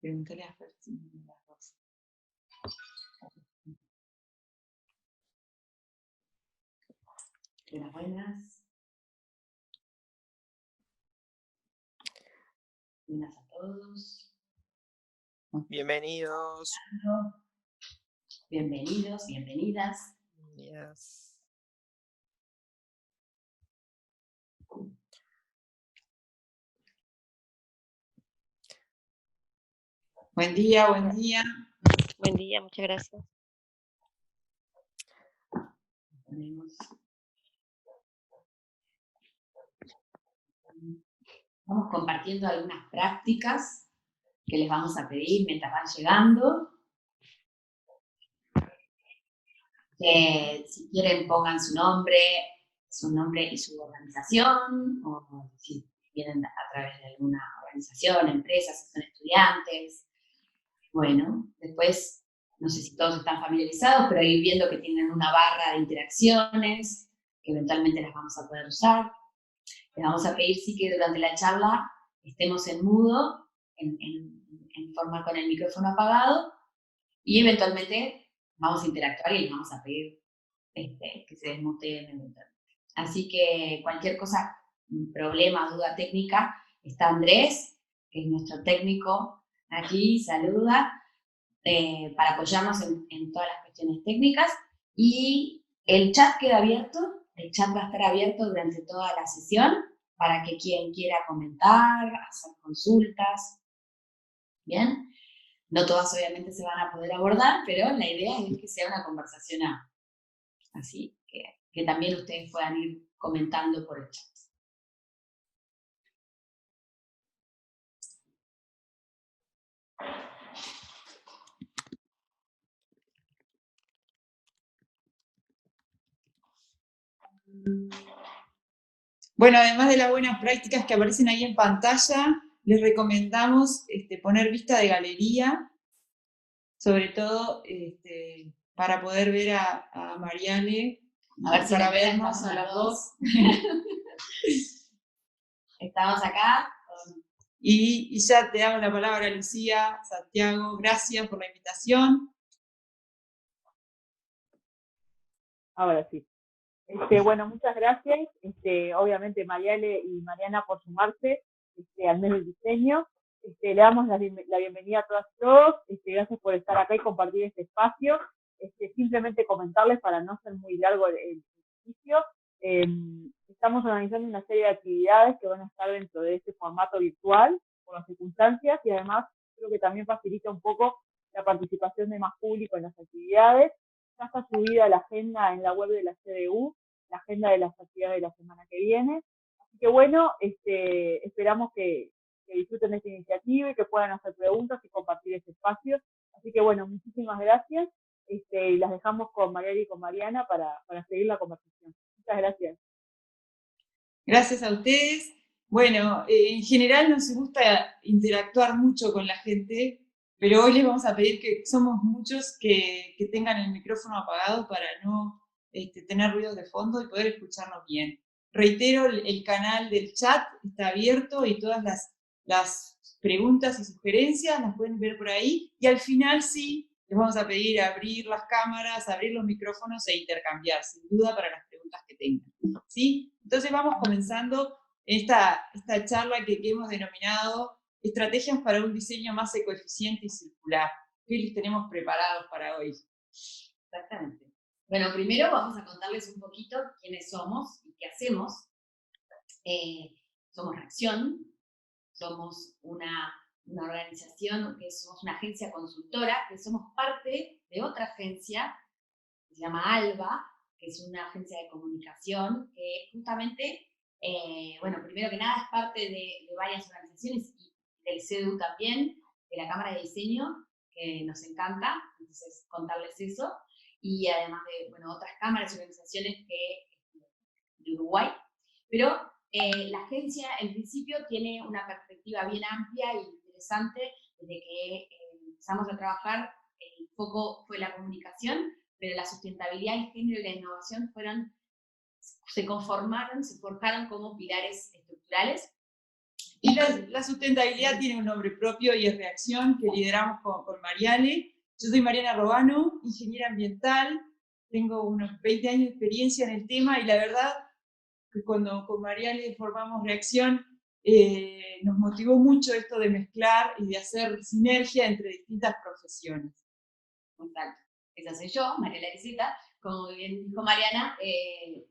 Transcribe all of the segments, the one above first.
Pregúntale a Fer si las dos. Buenas, buenas. Buenas a todos. Bienvenidos. Bienvenidos, bienvenidas. Yes. Buen día, buen día. Buen día, muchas gracias. Vamos compartiendo algunas prácticas que les vamos a pedir mientras van llegando. Que si quieren pongan su nombre y su organización, o si vienen a través de alguna organización, empresa, si son estudiantes. Bueno, después, no sé si todos están familiarizados, pero ir viendo que tienen una barra de interacciones, que eventualmente las vamos a poder usar. Les vamos a pedir sí que durante la charla estemos en mudo, en forma con el micrófono apagado, y eventualmente vamos a interactuar y les vamos a pedir que se desmuteen eventualmente. Así que cualquier cosa, problema, duda técnica, está Andrés, que es nuestro técnico aquí, saluda, para apoyarnos en todas las cuestiones técnicas. Y el chat queda abierto, el chat va a estar abierto durante toda la sesión para que quien quiera comentar, hacer consultas. Bien, no todas obviamente se van a poder abordar, pero la idea es que sea una conversación así, que también ustedes puedan ir comentando por el chat. Bueno, además de las buenas prácticas que aparecen ahí en pantalla, les recomendamos poner vista de galería, sobre todo para poder ver a Mariale, para vernos a las dos. Estamos acá. Y ya te damos la palabra, Lucía, Santiago, gracias por la invitación. Ahora sí. Bueno, muchas gracias. Obviamente Mariale y Mariana por sumarse al mes del diseño. Le damos la bienvenida a todas y todos. Gracias por estar acá y compartir este espacio. Simplemente comentarles para no ser muy largo el ejercicio. Estamos organizando una serie de actividades que van a estar dentro de este formato virtual por las circunstancias y además creo que también facilita un poco la participación de más público en las actividades. Ya está subida la agenda en la web de la CDU, la agenda de las actividades de la semana que viene. Así que bueno, esperamos que disfruten esta iniciativa y que puedan hacer preguntas y compartir este espacio. Así que bueno, muchísimas gracias. Y las dejamos con Mariana y con Mariana para seguir la conversación. Muchas gracias. Gracias a ustedes. Bueno, en general nos gusta interactuar mucho con la gente, pero hoy les vamos a pedir que somos muchos que tengan el micrófono apagado para no tener ruidos de fondo y poder escucharnos bien. Reitero, el canal del chat está abierto y todas las preguntas y sugerencias las pueden ver por ahí. Y al final sí, les vamos a pedir abrir las cámaras, abrir los micrófonos e intercambiar, sin duda, para las preguntas que tengan. ¿Sí? Entonces vamos comenzando esta charla que hemos denominado Estrategias para un diseño más ecoeficiente y circular. ¿Qué les tenemos preparados para hoy? Exactamente. Bueno, primero vamos a contarles un poquito quiénes somos y qué hacemos. Somos Reacción, somos una organización, somos una agencia consultora, que somos parte de otra agencia que se llama ALBA, que es una agencia de comunicación que justamente, bueno, primero que nada es parte de varias organizaciones y del CEDU también, de la Cámara de Diseño, que nos encanta, entonces contarles eso, y además de, bueno, otras cámaras y organizaciones de Uruguay, pero la agencia en principio tiene una perspectiva bien amplia e interesante. Desde que empezamos a trabajar, el foco fue la comunicación, pero la sustentabilidad, el género y la innovación fueron se conformaron, se forjaron como pilares estructurales. Y la sustentabilidad tiene un nombre propio y es Reacción, que lideramos con Mariale. Yo soy Mariana Robano, ingeniera ambiental, tengo unos 20 años de experiencia en el tema, y la verdad que cuando con Mariale formamos Reacción, nos motivó mucho esto de mezclar y de hacer sinergia entre distintas profesiones. Exacto. Esa soy yo, Mariela Visita. Como bien dijo Mariana,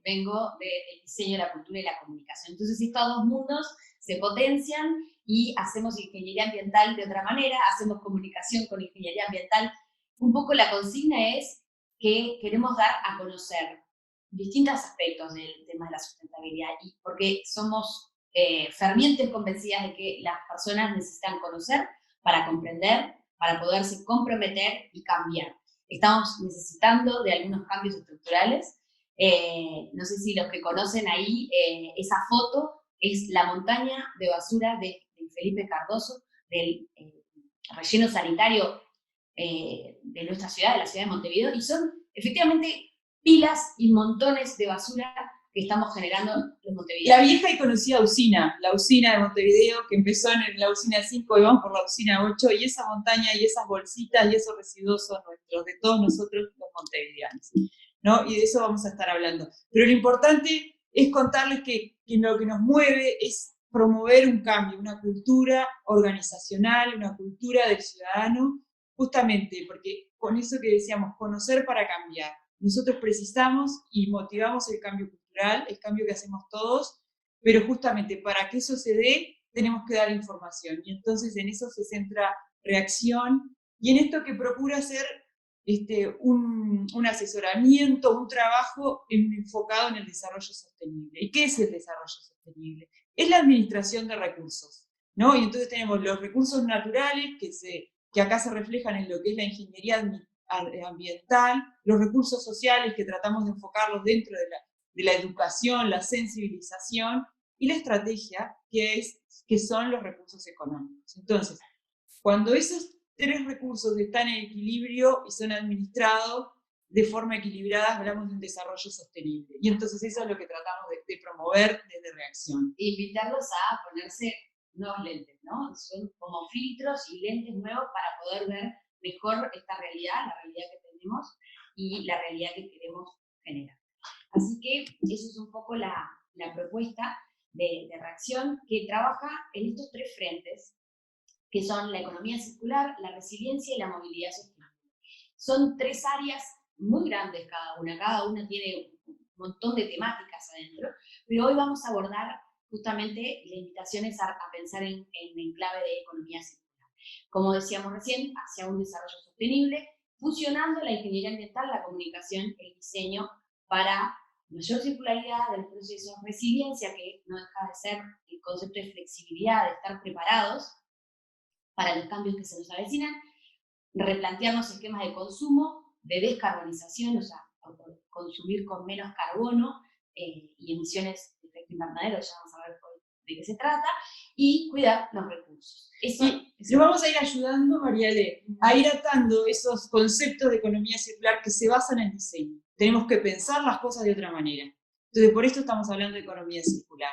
vengo del diseño, la cultura y la comunicación. Entonces estos dos mundos se potencian y hacemos ingeniería ambiental de otra manera, hacemos comunicación con ingeniería ambiental. Un poco la consigna es que queremos dar a conocer distintos aspectos del tema de la sustentabilidad, y porque somos fervientes convencidas de que las personas necesitan conocer para comprender, para poderse comprometer y cambiar. Estamos necesitando de algunos cambios estructurales. No sé si los que conocen ahí, esa foto es la montaña de basura de Felipe Cardoso, del relleno sanitario de nuestra ciudad, de la ciudad de Montevideo, y son efectivamente pilas y montones de basura que estamos generando en Montevideo. La vieja y conocida usina, la usina de Montevideo, que empezó en la usina 5 y vamos por la usina 8, y esa montaña y esas bolsitas y esos residuos son nuestros, de todos nosotros los montevideanos, ¿no? Y de eso vamos a estar hablando. Pero lo importante es contarles que lo que nos mueve es promover un cambio, una cultura organizacional, una cultura del ciudadano, justamente porque con eso que decíamos, conocer para cambiar. Nosotros precisamos y motivamos el cambio cultural, el cambio que hacemos todos, pero justamente para que eso se dé, tenemos que dar información. Y entonces en eso se centra Reacción, y en esto que procura hacer un asesoramiento, un trabajo enfocado en el desarrollo sostenible. ¿Y qué es el desarrollo sostenible? Es la administración de recursos, ¿no? Y entonces tenemos los recursos naturales que acá se reflejan en lo que es la ingeniería ambiental, los recursos sociales que tratamos de enfocarlos dentro de la educación, la sensibilización, y la estrategia que son los recursos económicos. Entonces, cuando esos tres recursos están en equilibrio y son administrados de forma equilibrada, hablamos de un desarrollo sostenible. Y entonces eso es lo que tratamos de promover desde Reacción. Invitarlos a ponerse nuevos lentes, ¿no? Son como filtros y lentes nuevos para poder ver mejor esta realidad, la realidad que tenemos y la realidad que queremos generar. Así que eso es un poco la propuesta de Reacción, que trabaja en estos tres frentes, que son la economía circular, la resiliencia y la movilidad sostenible. Son tres áreas muy grandes cada una tiene un montón de temáticas adentro, pero hoy vamos a abordar justamente la invitación es a pensar en clave de economía circular. Como decíamos recién, hacia un desarrollo sostenible, fusionando la ingeniería ambiental, la comunicación, el diseño, para mayor circularidad del proceso, resiliencia, que no deja de ser el concepto de flexibilidad, de estar preparados para los cambios que se nos avecinan, replantearnos esquemas de consumo, de descarbonización, o sea, consumir con menos carbono y emisiones de efecto invernadero, ya vamos a ver de qué se trata, y cuidar los recursos. Eso vamos a ir ayudando, Mariale, a ir atando esos conceptos de economía circular que se basan en el diseño. Tenemos que pensar las cosas de otra manera. Entonces, por esto estamos hablando de economía circular.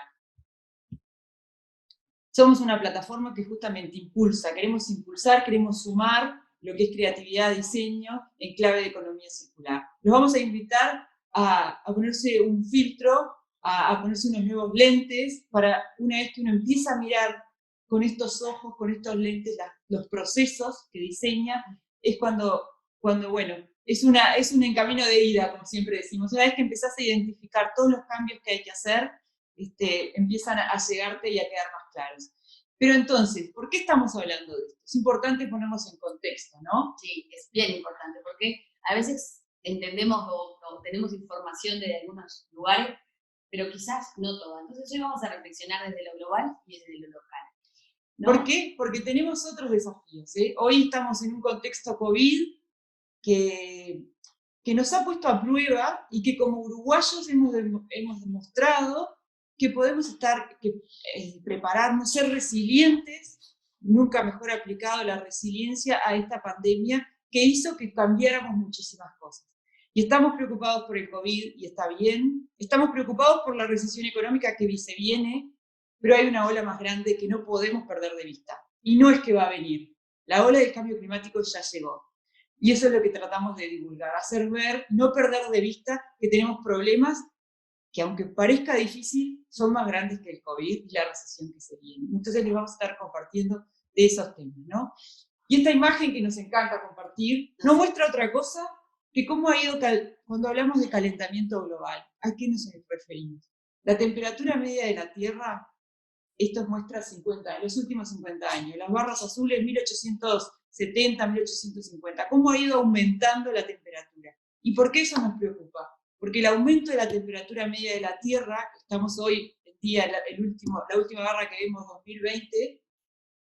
Somos una plataforma que justamente queremos impulsar, queremos sumar lo que es creatividad, diseño, en clave de economía circular. Los vamos a invitar a ponerse un filtro, a ponerse unos nuevos lentes, para una vez que uno empieza a mirar con estos ojos, con estos lentes, los procesos que diseña, es cuando bueno, es un camino de ida, como siempre decimos. Una vez que empezás a identificar todos los cambios que hay que hacer, empiezan a llegarte y a quedar más claros. Pero entonces, ¿por qué estamos hablando de esto? Es importante ponernos en contexto, ¿no? Sí, es bien importante, porque a veces entendemos o tenemos información de algunos lugares, pero quizás no toda. Entonces hoy vamos a reflexionar desde lo global y desde lo local, ¿no? ¿Por qué? Porque tenemos otros desafíos, ¿eh? Hoy estamos en un contexto COVID que nos ha puesto a prueba y que como uruguayos hemos demostrado que podemos prepararnos, ser resilientes, nunca mejor aplicado la resiliencia a esta pandemia que hizo que cambiáramos muchísimas cosas. Y estamos preocupados por el COVID, y está bien. Estamos preocupados por la recesión económica que se viene, pero hay una ola más grande que no podemos perder de vista. Y no es que va a venir. La ola del cambio climático ya llegó. Y eso es lo que tratamos de divulgar, hacer ver, no perder de vista que tenemos problemas que, aunque parezca difícil, son más grandes que el COVID y la recesión que se viene. Entonces les vamos a estar compartiendo de esos temas, ¿no? Y esta imagen que nos encanta compartir no muestra otra cosa que cómo ha ido, cuando hablamos de calentamiento global, ¿a qué nos referimos? La temperatura media de la Tierra, esto muestra los últimos 50 años, las barras azules 1870, 1850, cómo ha ido aumentando la temperatura. ¿Y por qué eso nos preocupa? Porque el aumento de la temperatura media de la Tierra, estamos hoy en día, la última barra que vimos, 2020,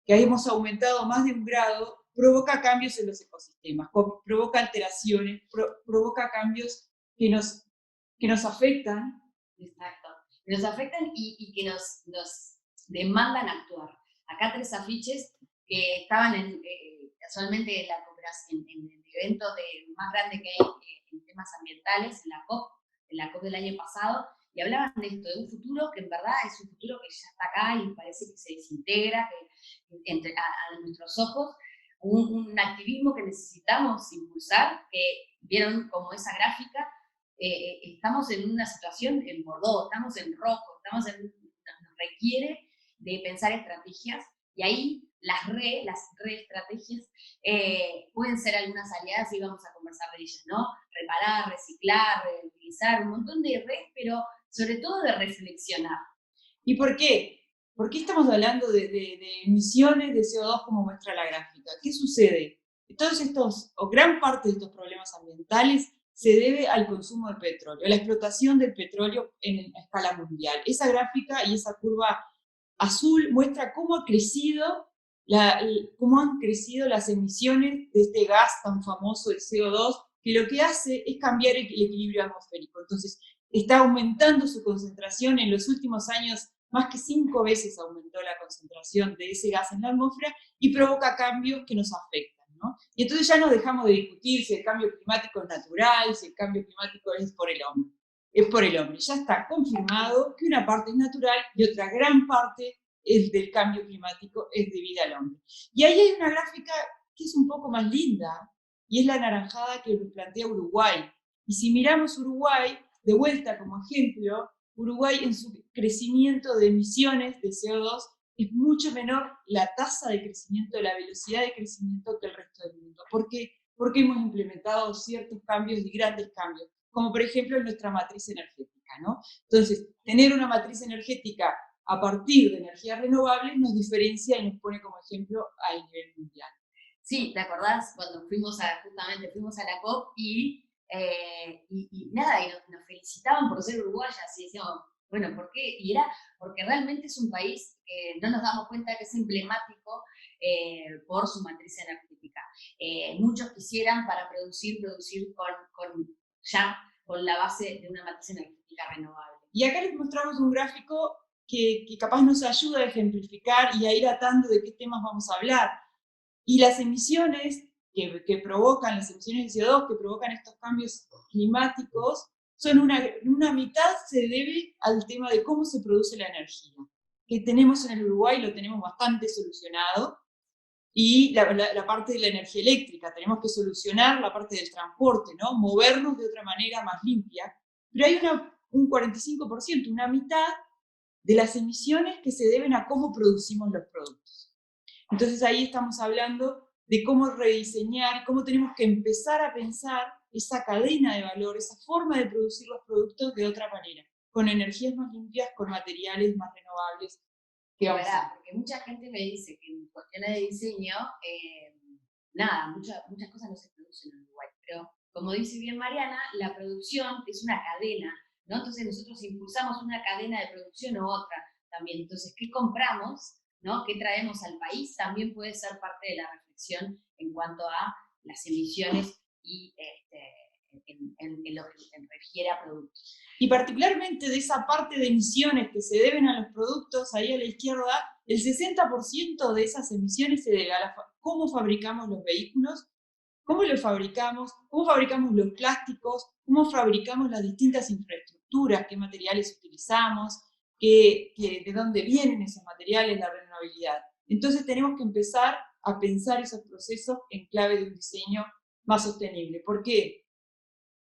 que hemos aumentado más de 1 grado, provoca cambios en los ecosistemas, provoca alteraciones, provoca cambios que nos afectan. Exacto. Que nos afectan y que nos demandan actuar. Acá 3 afiches que estaban casualmente en la cooperación, en el evento más grande que hay en temas ambientales, en la COP del año pasado, y hablaban de esto, de un futuro que en verdad es un futuro que ya está acá y parece que se desintegra a nuestros ojos, un activismo que necesitamos impulsar, que vieron como esa gráfica, estamos en una situación en Bordeaux, estamos en rojo, nos requiere de pensar estrategias, y ahí las estrategias pueden ser algunas aliadas y vamos a conversar de ellas, ¿no? Reparar, reciclar, reutilizar, un montón de pero sobre todo de reflexionar. ¿Y por qué? ¿Por qué estamos hablando de emisiones de CO2 como muestra la gráfica? ¿Qué sucede? Todos estos, o gran parte de estos problemas ambientales se debe al consumo de petróleo, a la explotación del petróleo en escala mundial. Esa gráfica y esa curva azul muestra cómo han crecido las emisiones de este gas tan famoso, el CO2, que lo que hace es cambiar el equilibrio atmosférico. Entonces, está aumentando su concentración en los últimos años, más que 5 veces aumentó la concentración de ese gas en la atmósfera y provoca cambios que nos afectan, ¿no? Y entonces ya nos dejamos de discutir si el cambio climático es natural, si el cambio climático es por el hombre. Es por el hombre. Ya está confirmado que una parte es natural y otra gran parte del cambio climático es debida al hombre. Y ahí hay una gráfica que es un poco más linda, y es la anaranjada que nos plantea Uruguay. Y si miramos Uruguay, de vuelta como ejemplo, Uruguay en su crecimiento de emisiones de CO2 es mucho menor la tasa de crecimiento, la velocidad de crecimiento que el resto del mundo. ¿Por qué? Porque hemos implementado ciertos cambios y grandes cambios, como por ejemplo en nuestra matriz energética, ¿no? Entonces, tener una matriz energética a partir de energías renovables nos diferencia y nos pone como ejemplo a nivel mundial. Sí, ¿te acordás cuando justamente fuimos a la COP y nada, y nos felicitaban por ser uruguayas y decíamos, bueno, ¿por qué? Y era porque realmente es un país que no nos damos cuenta que es emblemático por su matriz energética. Muchos quisieran para producir con la base de una matriz energética renovable. Y acá les mostramos un gráfico que capaz nos ayuda a ejemplificar y a ir atando de qué temas vamos a hablar. Y las emisiones que provocan, las emisiones de CO2 que provocan estos cambios climáticos, son una mitad se debe al tema de cómo se produce la energía, que tenemos en el Uruguay, lo tenemos bastante solucionado, y la parte de la energía eléctrica, tenemos que solucionar la parte del transporte, ¿no? Movernos de otra manera más limpia, pero hay un 45%, una mitad de las emisiones que se deben a cómo producimos los productos. Entonces ahí estamos hablando de cómo rediseñar, cómo tenemos que empezar a pensar esa cadena de valor, esa forma de producir los productos de otra manera, con energías más limpias, con materiales más renovables. Porque mucha gente me dice que en cuestiones de diseño, muchas cosas no se producen en Uruguay, pero como dice bien Mariana, la producción es una cadena, ¿no? Entonces nosotros impulsamos una cadena de producción u otra también. Entonces, ¿qué compramos? ¿No? ¿Qué traemos al país? También puede ser parte de la reflexión en cuanto a las emisiones y en lo que refiere a productos. Y particularmente de esa parte de emisiones que se deben a los productos, ahí a la izquierda, el 60% de esas emisiones se debe a cómo fabricamos los vehículos cómo lo fabricamos, cómo fabricamos los plásticos, cómo fabricamos las distintas infraestructuras, qué materiales utilizamos, de dónde vienen esos materiales, la renovabilidad. Entonces tenemos que empezar a pensar esos procesos en clave de un diseño más sostenible. ¿Por qué?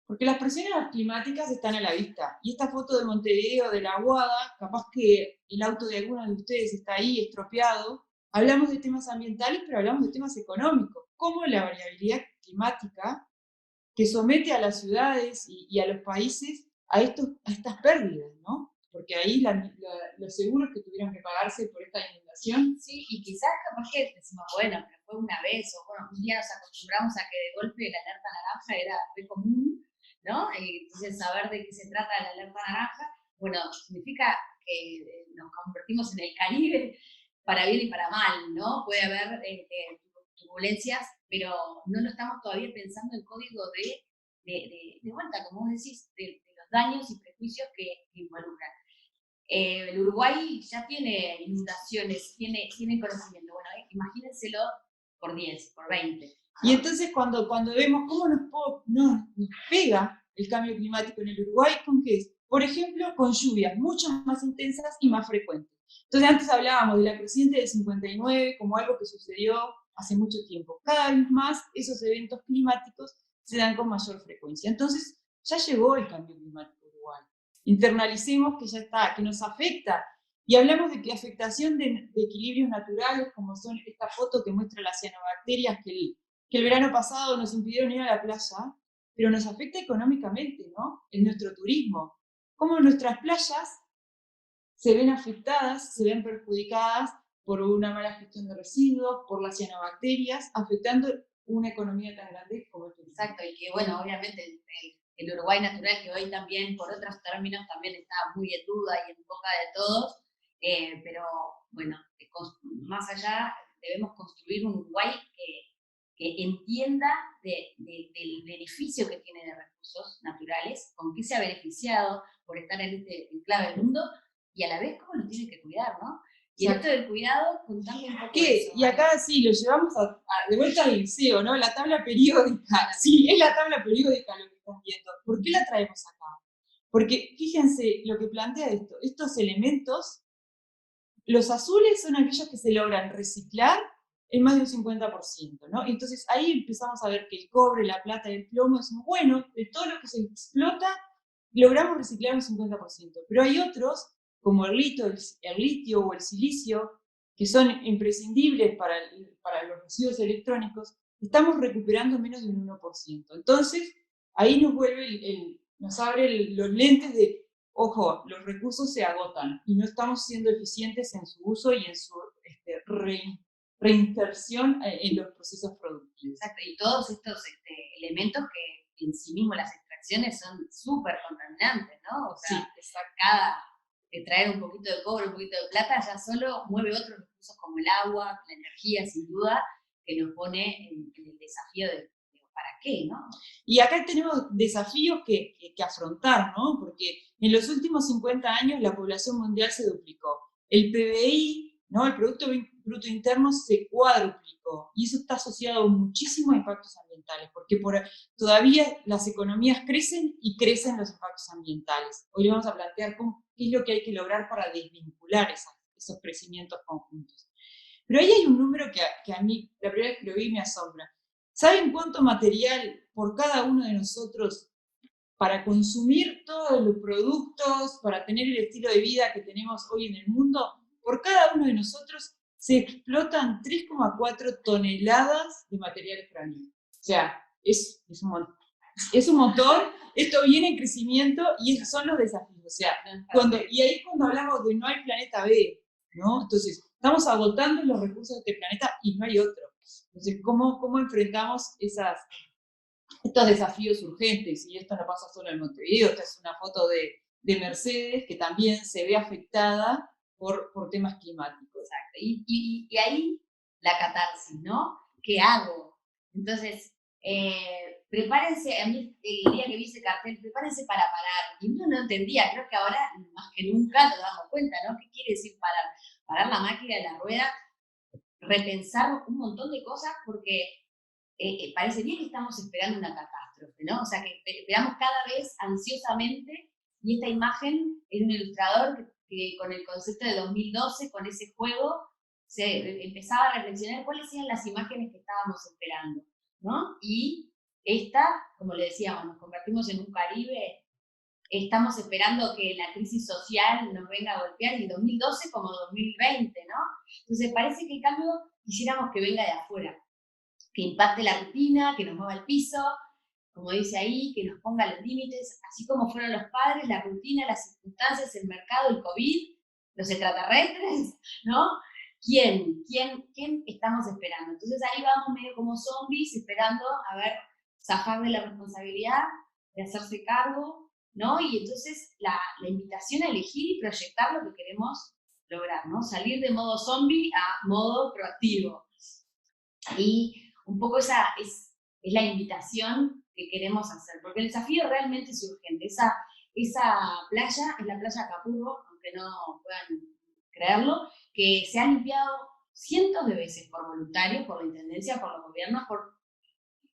Porque las presiones climáticas están a la vista. Y esta foto de Montevideo, de la Aguada, capaz que el auto de algunos de ustedes está ahí estropeado. Hablamos de temas ambientales, pero hablamos de temas económicos. Cómo la variabilidad climática que somete a las ciudades y a los países a estas pérdidas, ¿no? Porque ahí los seguros que tuvieron que pagarse por esta inundación. Sí, y quizás capaz que decimos, bueno, pero fue una vez, o bueno, un día nos acostumbramos a que de golpe la alerta naranja era muy común, ¿no? Y entonces saber de qué se trata la alerta naranja, bueno, significa que nos convertimos en el Caribe para bien y para mal, ¿no? Puede haber turbulencias, pero no lo estamos todavía pensando en código de vuelta, como vos decís, de los daños y prejuicios que involucran. El Uruguay ya tiene inundaciones, tiene conocimiento. Bueno, imagínenselo por 10, por 20. ¿No? Y entonces cuando vemos cómo nos pega el cambio climático en el Uruguay, ¿con qué es? Por ejemplo, con lluvias mucho más intensas y más frecuentes. Entonces antes hablábamos de la creciente del 59 como algo que sucedió hace mucho tiempo. Cada vez más esos eventos climáticos se dan con mayor frecuencia. Entonces ya llegó el cambio climático en Uruguay. Internalicemos que ya está, que nos afecta. Y hablamos de que afectación de equilibrios naturales, como son esta foto que muestra las cianobacterias que el verano pasado nos impidieron ir a la playa, pero nos afecta económicamente, ¿no? En nuestro turismo. Cómo nuestras playas se ven afectadas, se ven perjudicadas por una mala gestión de residuos, por las cianobacterias, afectando una economía tan grande como el turismo. Exacto, y que bueno, obviamente el Uruguay natural, que hoy también, por otros términos, también está muy en duda y en boca de todos, pero bueno, más allá debemos construir un Uruguay que entienda del beneficio que tiene de recursos naturales, con qué se ha beneficiado por estar en este enclave del mundo, y a la vez cómo lo tiene que cuidar, ¿no? Y esto del cuidado, contame un poco ¿Qué? eso. Y acá sí, lo llevamos de vuelta al liceo, ¿no? La tabla periódica. Sí, es la tabla periódica lo que están viendo. ¿Por qué la traemos acá? Porque fíjense lo que plantea esto. Estos elementos, los azules son aquellos que se logran reciclar en más de un 50%, ¿no? Entonces ahí empezamos a ver que el cobre, la plata y el plomo es bueno, de todo lo que se explota, logramos reciclar un 50%. Pero hay otros, como el litio o el silicio, que son imprescindibles para los residuos electrónicos, estamos recuperando menos de un 1%. Entonces, ahí nos abre los lentes de, ojo, los recursos se agotan y no estamos siendo eficientes en su uso y en su reinserción en los procesos productivos. Exacto, y todos estos elementos que en sí mismos las extracciones son súper contaminantes, ¿no? O sea, sí, traer un poquito de cobre, un poquito de plata, ya solo mueve otros recursos como el agua, la energía, sin duda, que nos pone en el desafío de ¿para qué, no? Y acá tenemos desafíos que afrontar, ¿no? Porque en los últimos 50 años la población mundial se duplicó. El PBI, ¿no? El Producto Bruto Interno se cuadruplicó. Y eso está asociado a muchísimos impactos ambientales, porque todavía las economías crecen y crecen los impactos ambientales. Hoy vamos a plantear qué es lo que hay que lograr para desvincular esos crecimientos conjuntos. Pero ahí hay un número que a mí, la primera vez que lo vi, me asombra. ¿Saben cuánto material por cada uno de nosotros para consumir todos los productos, para tener el estilo de vida que tenemos hoy en el mundo? Por cada uno de nosotros se explotan 3,4 toneladas de material frágil. O sea, es un montón, esto viene en crecimiento y esos son los desafíos. O sea, y ahí cuando hablamos de no hay planeta B, ¿no? Entonces, estamos agotando los recursos de este planeta y no hay otro. Entonces, ¿cómo enfrentamos estos desafíos urgentes? Y esto no pasa solo en Montevideo, esta es una foto de Mercedes que también se ve afectada por temas climáticos. Exacto. Y ahí la catarsis, ¿no? ¿Qué hago? Entonces, prepárense, a mí el día que vi ese cartel, prepárense para parar. Y uno no entendía, creo que ahora más que nunca nos damos cuenta, ¿no? ¿Qué quiere decir parar? Parar la máquina de la rueda, repensar un montón de cosas, porque parecería que estamos esperando una catástrofe, ¿no? O sea, que esperamos cada vez ansiosamente, y esta imagen es un ilustrador que con el concepto de 2012, con ese juego, se empezaba a reflexionar cuáles eran las imágenes que estábamos esperando, ¿no? Y esta, como le decíamos, nos convertimos en un Caribe, estamos esperando que la crisis social nos venga a golpear, y 2012 como 2020, ¿no? Entonces parece que el cambio quisiéramos que venga de afuera, que impacte la rutina, que nos mueva el piso, como dice ahí, que nos ponga los límites, así como fueron los padres, la rutina, las circunstancias, el mercado, el COVID, los extraterrestres, ¿no? ¿Quién estamos esperando? Entonces ahí vamos medio como zombies, esperando a ver, zafar de la responsabilidad, de hacerse cargo, ¿no? Y entonces la invitación a elegir y proyectar lo que queremos lograr, ¿no? Salir de modo zombie a modo proactivo. Y un poco esa es la invitación que queremos hacer, porque el desafío realmente es urgente. Esa playa es la playa Capurro, aunque no puedan creerlo, que se ha limpiado cientos de veces por voluntarios, por la intendencia, por los gobiernos,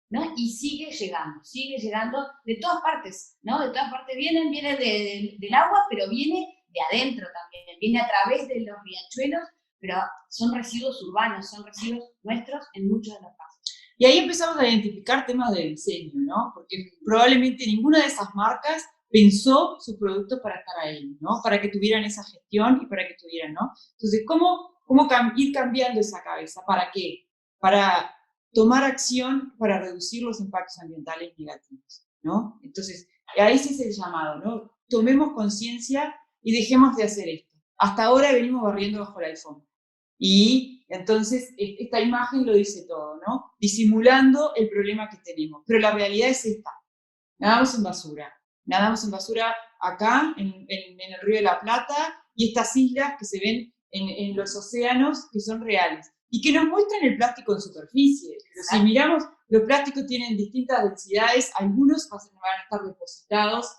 ¿no? Y sigue llegando de todas partes, ¿no? De todas partes viene del agua, pero viene de adentro también, viene a través de los riachuelos, pero son residuos urbanos, son residuos nuestros en muchos de los casos. Y ahí empezamos a identificar temas de diseño, ¿no? Porque probablemente ninguna de esas marcas pensó su producto para estar ahí, ¿no? Para que tuvieran esa gestión y para que tuvieran, ¿no? Entonces, ¿cómo ir cambiando esa cabeza? ¿Para qué? Para tomar acción para reducir los impactos ambientales negativos, ¿no? Entonces, ahí sí es el llamado, ¿no? Tomemos conciencia y dejemos de hacer esto. Hasta ahora venimos barriendo bajo la alfombra. Y entonces esta imagen lo dice todo, ¿no? Disimulando el problema que tenemos. Pero la realidad es esta. Nadamos en basura acá, en el Río de la Plata, y estas islas que se ven en los océanos, que son reales. Y que nos muestran el plástico en superficie. Pero si miramos, los plásticos tienen distintas densidades, algunos van a estar depositados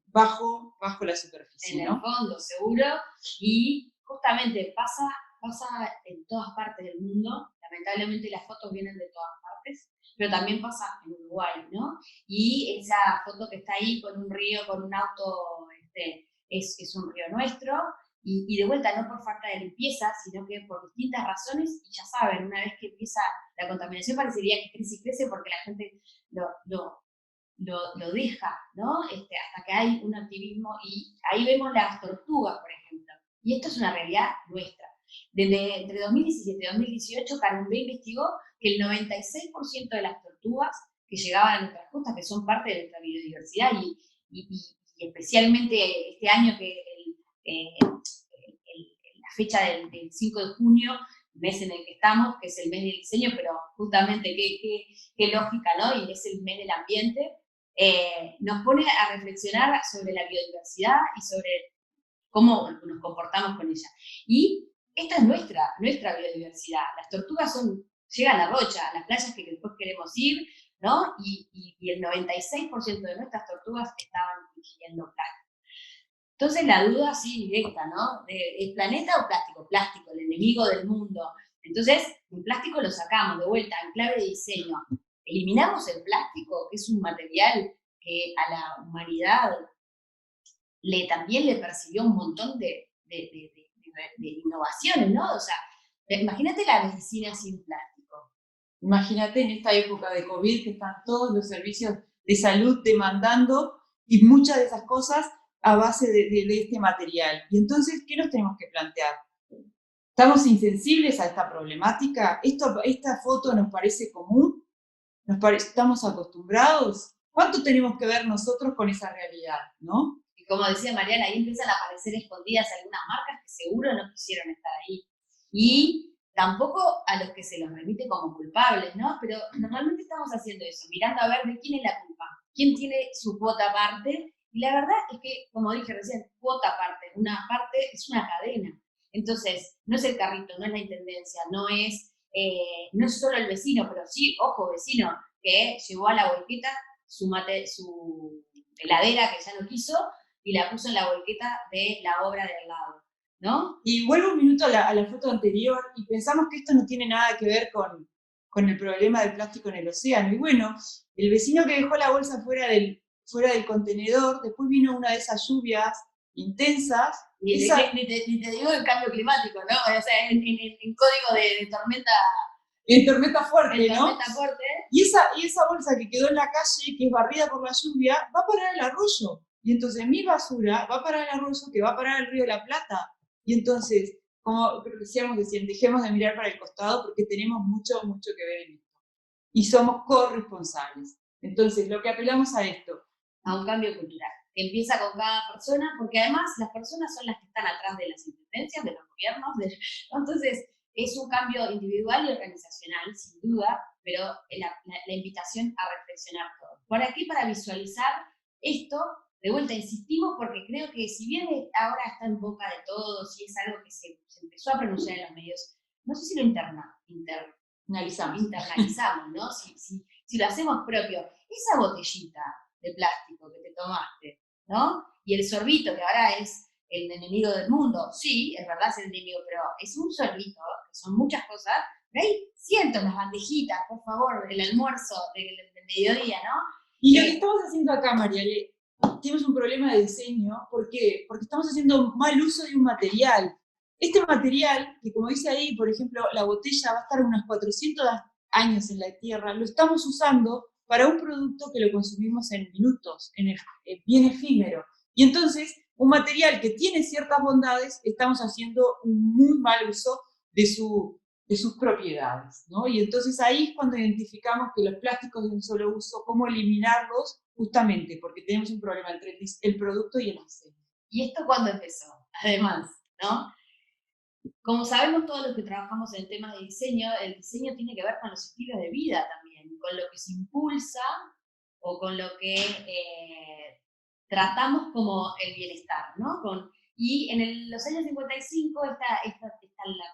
bajo la superficie, en ¿no? el fondo, seguro, y justamente pasa en todas partes del mundo. Lamentablemente las fotos vienen de todas partes, pero también pasa en Uruguay, ¿no? Y esa foto que está ahí con un río, con un auto, es un río nuestro, y de vuelta no por falta de limpieza, sino que por distintas razones, y ya saben, una vez que empieza la contaminación parecería que crece porque la gente lo deja, ¿no? Hasta que hay un activismo, y ahí vemos las tortugas, por ejemplo. Y esto es una realidad nuestra. Entre 2017 y 2018, Carumbé investigó que el 96% de las tortugas que llegaban a nuestras costas, que son parte de nuestra biodiversidad, y especialmente este año que la fecha del 5 de junio, mes en el que estamos, que es el mes del diseño, pero justamente qué lógica, ¿no? Y es el mes del ambiente, nos pone a reflexionar sobre la biodiversidad y sobre cómo nos comportamos con ella. Y esta es nuestra biodiversidad. Las tortugas llegan a Rocha, a las playas que después queremos ir, ¿no? Y el 96% de nuestras tortugas estaban ingiriendo plástico. Entonces la duda sí directa, ¿no? ¿Es planeta o plástico? Plástico, el enemigo del mundo. Entonces, el plástico lo sacamos de vuelta en clave de diseño. Eliminamos el plástico, que es un material que a la humanidad también le percibió un montón de innovaciones, ¿no? O sea, imagínate la medicina sin plástico. Imagínate en esta época de COVID que están todos los servicios de salud demandando, y muchas de esas cosas a base de este material. Y entonces, ¿qué nos tenemos que plantear? ¿Estamos insensibles a esta problemática? ¿Esta foto nos parece común? ¿Estamos acostumbrados? ¿Cuánto tenemos que ver nosotros con esa realidad, no? Y como decía Mariana, ahí empiezan a aparecer escondidas algunas marcas que seguro no quisieron estar ahí. Y tampoco a los que se los remite como culpables, ¿no? Pero normalmente estamos haciendo eso, mirando a ver de quién es la culpa, quién tiene su cuota aparte. Y la verdad es que, como dije recién, cuota aparte, una parte es una cadena. Entonces, no es el carrito, no es la intendencia, no es solo el vecino, pero sí, ojo, vecino, que llevó a la volqueta su heladera que ya no quiso y la puso en la volqueta de la obra de al lado, ¿no? Y vuelvo un minuto a la foto anterior, y pensamos que esto no tiene nada que ver con con el problema del plástico en el océano. Y bueno, el vecino que dejó la bolsa fuera del contenedor, después vino una de esas lluvias intensas. Ni te digo el cambio climático, ¿no? O sea, en código de tormenta. En tormenta fuerte, en ¿no? Tormenta fuerte. Y esa bolsa que quedó en la calle, que es barrida por la lluvia, va a parar al arroyo. Y entonces mi basura va a parar al arroyo, que va a parar al río de la Plata. Y entonces, como decíamos recién, dejemos de mirar para el costado porque tenemos mucho, mucho que ver en esto. Y somos corresponsables. Entonces, lo que apelamos a esto. A un cambio cultural, que empieza con cada persona, porque además las personas son las que están atrás de las intendencias, de los gobiernos, entonces es un cambio individual y organizacional, sin duda, pero la invitación a reflexionar todo. ¿Para qué? Para visualizar esto. De vuelta, insistimos, porque creo que si bien ahora está en boca de todos y es algo que se empezó a pronunciar en los medios, no sé si lo internalizamos, ¿no? Si lo hacemos propio. Esa botellita de plástico que te tomaste, ¿no? Y el sorbito, que ahora es el enemigo del mundo. Sí, es verdad, es el enemigo, pero es un sorbito, que son muchas cosas. Pero hay cientos, las bandejitas, por favor, el almuerzo del mediodía, ¿no? Y lo que estamos haciendo acá, Mariale, tenemos un problema de diseño. ¿Por qué? Porque estamos haciendo mal uso de un material. Este material, que como dice ahí, por ejemplo, la botella va a estar unos 400 años en la Tierra, lo estamos usando para un producto que lo consumimos en minutos, bien efímero. Y entonces, un material que tiene ciertas bondades, estamos haciendo un muy mal uso de sus propiedades, ¿no? Y entonces ahí es cuando identificamos que los plásticos de un solo uso, cómo eliminarlos, justamente porque tenemos un problema entre el producto y el diseño. ¿Y esto cuándo empezó? Además, ¿no? Como sabemos todos los que trabajamos en temas de diseño, el diseño tiene que ver con los estilos de vida también, con lo que se impulsa o con lo que tratamos como el bienestar, ¿no? Y en los años 55, la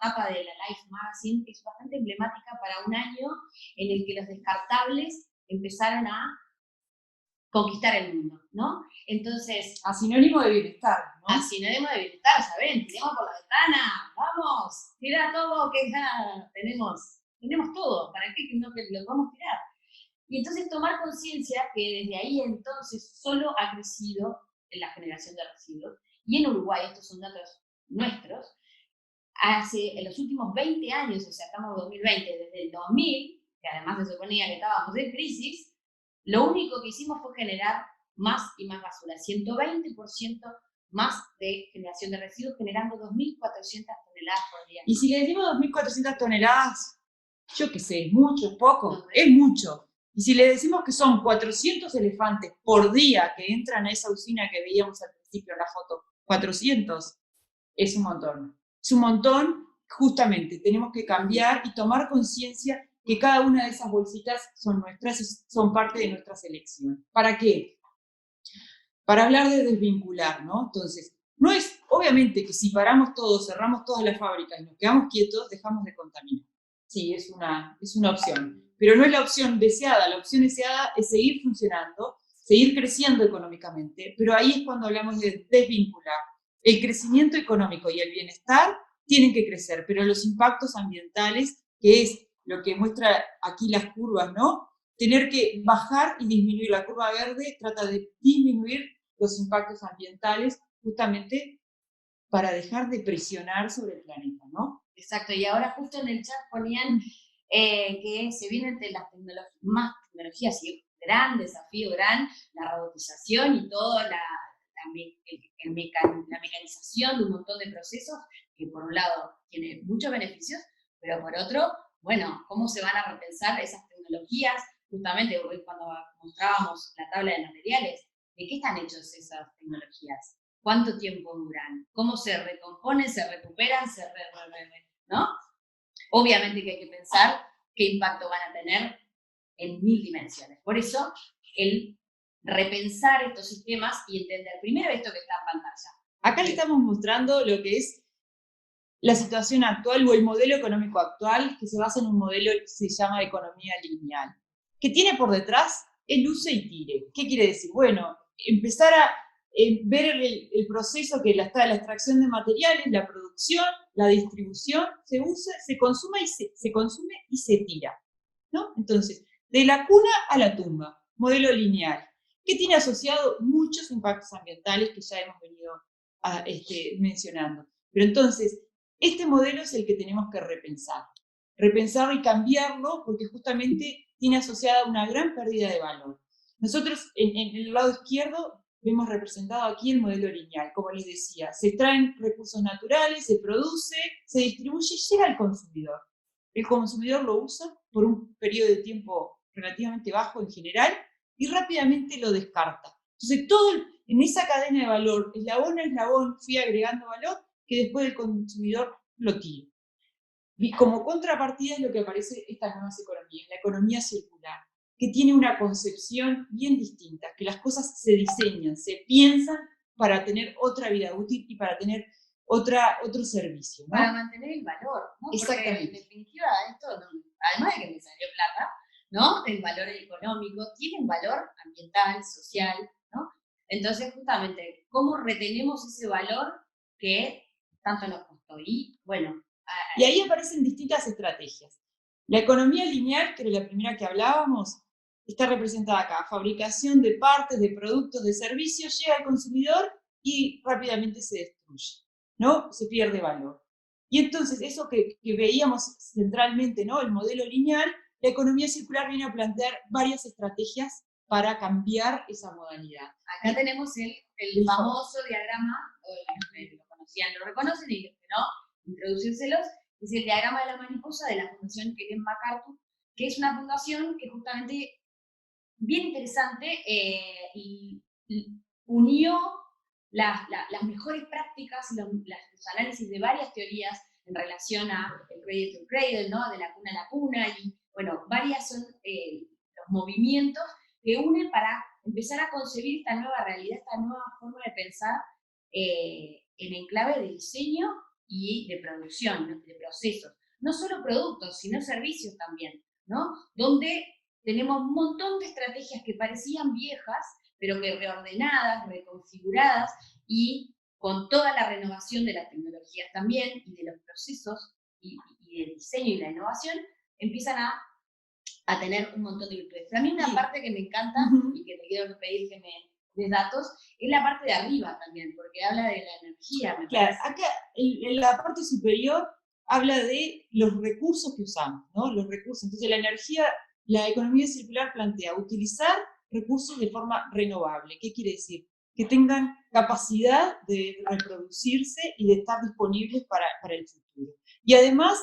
tapa de la Life Magazine es bastante emblemática para un año en el que los descartables empezaron a conquistar el mundo, ¿no? Entonces... A sinónimo de bienestar, ¿no? A sinónimo de bienestar, ¿saben? Tiramos por la ventana, vamos, tira todo, que ya tenemos todo, ¿para qué no lo vamos a tirar? Y entonces tomar conciencia que desde ahí entonces solo ha crecido en la generación de residuos, y en Uruguay, estos son datos nuestros, en los últimos 20 años, o sea, estamos en 2020, desde el 2000, que además se suponía que estábamos en crisis, lo único que hicimos fue generar más y más basura, 120% más de generación de residuos, generando 2.400 toneladas por día. Y si le decimos 2.400 toneladas, yo qué sé, ¿es mucho, es poco? Es mucho. Y si le decimos que son 400 elefantes por día que entran a esa usina que veíamos al principio en la foto, 400, es un montón. Es un montón, justamente, tenemos que cambiar y tomar conciencia que cada una de esas bolsitas son nuestras y son parte de nuestra selección. ¿Para qué? Para hablar de desvincular, ¿no? Entonces, no es, obviamente que si paramos todo, cerramos todas las fábricas y nos quedamos quietos, dejamos de contaminar. Sí, es una opción. Pero no es la opción deseada. La opción deseada es seguir funcionando, seguir creciendo económicamente, pero ahí es cuando hablamos de desvincular. El crecimiento económico y el bienestar tienen que crecer, pero los impactos ambientales, que es lo que muestra aquí las curvas, ¿no? Tener que bajar y disminuir. La curva verde trata de disminuir los impactos ambientales justamente para dejar de presionar sobre el planeta, ¿no? Exacto, y ahora justo en el chat ponían que se vienen más tecnologías y gran desafío, la robotización y toda la mecanización de un montón de procesos que por un lado tiene muchos beneficios, pero por otro, bueno, ¿cómo se van a repensar esas tecnologías? Justamente hoy cuando mostrábamos la tabla de materiales, ¿de qué están hechas esas tecnologías? ¿Cuánto tiempo duran? ¿Cómo se recomponen, se recuperan, ¿no? Obviamente que hay que pensar qué impacto van a tener en 1000 dimensiones. Por eso, el repensar estos sistemas y entender primero esto que está en pantalla. Acá le estamos mostrando lo que es la situación actual o el modelo económico actual, que se basa en un modelo que se llama economía lineal, que tiene por detrás el use y tire. ¿Qué quiere decir? Bueno, empezar a ver el proceso que está la extracción de materiales, la producción, la distribución, se usa, se consume y se tira. ¿no? Entonces, de la cuna a la tumba, modelo lineal, que tiene asociado muchos impactos ambientales que ya hemos venido mencionando. Pero entonces, este modelo es el que tenemos que repensarlo y cambiarlo, porque justamente tiene asociada una gran pérdida de valor. Nosotros en el lado izquierdo vemos representado aquí el modelo lineal, como les decía, se extraen recursos naturales, se produce, se distribuye y llega al consumidor. El consumidor lo usa por un periodo de tiempo relativamente bajo en general y rápidamente lo descarta. Entonces, en esa cadena de valor, eslabón a eslabón, fui agregando valor que después el consumidor lo tira. Y como contrapartida es lo que aparece estas nuevas economías, la economía circular, que tiene una concepción bien distinta, que las cosas se diseñan, se piensan para tener otra vida útil y para tener otro servicio, ¿no? Para mantener el valor, ¿no? Exactamente. Porque en definitiva esto, además de que me salió plata, ¿no? El valor económico tiene un valor ambiental, social, ¿no? Entonces, justamente, ¿cómo retenemos ese valor que tanto nos costó? Y bueno, y ahí aparecen distintas estrategias. La economía lineal, que era la primera que hablábamos, está representada acá. Fabricación de partes, de productos, de servicios, llega al consumidor y rápidamente se destruye, ¿no? Se pierde valor. Y entonces, eso que veíamos centralmente, ¿no? El modelo lineal, la economía circular viene a plantear varias estrategias para cambiar esa modalidad. Acá tenemos el famoso diagrama, los que lo conocían lo reconocen y los que no, introducírselos, es el diagrama de la mariposa de la Fundación Ellen MacArthur, que es una fundación que justamente, bien interesante, y unió las mejores prácticas y los análisis de varias teorías en relación a el cradle to cradle, ¿no? De la cuna a la cuna, y bueno, varias son los movimientos que unen para empezar a concebir esta nueva realidad, esta nueva forma de pensar en enclave de diseño y de producción, ¿no? De procesos. No solo productos, sino servicios también, ¿no? Donde tenemos un montón de estrategias que parecían viejas, pero que reordenadas, reconfiguradas y con toda la renovación de las tecnologías también y de los procesos y del diseño y la innovación, empiezan a tener un montón de virtudes. Pero a mí una parte que me encanta y que te quiero pedir que me des datos es la parte de arriba también, porque habla de la energía. Claro, acá en la parte superior habla de los recursos que usamos, ¿no? Los recursos. Entonces la energía, la economía circular plantea utilizar recursos de forma renovable. ¿Qué quiere decir? Que tengan capacidad de reproducirse y de estar disponibles para el futuro. Y además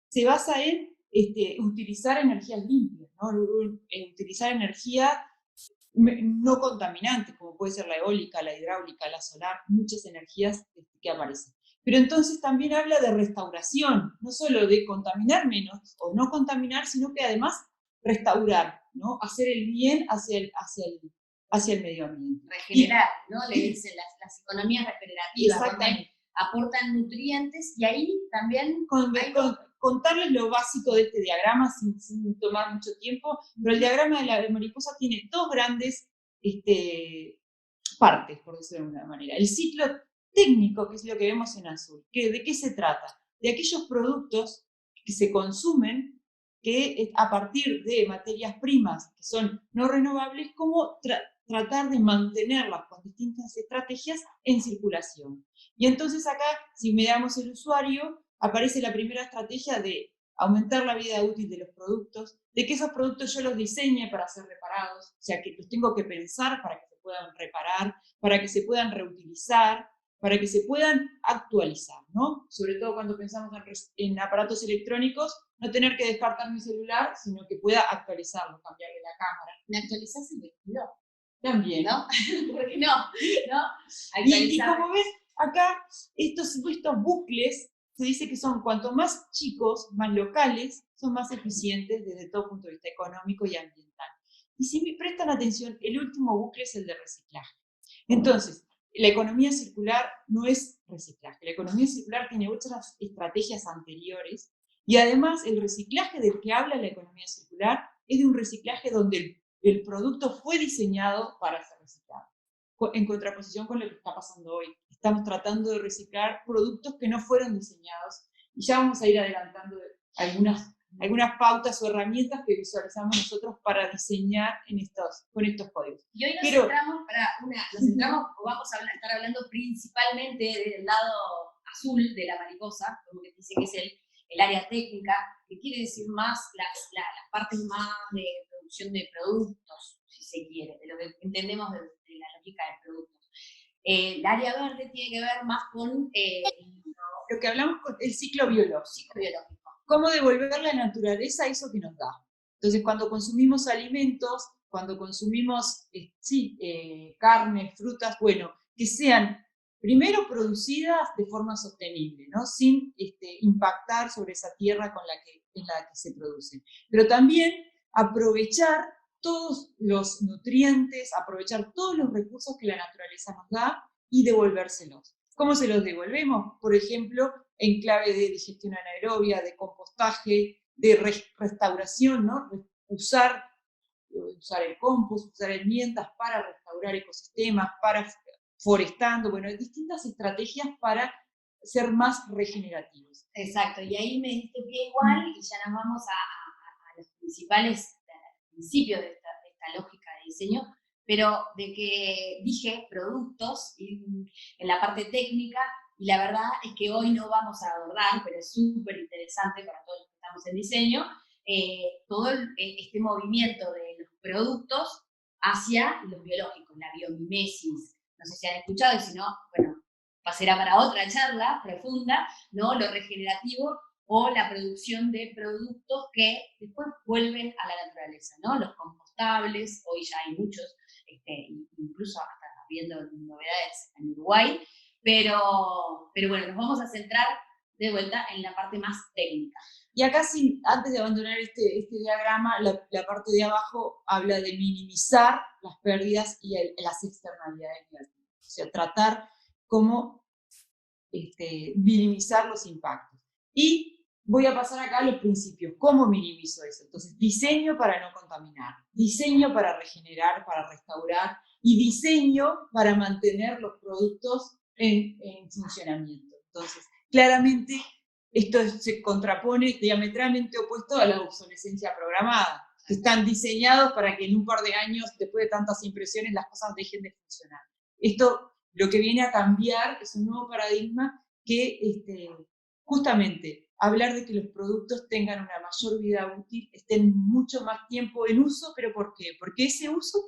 se basa en utilizar energías limpias, ¿no? En utilizar energía no contaminantes, como puede ser la eólica, la hidráulica, la solar, muchas energías que aparecen. Pero entonces también habla de restauración, no solo de contaminar menos o no contaminar, sino que además restaurar, ¿no? Hacer el bien hacia el medio ambiente. Regenerar, ¿no? Le dicen las economías regenerativas. Exactamente. Aportan nutrientes y ahí también contarles lo básico de este diagrama sin tomar mucho tiempo, pero el diagrama de la mariposa tiene dos grandes partes, por decirlo de alguna manera. El ciclo técnico, que es lo que vemos en azul. ¿De qué se trata? De aquellos productos que se consumen que a partir de materias primas que son no renovables, cómo tratar de mantenerlas con distintas estrategias en circulación. Y entonces acá, si miramos el usuario, aparece la primera estrategia de aumentar la vida útil de los productos, de que esos productos yo los diseñe para ser reparados, o sea, que los tengo que pensar para que se puedan reparar, para que se puedan reutilizar, para que se puedan actualizar, ¿no? Sobre todo cuando pensamos en aparatos electrónicos, no tener que descartar mi celular, sino que pueda actualizarlo, cambiarle la cámara. ¿Me actualizás el vestido? También. ¿No? ¿Por qué no? Y como ves, acá estos bucles se dice que son cuanto más chicos, más locales, son más eficientes desde todo punto de vista económico y ambiental. Y si me prestan atención, el último bucle es el de reciclaje. Entonces, la economía circular no es reciclaje. La economía circular tiene otras estrategias anteriores y además el reciclaje del que habla la economía circular es de un reciclaje donde el producto fue diseñado para ser reciclado. En contraposición con lo que está pasando hoy. Estamos tratando de reciclar productos que no fueron diseñados y ya vamos a ir adelantando algunas algunas pautas o herramientas que visualizamos nosotros para diseñar con estos códigos. Y hoy nos centramos, o vamos a estar hablando principalmente del lado azul de la mariposa, como que dice que es el área técnica, que quiere decir más las partes más de producción de productos, si se quiere, de lo que entendemos de la lógica de productos. El área verde tiene que ver más con lo que hablamos con el ciclo biológico. Cómo devolver la naturaleza eso que nos da. Entonces, cuando consumimos alimentos, cuando consumimos carne, frutas, bueno, que sean primero producidas de forma sostenible, ¿no? Sin impactar sobre esa tierra en la que se producen. Pero también aprovechar todos los nutrientes, aprovechar todos los recursos que la naturaleza nos da y devolvérselos. ¿Cómo se los devolvemos? Por ejemplo, en clave de digestión anaerobia, de compostaje, de restauración, ¿no? Usar el compost, usar herramientas para restaurar ecosistemas, para forestando, bueno, hay distintas estrategias para ser más regenerativos. Exacto, y ahí me diste pie igual y ya nos vamos a los principales principios de esta lógica de diseño, pero de que dije productos en la parte técnica, y la verdad es que hoy no vamos a abordar, pero es súper interesante para todos los que estamos en diseño, todo este movimiento de los productos hacia los biológicos, la biomimesis. No sé si han escuchado, y si no, bueno, pasará para otra charla profunda, ¿no? Lo regenerativo o la producción de productos que después vuelven a la naturaleza, ¿no? Los compostables, hoy ya hay muchos, incluso hasta viendo novedades en Uruguay, pero bueno, nos vamos a centrar de vuelta en la parte más técnica. Y acá, antes de abandonar este diagrama, la parte de abajo habla de minimizar las pérdidas y las externalidades negativas. O sea, tratar cómo minimizar los impactos. Y voy a pasar acá a los principios. ¿Cómo minimizo eso? Entonces, diseño para no contaminar, diseño para regenerar, para restaurar, y diseño para mantener los productos en funcionamiento. Entonces, claramente, esto se contrapone diametralmente opuesto a la obsolescencia programada, que están diseñados para que en un par de años, después de tantas impresiones, las cosas dejen de funcionar. Esto lo que viene a cambiar es un nuevo paradigma que justamente hablar de que los productos tengan una mayor vida útil, estén mucho más tiempo en uso, pero ¿por qué? Porque ese uso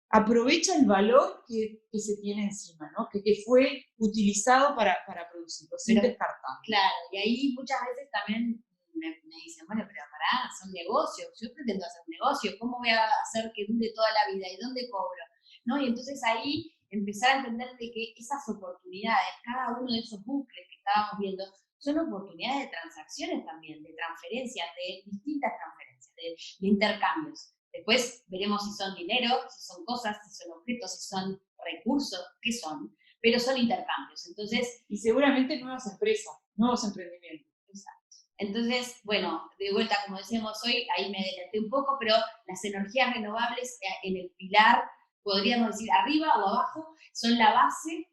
aprovecha el valor que se tiene encima, ¿no? Que fue utilizado para producirlo, sin descartar. Claro, y ahí muchas veces también me dicen, bueno, pero pará, son negocios, yo pretendo hacer un negocio, ¿cómo voy a hacer que dure toda la vida? ¿Y dónde cobro? ¿No? Y entonces ahí empezar a entender de que esas oportunidades, cada uno de esos bucles que estábamos viendo, son oportunidades de transacciones también, de transferencias, de distintas transferencias, de intercambios. Después veremos si son dinero, si son cosas, si son objetos, si son recursos, qué son, pero son intercambios. Entonces, y seguramente nuevas empresas, nuevos emprendimientos. Exacto. Entonces, bueno, de vuelta, como decíamos hoy, ahí me adelanté un poco, pero las energías renovables en el pilar, podríamos decir arriba o abajo, son la base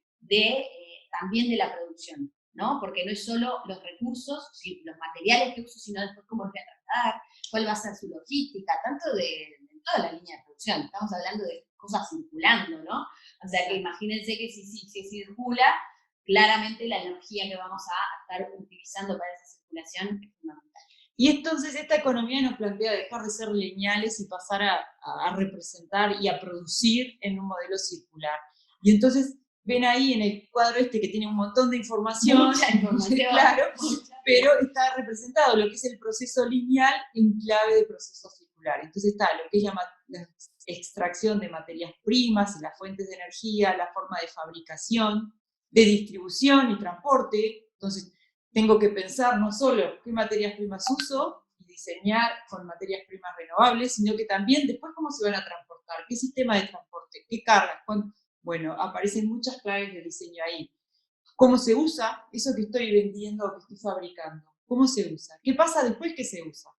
también de la producción, ¿no? Porque no es solo los recursos, los materiales que uso, sino después cómo los voy a tratar, cuál va a ser su logística, tanto de toda la línea de producción. Estamos hablando de cosas circulando, ¿no? O sea que imagínense que si circula, claramente la energía que vamos a estar utilizando para esa circulación es fundamental. Y entonces esta economía nos plantea dejar de ser lineales y pasar a representar y a producir en un modelo circular. Y entonces ven ahí en el cuadro que tiene un montón de información, mucha información, claro, pero está representado lo que es el proceso lineal en clave de proceso circular. Entonces está lo que es la extracción de materias primas y las fuentes de energía, la forma de fabricación, de distribución y transporte. Entonces tengo que pensar no solo qué materias primas uso y diseñar con materias primas renovables, sino que también después cómo se van a transportar, qué sistema de transporte, qué cargas, bueno, aparecen muchas claves de diseño ahí. ¿Cómo se usa eso que estoy vendiendo o que estoy fabricando? ¿Cómo se usa? ¿Qué pasa después que se usa?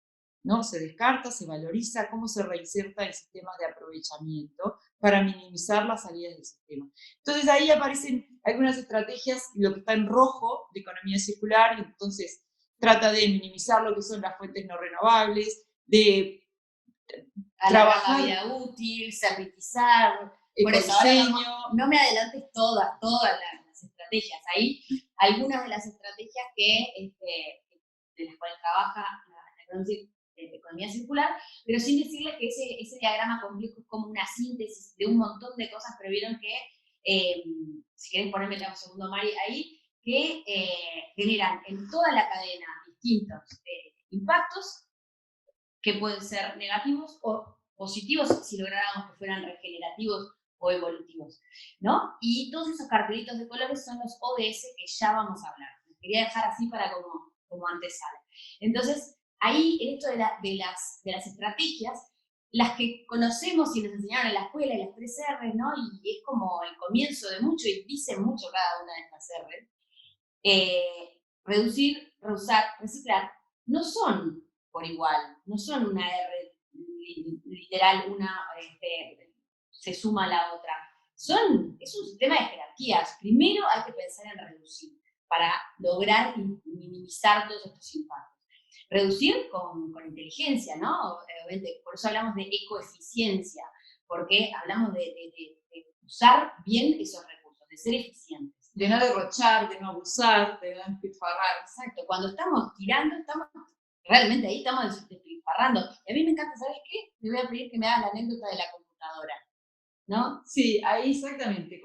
¿No? ¿Se descarta? ¿Se valoriza? ¿Cómo se reinserta en sistemas de aprovechamiento para minimizar las salidas del sistema? Entonces ahí aparecen algunas estrategias, lo que está en rojo de economía circular, y entonces trata de minimizar lo que son las fuentes no renovables, de alargar la trabajar vida útil, servitizar. Por eso ahora ecodiseño. no me adelantes todas las estrategias. Ahí algunas de las estrategias de las cuales trabaja la economía circular, pero sin decirles que ese diagrama complejo es como una síntesis de un montón de cosas, pero vieron que, si querés ponerme un segundo, Mari, ahí, que generan en toda la cadena distintos impactos que pueden ser negativos o positivos si lográramos que fueran regenerativos o evolutivos, ¿no? Y todos esos cartelitos de colores son los ODS que ya vamos a hablar. Les quería dejar así para como antesala. Entonces, ahí en esto de las estrategias, las que conocemos y nos enseñaron en la escuela, las 3 R, ¿no? Y es como el comienzo de mucho y dicen mucho cada una de estas R. Reducir, reusar, reciclar, no son por igual, no son una R literal, una se suma a la otra. Es un sistema de jerarquías. Primero hay que pensar en reducir para lograr minimizar todos estos impactos. Reducir con inteligencia, ¿no? Obviamente, por eso hablamos de ecoeficiencia, porque hablamos de usar bien esos recursos, de ser eficientes. De no derrochar, de no abusar, de no despilfarrar. Exacto, cuando estamos tirando, realmente ahí estamos despilfarrando. Y a mí me encanta, ¿sabes qué? Le voy a pedir que me hagan la anécdota de la computadora, ¿no? Sí, ahí exactamente.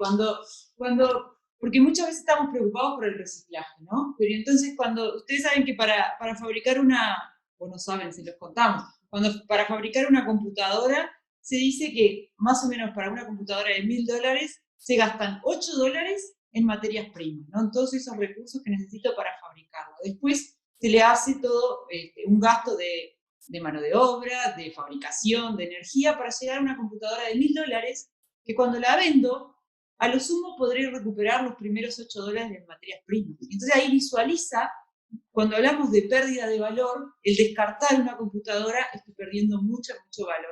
Porque muchas veces estamos preocupados por el reciclaje, ¿no? Pero entonces ustedes saben que para fabricar o no saben, se los contamos, para fabricar una computadora, se dice que más o menos para una computadora de $1000 se gastan $8 en materias primas, ¿no? En todos esos recursos que necesito para fabricarlo. Después se le hace todo un gasto de mano de obra, de fabricación, de energía, para llegar a una computadora de $1000, que cuando la vendo, a lo sumo podré recuperar los primeros $8 en materias primas. Entonces ahí visualiza, cuando hablamos de pérdida de valor, el descartar una computadora, estoy perdiendo mucho valor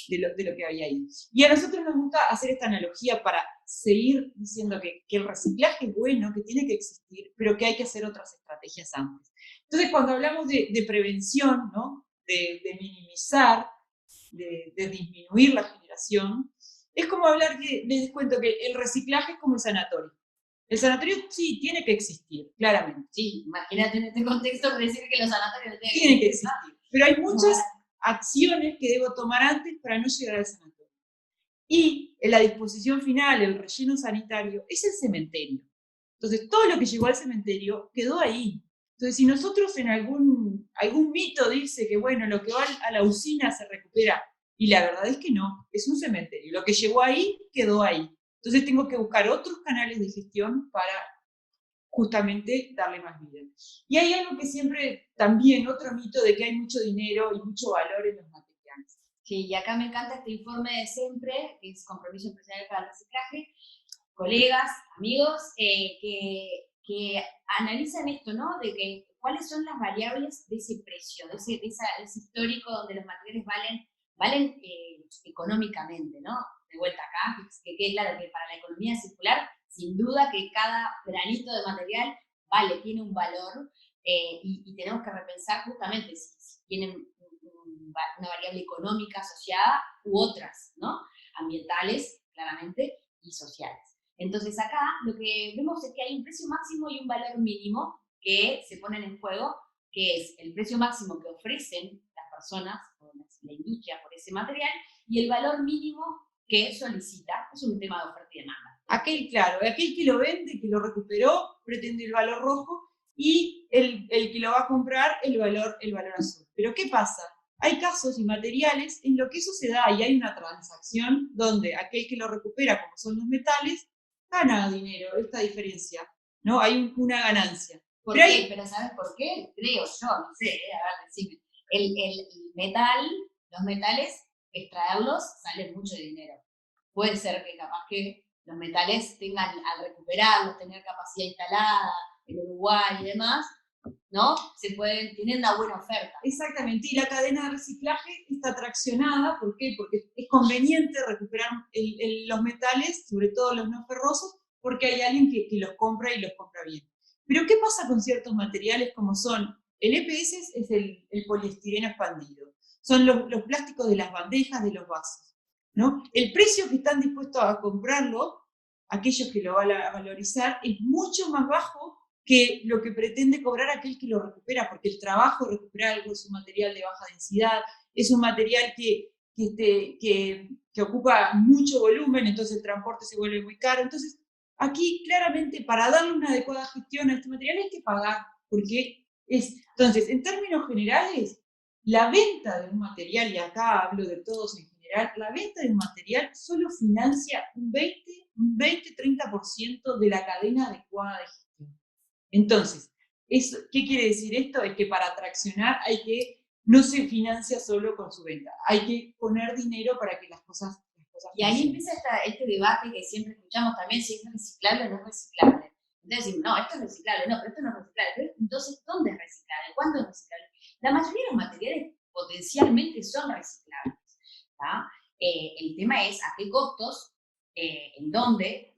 de lo que había ahí. Y a nosotros nos gusta hacer esta analogía para seguir diciendo que el reciclaje es bueno, que tiene que existir, pero que hay que hacer otras estrategias antes. Entonces, cuando hablamos de prevención, ¿no? de minimizar, de disminuir la generación, es como hablar les cuento que el reciclaje es como el sanatorio. El sanatorio sí tiene que existir, claramente. Sí, imagínate en este contexto decir que los sanatorios tienen que existir. Pero hay muchas acciones que debo tomar antes para no llegar al sanatorio. Y en la disposición final, el relleno sanitario, es el cementerio. Entonces, todo lo que llegó al cementerio quedó ahí. Entonces, si nosotros en algún mito dice que, bueno, lo que va a la usina se recupera, y la verdad es que no, es un cementerio. Lo que llegó ahí, quedó ahí. Entonces, tengo que buscar otros canales de gestión para justamente darle más vida. Y hay algo que siempre, también, otro mito de que hay mucho dinero y mucho valor en los materiales. Sí, y acá me encanta este informe de siempre, que es Compromiso Empresarial para el Reciclaje, colegas, amigos, que analizan esto, ¿no? De que cuáles son las variables de ese precio, de ese histórico donde los materiales valen económicamente, ¿no? De vuelta acá, que quede claro que para la economía circular, sin duda que cada granito de material tiene un valor, y tenemos que repensar justamente si tienen una variable económica asociada u otras, ¿no? Ambientales, claramente, y sociales. Entonces acá lo que vemos es que hay un precio máximo y un valor mínimo que se ponen en juego, que es el precio máximo que ofrecen las personas o la industria por ese material y el valor mínimo que solicita. Es un tema de oferta y demanda. Aquel que lo vende, que lo recuperó, pretende el valor rojo, y el que lo va a comprar el valor azul. Pero ¿qué pasa? Hay casos y materiales en los que eso se da y hay una transacción donde aquel que lo recupera, como son los metales, gana dinero, esta diferencia, ¿no? Hay una ganancia. ¿Por qué? Pero ¿sabes por qué? Creo yo, no sé, a ver, decime. El metal, los metales, extraerlos sale mucho dinero. Puede ser que capaz que los metales tengan, al recuperarlos, tener capacidad instalada en Uruguay y demás, ¿no? Tienen una buena oferta. Exactamente, y la cadena de reciclaje está traccionada, ¿por qué? Porque es conveniente recuperar los metales, sobre todo los no ferrosos, porque hay alguien que los compra y los compra bien. Pero ¿qué pasa con ciertos materiales como son El EPS es el poliestireno expandido. Son los plásticos de las bandejas, de los vasos, ¿no? El precio que están dispuestos a comprarlo, aquellos que lo van a valorizar, es mucho más bajo que lo que pretende cobrar aquel que lo recupera, porque el trabajo de recuperar algo es un material de baja densidad, es un material que ocupa mucho volumen, entonces el transporte se vuelve muy caro. Entonces, aquí claramente para darle una adecuada gestión a este material hay que pagar, porque entonces, en términos generales, la venta de un material, y acá hablo de todos en general, la venta de un material solo financia un 20-30% de la cadena adecuada de gestión. Entonces, ¿qué quiere decir esto? Es que para traccionar no se financia solo con su venta, hay que poner dinero para que las cosas y ahí empieza este debate que siempre escuchamos también, si es reciclable o no es reciclable. Entonces decimos, no, esto es reciclable, no, pero esto no es reciclable. Pero entonces, ¿dónde es reciclable? ¿Cuándo es reciclable? La mayoría de los materiales potencialmente son reciclables. El tema es a qué costos, en dónde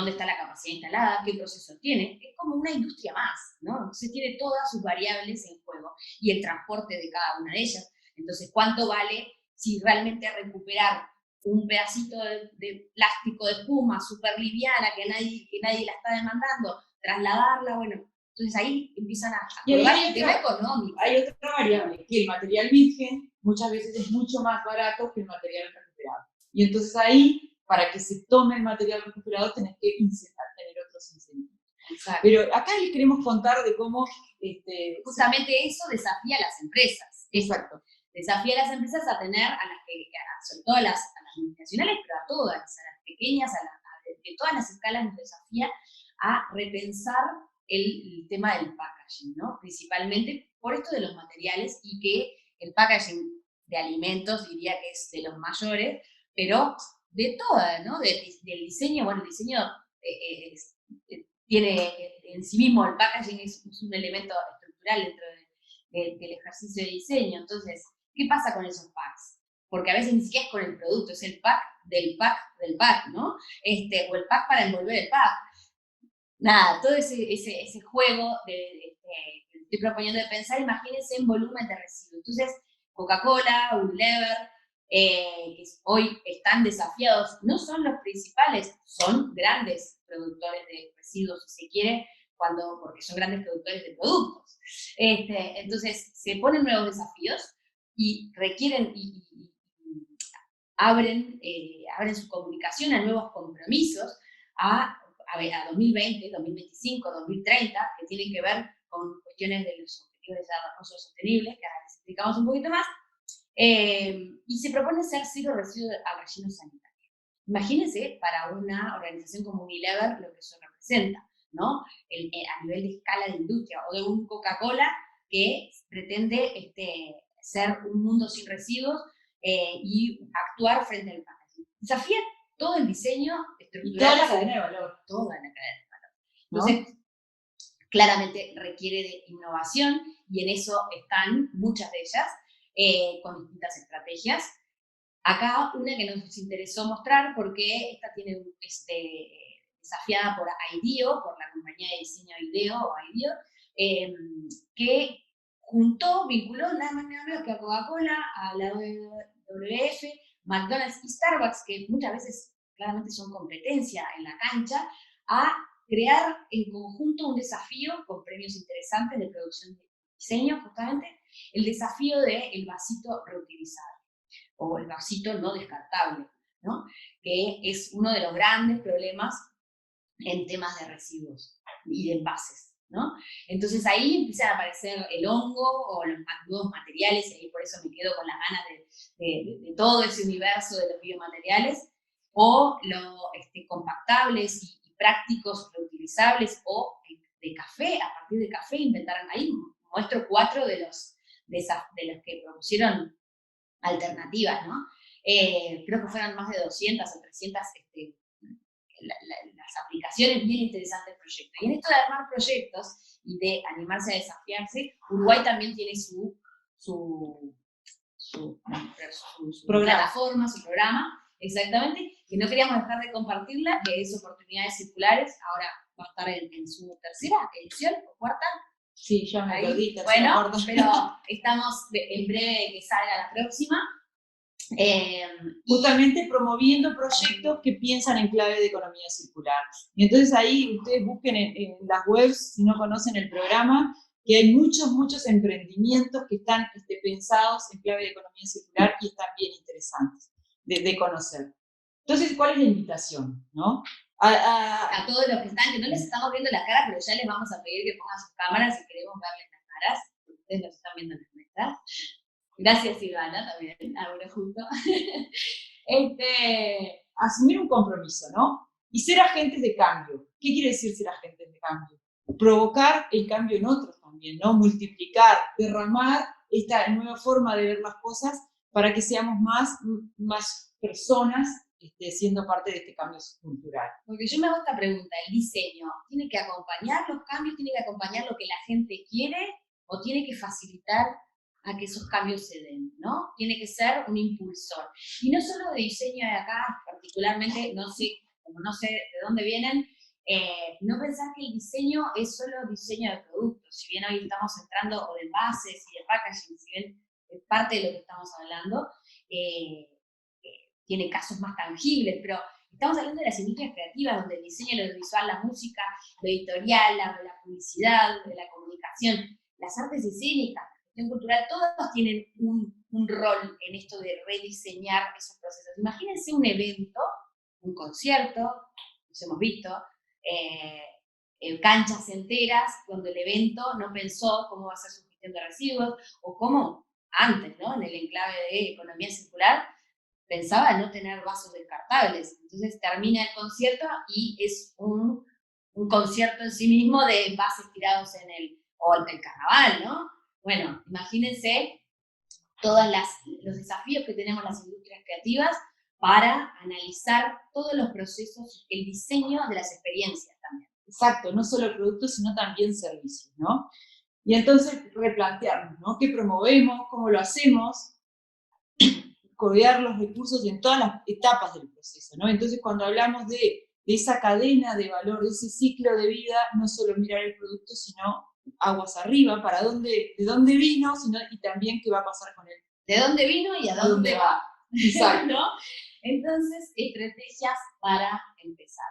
está la capacidad instalada, qué proceso tiene. Es como una industria más, ¿no? Entonces tiene todas sus variables en juego y el transporte de cada una de ellas. Entonces, ¿cuánto vale si realmente recuperar un pedacito de plástico de espuma súper liviana que nadie la está demandando, trasladarla? Bueno, entonces ahí empiezan a jugar el tema económico. Hay otra variable, que el material virgen muchas veces es mucho más barato que el material recuperado. Y entonces ahí, para que se tome el material recuperado, tenés que tener otros incentivos. Exacto. Pero acá les queremos contar de cómo... justamente eso desafía a las empresas. Exacto. Desafía a las empresas a tener, sobre todo a las multinacionales, pero a todas, a las pequeñas, de todas las escalas, nos desafía a repensar el tema del packaging, ¿no? Principalmente por esto de los materiales, y que el packaging de alimentos diría que es de los mayores, pero de todas, ¿no? Del diseño, bueno, el diseño tiene en sí mismo, el packaging es un elemento estructural dentro del ejercicio de diseño. Entonces, ¿qué pasa con esos packs? Porque a veces ni siquiera es con el producto, es el pack del pack, ¿no? O el pack para envolver el pack. Nada, todo ese juego que estoy proponiendo de pensar, imagínense en volumen de residuos. Entonces, Coca-Cola, Unilever, que hoy están desafiados, no son los principales, son grandes productores de residuos, si se quiere, porque son grandes productores de productos. Entonces, se ponen nuevos desafíos y requieren y abren su comunicación a nuevos compromisos a 2020, 2025, 2030, que tienen que ver con cuestiones de los objetivos de desarrollo sostenible, que ahora les explicamos un poquito más, y se propone ser cero residuos a relleno sanitario. Imagínense para una organización como Unilever lo que eso representa, ¿no? A nivel de escala de industria, o de un Coca-Cola que pretende ser un mundo sin residuos y actuar frente al packaging. Desafía todo el diseño estructural. Y toda la cadena de valor. Toda la cadena de valor. Entonces, claramente requiere de innovación, y en eso están muchas de ellas, con distintas estrategias. Acá una que nos interesó mostrar, porque esta tiene desafiada por IDEO, por la compañía de diseño IDEO, que vinculó nada más nada menos que a Coca-Cola, a la WWF, McDonald's y Starbucks, que muchas veces claramente son competencia en la cancha, a crear en conjunto un desafío con premios interesantes de producción de diseño, justamente, el desafío del vasito reutilizable, o el vasito no descartable, ¿no? Que es uno de los grandes problemas en temas de residuos y de envases, ¿no? Entonces ahí empiezan a aparecer el hongo o los nuevos materiales, y por eso me quedo con las ganas de todo ese universo de los biomateriales, o los compactables y prácticos reutilizables, o de café. A partir de café inventaron, ahí muestro 4 de los que propusieron alternativas, ¿no? Creo que fueron más de 200 o 300 las aplicaciones, bien interesantes proyectos. Y en esto de armar proyectos y de animarse a desafiarse, Uruguay también tiene su plataforma, su programa, exactamente, que no queríamos dejar de compartirla, que es Oportunidades Circulares. Ahora va a estar en su tercera edición o cuarta, Sí, ya me Ahí. perdí. Bueno, pero estamos en breve que salga la próxima. Justamente promoviendo proyectos que piensan en clave de economía circular. Y entonces ahí ustedes busquen en las webs, si no conocen el programa, que hay muchos emprendimientos que están pensados en clave de economía circular y están bien interesantes de conocer. Entonces, ¿cuál es la invitación? ¿No? A todos los que están, que no les estamos viendo la cara, pero ya les vamos a pedir que pongan sus cámaras si queremos verles las caras, porque ustedes nos están viendo en las nuestras. Gracias, Silvana, también, ahora junto. Asumir un compromiso, ¿no? Y ser agentes de cambio. ¿Qué quiere decir ser agentes de cambio? Provocar el cambio en otros también, ¿no? Multiplicar, derramar esta nueva forma de ver las cosas para que seamos más personas siendo parte de este cambio cultural. Porque yo me hago esta pregunta, el diseño, ¿tiene que acompañar los cambios, tiene que acompañar lo que la gente quiere o tiene que facilitar a que esos cambios se den, ¿no? Tiene que ser un impulsor. Y no solo de diseño de acá, particularmente, como no sé de dónde vienen, no pensar que el diseño es solo diseño de productos. Si bien hoy estamos entrando, o de envases y de packaging, si bien es parte de lo que estamos hablando, tiene casos más tangibles, pero estamos hablando de las industrias creativas, donde el diseño, lo audiovisual, la música, lo editorial, la publicidad, la comunicación, las artes escénicas, la gestión cultural, todos tienen un rol en esto de rediseñar esos procesos. Imagínense un evento, un concierto, los hemos visto, canchas enteras, donde el evento no pensó cómo va a ser su gestión de residuos, o cómo antes, ¿no? En el enclave de economía circular, pensaba no tener vasos descartables. Entonces termina el concierto y es un concierto en sí mismo de envases tirados o el carnaval, ¿no? Bueno, imagínense todos los desafíos que tenemos las industrias creativas para analizar todos los procesos, el diseño de las experiencias también. Exacto, no solo productos, sino también servicios, ¿no? Y entonces replantearnos, ¿no? ¿Qué promovemos? ¿Cómo lo hacemos? Codear los recursos en todas las etapas del proceso, ¿no? Entonces, cuando hablamos de esa cadena de valor, de ese ciclo de vida, no solo mirar el producto, sino aguas arriba, de dónde vino, y también qué va a pasar con él. De dónde vino y a dónde va. Exacto. ¿No? Entonces, estrategias para empezar.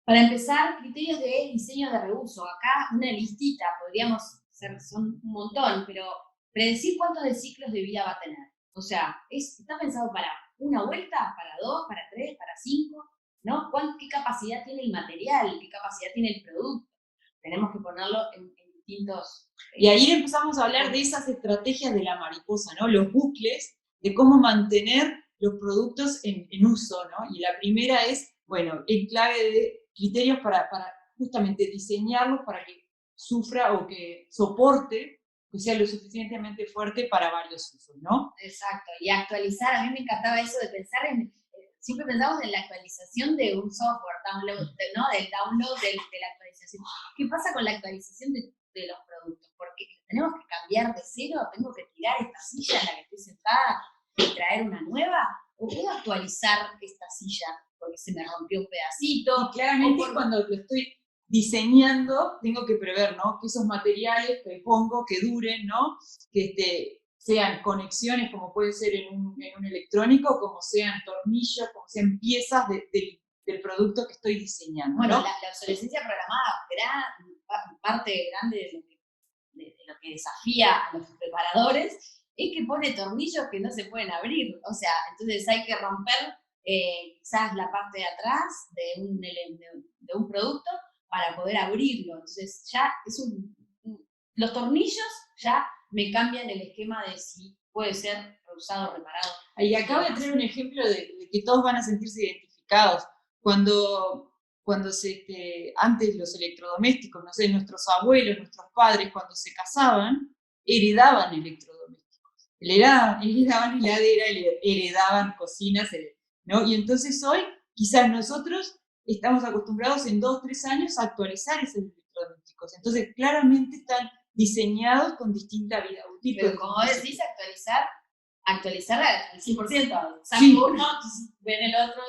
Para empezar, criterios de diseño de reuso. Acá una listita, podríamos ser, son un montón, pero predecir cuántos de ciclos de vida va a tener. O sea, está pensado para una vuelta, para 2, para 3, para 5, ¿no? ¿Qué capacidad tiene el material? ¿Qué capacidad tiene el producto? Tenemos que ponerlo en distintos... Y ahí empezamos a hablar de esas estrategias de la mariposa, ¿no? Los bucles, de cómo mantener los productos en uso, ¿no? Y la primera es, bueno, en clave de criterios para justamente diseñarlos para que sufra o que soporte, que sea lo suficientemente fuerte para varios usos, ¿no? Exacto, y actualizar, a mí me encantaba eso de pensar siempre pensamos en la actualización de un software, download, ¿no? Del download de la actualización. ¿Qué pasa con la actualización de los productos? Porque tenemos que cambiar de cero, tengo que tirar esta silla en la que estoy sentada y traer una nueva, o puedo actualizar esta silla porque se me rompió un pedacito. Y claramente cuando lo estoy diseñando, tengo que prever, ¿no? Que esos materiales que pongo, que duren, ¿no? Que sean conexiones, como puede ser en un electrónico, como sean tornillos, como sean piezas del producto que estoy diseñando, ¿no? Bueno, la obsolescencia programada, parte grande de lo que desafía a los preparadores, es que pone tornillos que no se pueden abrir. O sea, entonces hay que romper quizás la parte de atrás de un producto para poder abrirlo. Entonces ya los tornillos ya me cambian el esquema de si puede ser reusado o reparado. Y acá voy a traer un ejemplo de que todos van a sentirse identificados. Cuando antes los electrodomésticos, no sé, nuestros abuelos, nuestros padres, cuando se casaban, heredaban electrodomésticos. Heredaban heladera, heredaban cocinas, ¿no? Y entonces hoy, quizás nosotros estamos acostumbrados en 2 o 3 años a actualizar esos electrodomésticos. Entonces, claramente están diseñados con distinta vida útil. Pero como decís, actualizar al 100%. Saco Sí. uno, ven el otro,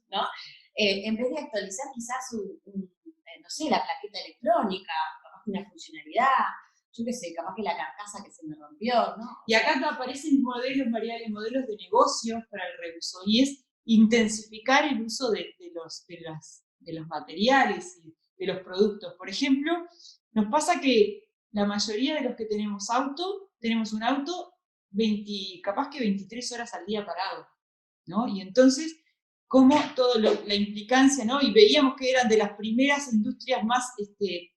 ¿no? En vez de actualizar quizás no sé, la plaqueta electrónica, capaz una funcionalidad, yo qué sé, capaz que la carcasa que se me rompió, ¿no? Y acá aparecen modelos, Mariale, modelos de negocios para el reuso, y es intensificar el uso de los materiales y de los productos. Por ejemplo, nos pasa que la mayoría de los que tenemos un auto capaz que 23 horas al día parado, ¿no? Y entonces, como la implicancia, ¿no? Y veíamos que eran de las primeras industrias más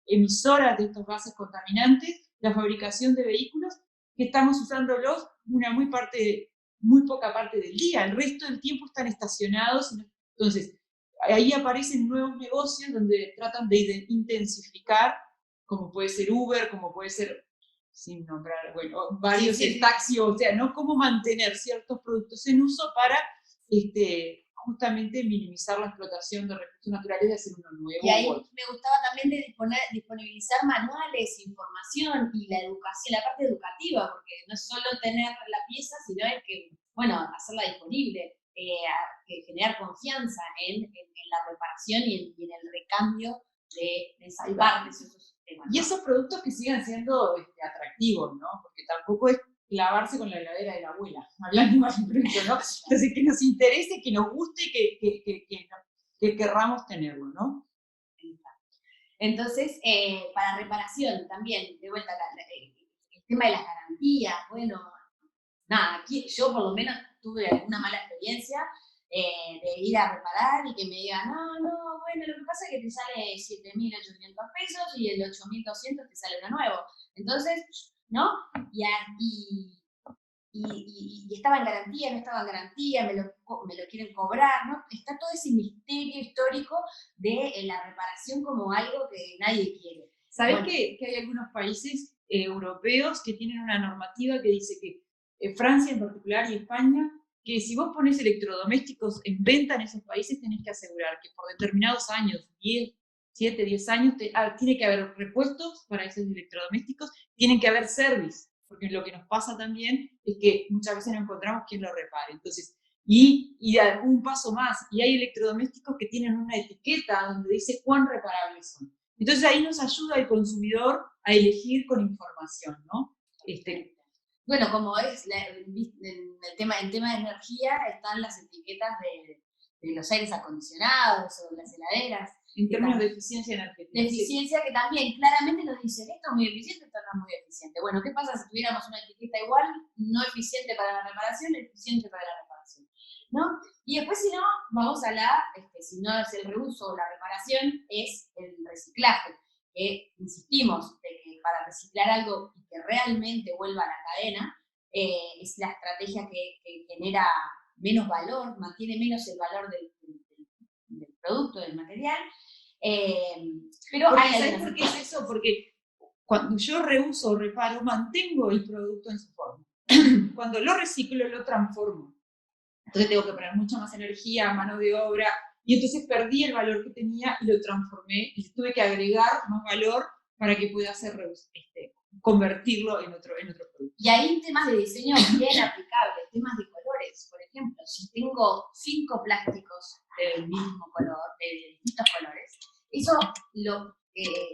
emisoras de estos gases contaminantes, la fabricación de vehículos, que estamos usándolos muy poca parte del día, el resto del tiempo están estacionados. Entonces, ahí aparecen nuevos negocios donde tratan de intensificar, como puede ser Uber, como puede ser, sin nombrar, bueno, varios, el taxi, o sea, ¿no? Cómo mantener ciertos productos en uso para justamente minimizar la explotación de recursos naturales y hacer uno nuevo. Y ahí me gustaba también de disponibilizar manuales, información y la educación, la parte educativa, porque no es solo tener la pieza, sino es que, bueno, hacerla disponible, generar confianza en la reparación y en el recambio de esas partes, esos sistemas, ¿no? Y esos productos que sigan siendo atractivos, ¿no? Porque tampoco es clavarse con la heladera de la abuela, hablando más pronto, ¿no? Entonces, que nos interese, que nos guste, que querramos tenerlo, ¿no? Entonces, para reparación también, de vuelta, el tema de las garantías, bueno, nada, aquí yo por lo menos tuve alguna mala experiencia de ir a reparar y que me digan, no, bueno, lo que pasa es que te sale 7.800 pesos y el 8.200 te sale uno nuevo. Entonces, ¿no? Y estaba en garantía, no estaba en garantía, me lo quieren cobrar, ¿no? Está todo ese misterio histórico de la reparación como algo que nadie quiere. ¿Sabés que hay algunos países europeos que tienen una normativa que dice que Francia en particular y España, que si vos pones electrodomésticos en venta en esos países tenés que asegurar que por determinados años, 7, 10 años, tiene que haber repuestos para esos electrodomésticos, tienen que haber service, porque lo que nos pasa también es que muchas veces no encontramos quien lo repare. Entonces, y un paso más, y hay electrodomésticos que tienen una etiqueta donde dice cuán reparables son. Entonces ahí nos ayuda el consumidor a elegir con información, ¿no? Bueno, como es el tema de energía, están las etiquetas de los aires acondicionados o las heladeras. En términos de eficiencia energética. De eficiencia que también claramente nos dicen, esto es muy eficiente, esto no es muy eficiente. Bueno, ¿qué pasa si tuviéramos una etiqueta igual, no eficiente para la reparación, eficiente para la reparación? ¿No? Y después, si no, vamos a si no es el reuso o la reparación, es el reciclaje. Insistimos de que para reciclar algo y que realmente vuelva a la cadena, es la estrategia que genera menos valor, mantiene menos el valor del producto, del material. Pero ¿sabes por qué es eso? Porque cuando yo reuso o reparo, mantengo el producto en su forma. Cuando lo reciclo, lo transformo. Entonces tengo que poner mucha más energía, mano de obra, y entonces perdí el valor que tenía y lo transformé, y tuve que agregar más valor para que pueda convertirlo en otro producto. Y hay temas de diseño bien aplicables, temas de colores, por ejemplo, si tengo 5 plásticos del mismo color, de distintos colores, eso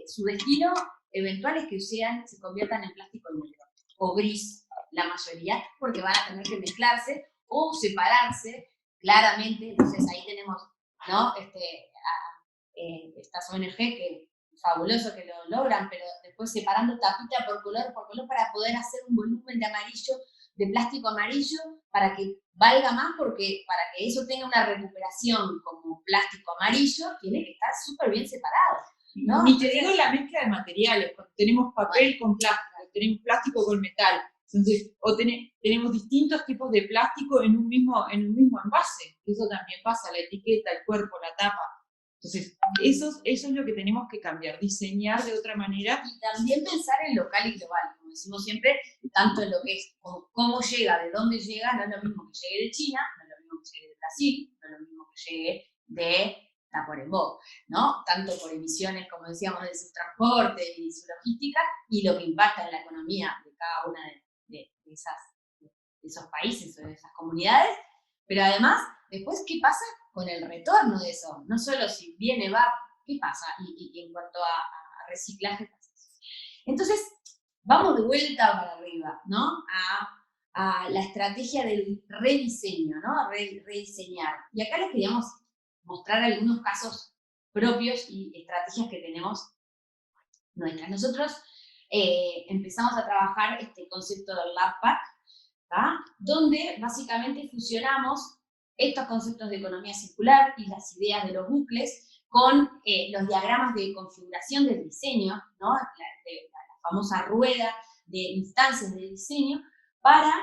su destino eventual es que se conviertan en plástico negro o gris, la mayoría, porque van a tener que mezclarse o separarse claramente. Entonces ahí tenemos, ¿no? Estas ONG que fabuloso que lo logran, pero después separando tapita por color para poder hacer un volumen de amarillo, de plástico amarillo, para que valga más, porque para que eso tenga una recuperación como plástico amarillo, tiene que estar súper bien separado, ¿no? Ni te digo la mezcla de materiales, cuando tenemos papel con plástico, tenemos plástico con metal, entonces, tenemos distintos tipos de plástico en un mismo envase, eso también pasa, la etiqueta, el cuerpo, la tapa. Entonces, eso es lo que tenemos que cambiar, diseñar de otra manera. Y también pensar en local y global, como decimos siempre, tanto en lo que es cómo llega, de dónde llega, no es lo mismo que llegue de China, no es lo mismo que llegue de Brasil, no es lo mismo que llegue de Tacuarembó, ¿no? Tanto por emisiones, como decíamos, de su transporte y su logística, y lo que impacta en la economía de cada una de esos países o de esas comunidades, pero además, después, ¿qué pasa con el retorno de eso? No solo si viene, va, ¿qué pasa? Y en cuanto a reciclaje, Entonces, vamos de vuelta para arriba, ¿no? A la estrategia del rediseño, ¿no? Rediseñar. Y acá les queríamos mostrar algunos casos propios y estrategias que tenemos nuestras. Nosotros empezamos a trabajar este concepto del Lab Pack, donde básicamente fusionamos estos conceptos de economía circular y las ideas de los bucles con los diagramas de configuración del diseño, ¿no? La famosa rueda de instancias de diseño, para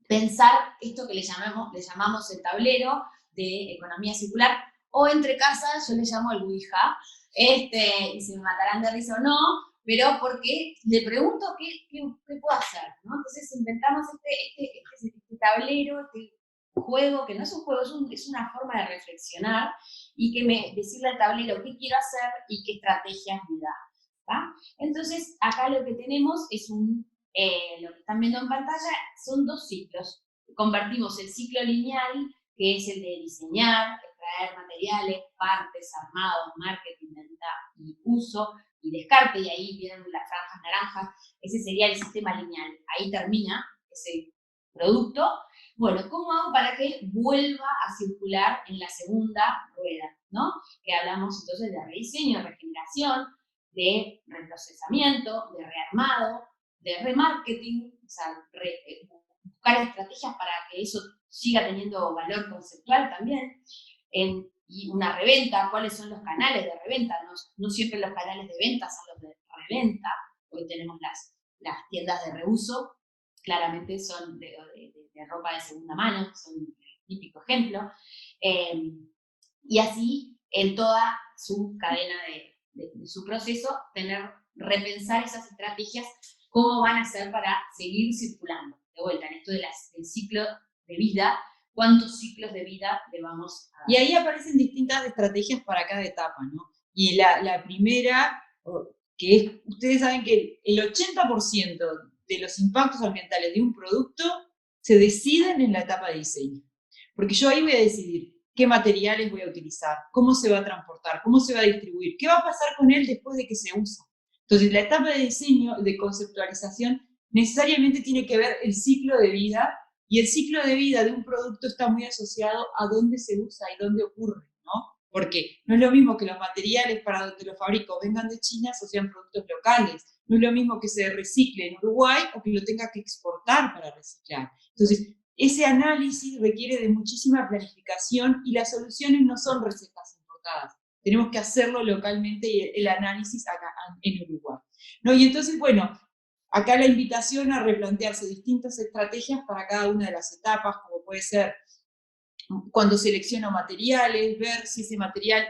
pensar esto que le llamamos el tablero de economía circular, o entre casas yo le llamo el Ouija, y se me matarán de risa o no, pero porque le pregunto qué puedo hacer, ¿no? Entonces inventamos este tablero, este juego, que no es un juego, es una forma de reflexionar y decirle al tablero qué quiero hacer y qué estrategias me da, ¿tá? Entonces, acá lo que tenemos es lo que están viendo en pantalla son 2 ciclos. Convertimos el ciclo lineal, que es el de diseñar, extraer materiales, partes, armados, marketing, venta y uso, y descarte, y ahí vienen las franjas naranjas, ese sería el sistema lineal. Ahí termina ese producto. Bueno, ¿cómo hago para que vuelva a circular en la segunda rueda, ¿no? Que hablamos entonces de rediseño, de regeneración, de reprocesamiento, de rearmado, de remarketing, o sea, buscar estrategias para que eso siga teniendo valor conceptual también, y una reventa, cuáles son los canales de reventa, no siempre los canales de venta son los de reventa, hoy tenemos las tiendas de reuso, claramente son de ropa de segunda mano, son un típico ejemplo, y así en toda su cadena de su proceso, repensar esas estrategias, cómo van a ser para seguir circulando. De vuelta, en esto del ciclo de vida, cuántos ciclos de vida le vamos a dar. Y ahí aparecen distintas estrategias para cada etapa, ¿no? Y la primera, que es, ustedes saben que el 80% de los impactos ambientales de un producto se deciden en la etapa de diseño. Porque yo ahí voy a decidir qué materiales voy a utilizar, cómo se va a transportar, cómo se va a distribuir, qué va a pasar con él después de que se usa. Entonces, la etapa de diseño, de conceptualización, necesariamente tiene que ver el ciclo de vida, y el ciclo de vida de un producto está muy asociado a dónde se usa y dónde ocurre, ¿no? Porque no es lo mismo que los materiales para donde los fabrico vengan de China o sean productos locales. No es lo mismo que se recicle en Uruguay o que lo tenga que exportar para reciclar. Entonces, ese análisis requiere de muchísima planificación y las soluciones no son recetas importadas. Tenemos que hacerlo localmente y el análisis acá en Uruguay, ¿no? Y entonces, bueno, acá la invitación a replantearse distintas estrategias para cada una de las etapas, como puede ser cuando selecciono materiales, ver si ese material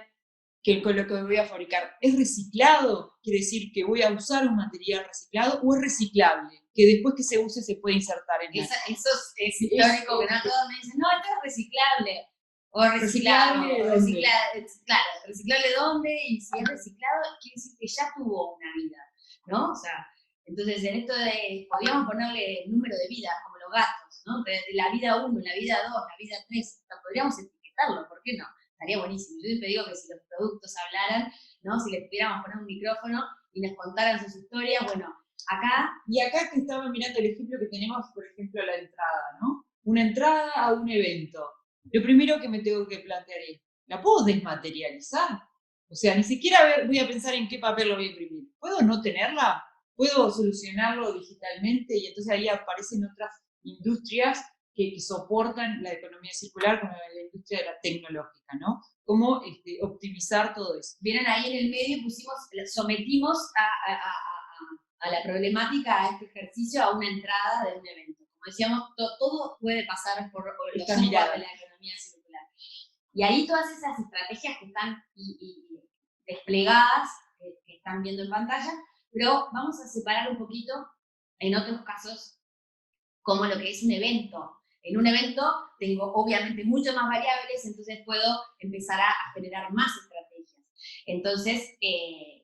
con lo que voy a fabricar es reciclado, quiere decir que voy a usar un material reciclado, o es reciclable, que después que se use se puede insertar en eso es histórico, que no todos me dicen, no, esto es reciclable. O reciclable, claro, reciclable dónde, y si es reciclado, quiere decir que ya tuvo una vida, ¿no? O sea, entonces en esto podríamos ponerle número de vida, como los gatos, ¿no? De la vida 1, la vida 2, la vida 3, podríamos etiquetarlo, ¿por qué no? Estaría buenísimo. Yo siempre digo que si los productos hablaran, ¿no? Si les pudiéramos poner un micrófono y nos contaran sus historias, bueno, acá... Y acá que estaba mirando el ejemplo que tenemos, por ejemplo, la entrada, ¿no? Una entrada a un evento. Lo primero que me tengo que plantear es, ¿la puedo desmaterializar? O sea, ni siquiera voy a pensar en qué papel lo voy a imprimir. ¿Puedo no tenerla? ¿Puedo solucionarlo digitalmente? Y entonces ahí aparecen otras industrias que soportan la economía circular, como la industria de la tecnológica, ¿no? Cómo optimizar todo eso. Vieron ahí en el medio, sometimos a la problemática, a este ejercicio, a una entrada de un evento. Como decíamos, todo puede pasar por los ojos de la economía circular. Y ahí todas esas estrategias que están desplegadas, que están viendo en pantalla, pero vamos a separar un poquito, en otros casos, como lo que es un evento. En un evento tengo obviamente mucho más variables, entonces puedo empezar a generar más estrategias. Entonces,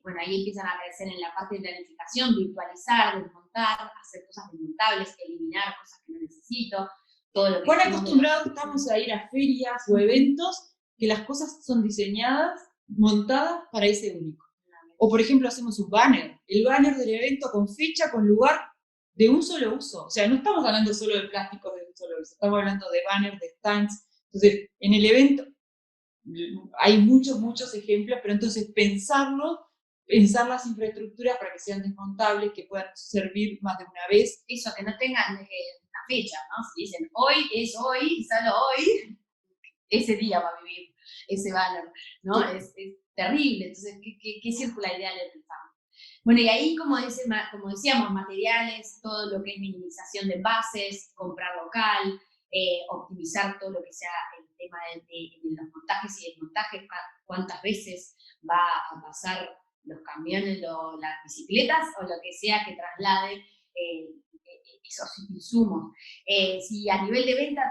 bueno, ahí empiezan a aparecer en la parte de planificación, virtualizar, desmontar, hacer cosas desmontables, eliminar cosas que no necesito. Todo lo que ¿Cuán acostumbrados estamos a ir a ferias o eventos que las cosas son diseñadas, montadas para ese único? O por ejemplo hacemos un banner, el banner del evento con fecha, con lugar, de un solo uso. O sea, no estamos hablando solo de plásticos de un solo uso, estamos hablando de banners, de stands. Entonces, en el evento hay muchos ejemplos, pero entonces pensar las infraestructuras para que sean desmontables, que puedan servir más de una vez. Eso, que no tengan una fecha, ¿no? Si dicen hoy es hoy, y solo hoy, ese día va a vivir ese banner, ¿no? Es terrible. Entonces, ¿qué circularidad le pensamos? Bueno, y ahí, como decíamos, materiales, todo lo que es minimización de envases, comprar local, optimizar todo lo que sea el tema de los montajes y desmontajes, cuántas veces va a pasar los camiones, las bicicletas o lo que sea que traslade esos insumos. Si a nivel de venta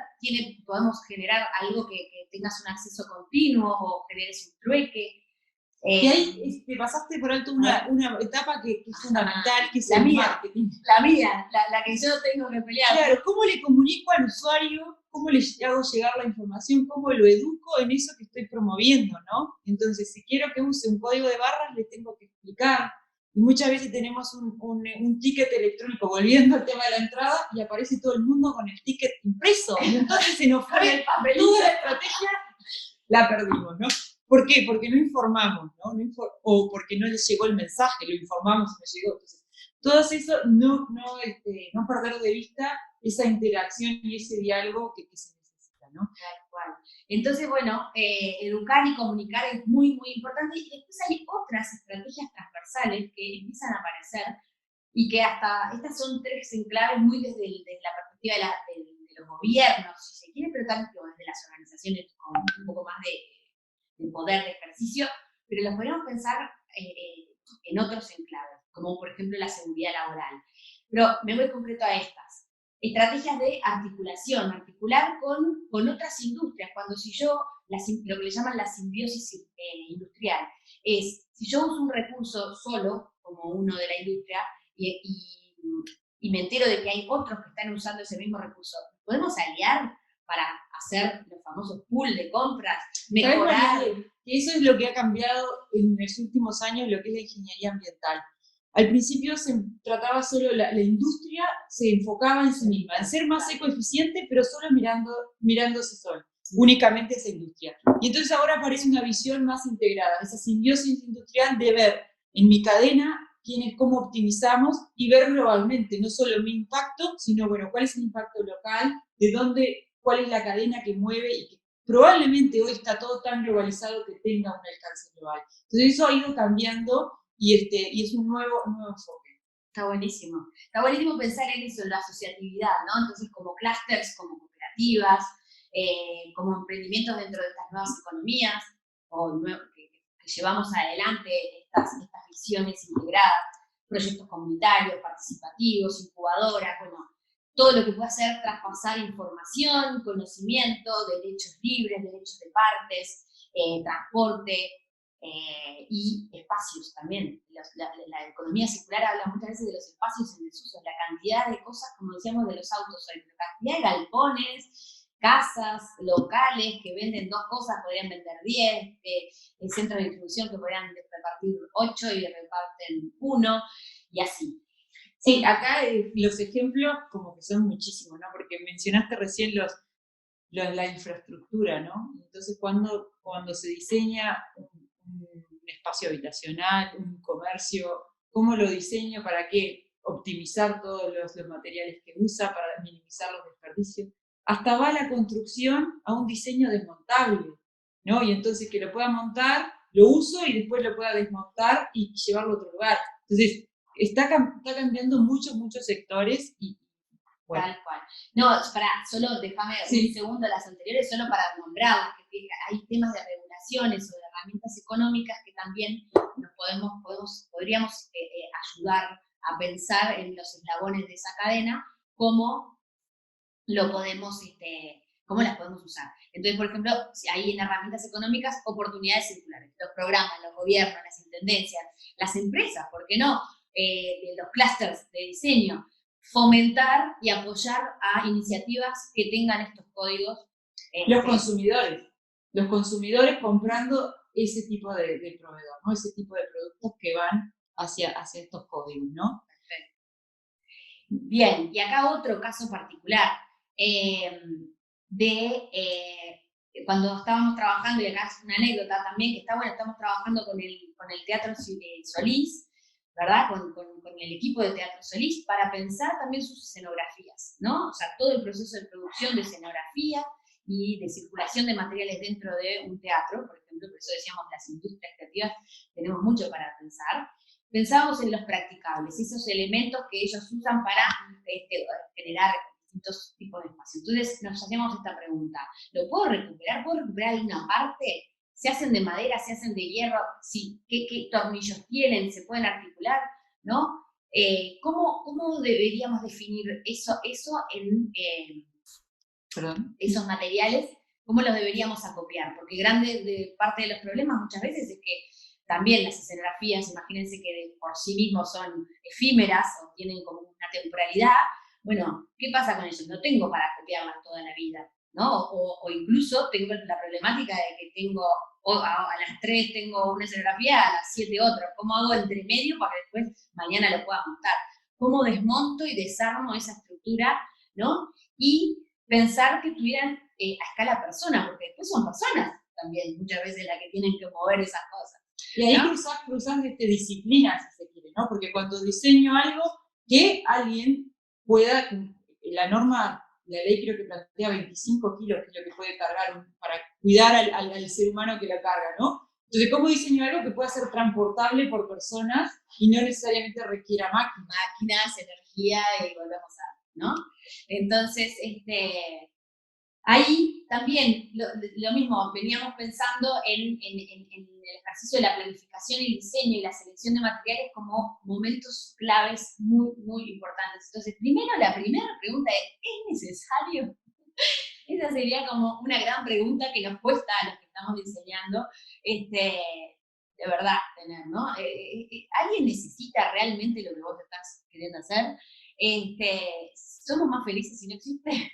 podemos generar algo que tengas un acceso continuo o generes un trueque. Y ahí pasaste por alto una etapa que es fundamental, que es el marketing. La mía, la que yo tengo que pelear. Claro, ¿cómo le comunico al usuario? ¿Cómo le hago llegar la información? ¿Cómo lo educo en eso que estoy promoviendo, no? Entonces, si quiero que use un código de barras, le tengo que explicar. Y muchas veces tenemos un ticket electrónico, volviendo al tema de la entrada, y aparece todo el mundo con el ticket impreso. Y entonces se nos fue el papelito. Toda la estrategia, la perdimos, ¿no? ¿Por qué? Porque no informamos, ¿no? O porque no les llegó el mensaje, lo informamos y no llegó. Entonces, todo eso, no perder de vista esa interacción y ese diálogo que se necesita, ¿no? Tal cual. Entonces, bueno, educar y comunicar es muy, muy importante. Y después hay otras estrategias transversales que empiezan a aparecer y que hasta estas son tres enclaves muy desde la perspectiva de los gobiernos, si se quiere, pero también desde las organizaciones con un poco más de poder de ejercicio, pero los podemos pensar en otros enclaves, como por ejemplo la seguridad laboral. Pero me voy concreto a estas. Estrategias de articulación, articular con otras industrias, cuando si yo, lo que le llaman la simbiosis industrial, es si yo uso un recurso solo, como uno de la industria, y me entero de que hay otros que están usando ese mismo recurso, ¿podemos aliar para hacer los famosos pool de compras, mejorar? Eso es lo que ha cambiado en los últimos años, lo que es la ingeniería ambiental. Al principio se trataba solo, la industria se enfocaba en sí misma, en ser más ecoeficiente, pero solo mirándose solo, únicamente esa industria. Y entonces ahora aparece una visión más integrada, esa simbiosis industrial de ver en mi cadena cómo optimizamos y ver globalmente, no solo mi impacto, sino, bueno, cuál es el impacto local, cuál es la cadena que mueve y que probablemente hoy está todo tan globalizado que tenga un alcance global. Entonces eso ha ido cambiando y es un nuevo enfoque. Está buenísimo. Está buenísimo pensar en eso, en la asociatividad, ¿no? Entonces, como clústeres, como cooperativas, como emprendimientos dentro de estas nuevas economías, que llevamos adelante estas visiones integradas, proyectos comunitarios, participativos, incubadoras, bueno, todo lo que pueda hacer traspasar información, conocimiento, derechos libres, derechos de partes, transporte y espacios también. La economía circular habla muchas veces de los espacios en desuso, la cantidad de cosas, como decíamos, de los autos, la cantidad de galpones, casas, locales que venden 2 cosas, podrían vender 10, centros de distribución que podrían repartir 8 y reparten 1, y así. Sí, acá los ejemplos como que son muchísimos, ¿no? Porque mencionaste recién la infraestructura, ¿no? Entonces cuando se diseña un espacio habitacional, un comercio, ¿cómo lo diseño? ¿Para qué? Optimizar todos los materiales que usa, para minimizar los desperdicios. Hasta va la construcción a un diseño desmontable, ¿no? Y entonces que lo pueda montar, lo uso y después lo pueda desmontar y llevarlo a otro lugar. Entonces, está cambiando muchos sectores y bueno. Tal cual. No, solo déjame un segundo las anteriores, solo para nombrarlas, que hay temas de regulaciones o de herramientas económicas que también podríamos ayudar a pensar en los eslabones de esa cadena, cómo las podemos usar. Entonces, por ejemplo, si hay en herramientas económicas oportunidades circulares, los programas, los gobiernos, las intendencias, las empresas, ¿por qué no? Los clústeres de diseño, fomentar y apoyar a iniciativas que tengan estos códigos. Los consumidores comprando ese tipo de proveedor, ¿no? Ese tipo de productos que van hacia estos códigos, ¿no? Bien, y acá otro caso particular cuando estábamos trabajando, y acá es una anécdota también que está buena, estamos trabajando con el Teatro Solís, ¿verdad? Con el equipo de Teatro Solís para pensar también sus escenografías, ¿no? O sea, todo el proceso de producción de escenografía y de circulación de materiales dentro de un teatro, por ejemplo, por eso decíamos las industrias creativas, tenemos mucho para pensar. Pensábamos en los practicables, esos elementos que ellos usan para generar distintos tipos de espacios. Entonces nos hacíamos esta pregunta, ¿lo puedo recuperar? ¿Puedo recuperar alguna parte? ¿Se hacen de madera? ¿Se hacen de hierro? Sí. ¿Qué tornillos tienen? ¿Se pueden articular? ¿No? ¿Cómo deberíamos definir eso en esos materiales? ¿Cómo los deberíamos acopiar? Porque parte de los problemas muchas veces es que también las escenografías, imagínense que por sí mismos son efímeras o tienen como una temporalidad. Bueno, ¿qué pasa con ellos? No tengo para copiarlas toda la vida, ¿no? O incluso tengo la problemática de que tengo, a las 3 tengo una escenografía, a las 7 otra. ¿Cómo hago entre medio para que después mañana lo pueda montar? ¿Cómo desmonto y desarmo esa estructura, ¿no? Y pensar que tuvieran a escala persona, porque después son personas también muchas veces las que tienen que mover esas cosas. Y ahí cruzar disciplinas, si se quiere, ¿no? Porque cuando diseño algo, que alguien pueda, la ley creo que plantea 25 kilos, que es lo que puede cargar para cuidar al ser humano que la carga, ¿no? Entonces, ¿cómo diseño algo que pueda ser transportable por personas y no necesariamente requiera máquinas, energía y volvemos ¿no? Entonces, ahí también lo mismo, veníamos pensando en el ejercicio de la planificación y el diseño y la selección de materiales como momentos claves muy, muy importantes. Entonces, la primera pregunta ¿es necesario? Esa sería como una gran pregunta que nos cuesta a los que estamos diseñando, de verdad, tener, ¿no? ¿Alguien necesita realmente lo que vos estás queriendo hacer? ¿Somos más felices si no existe?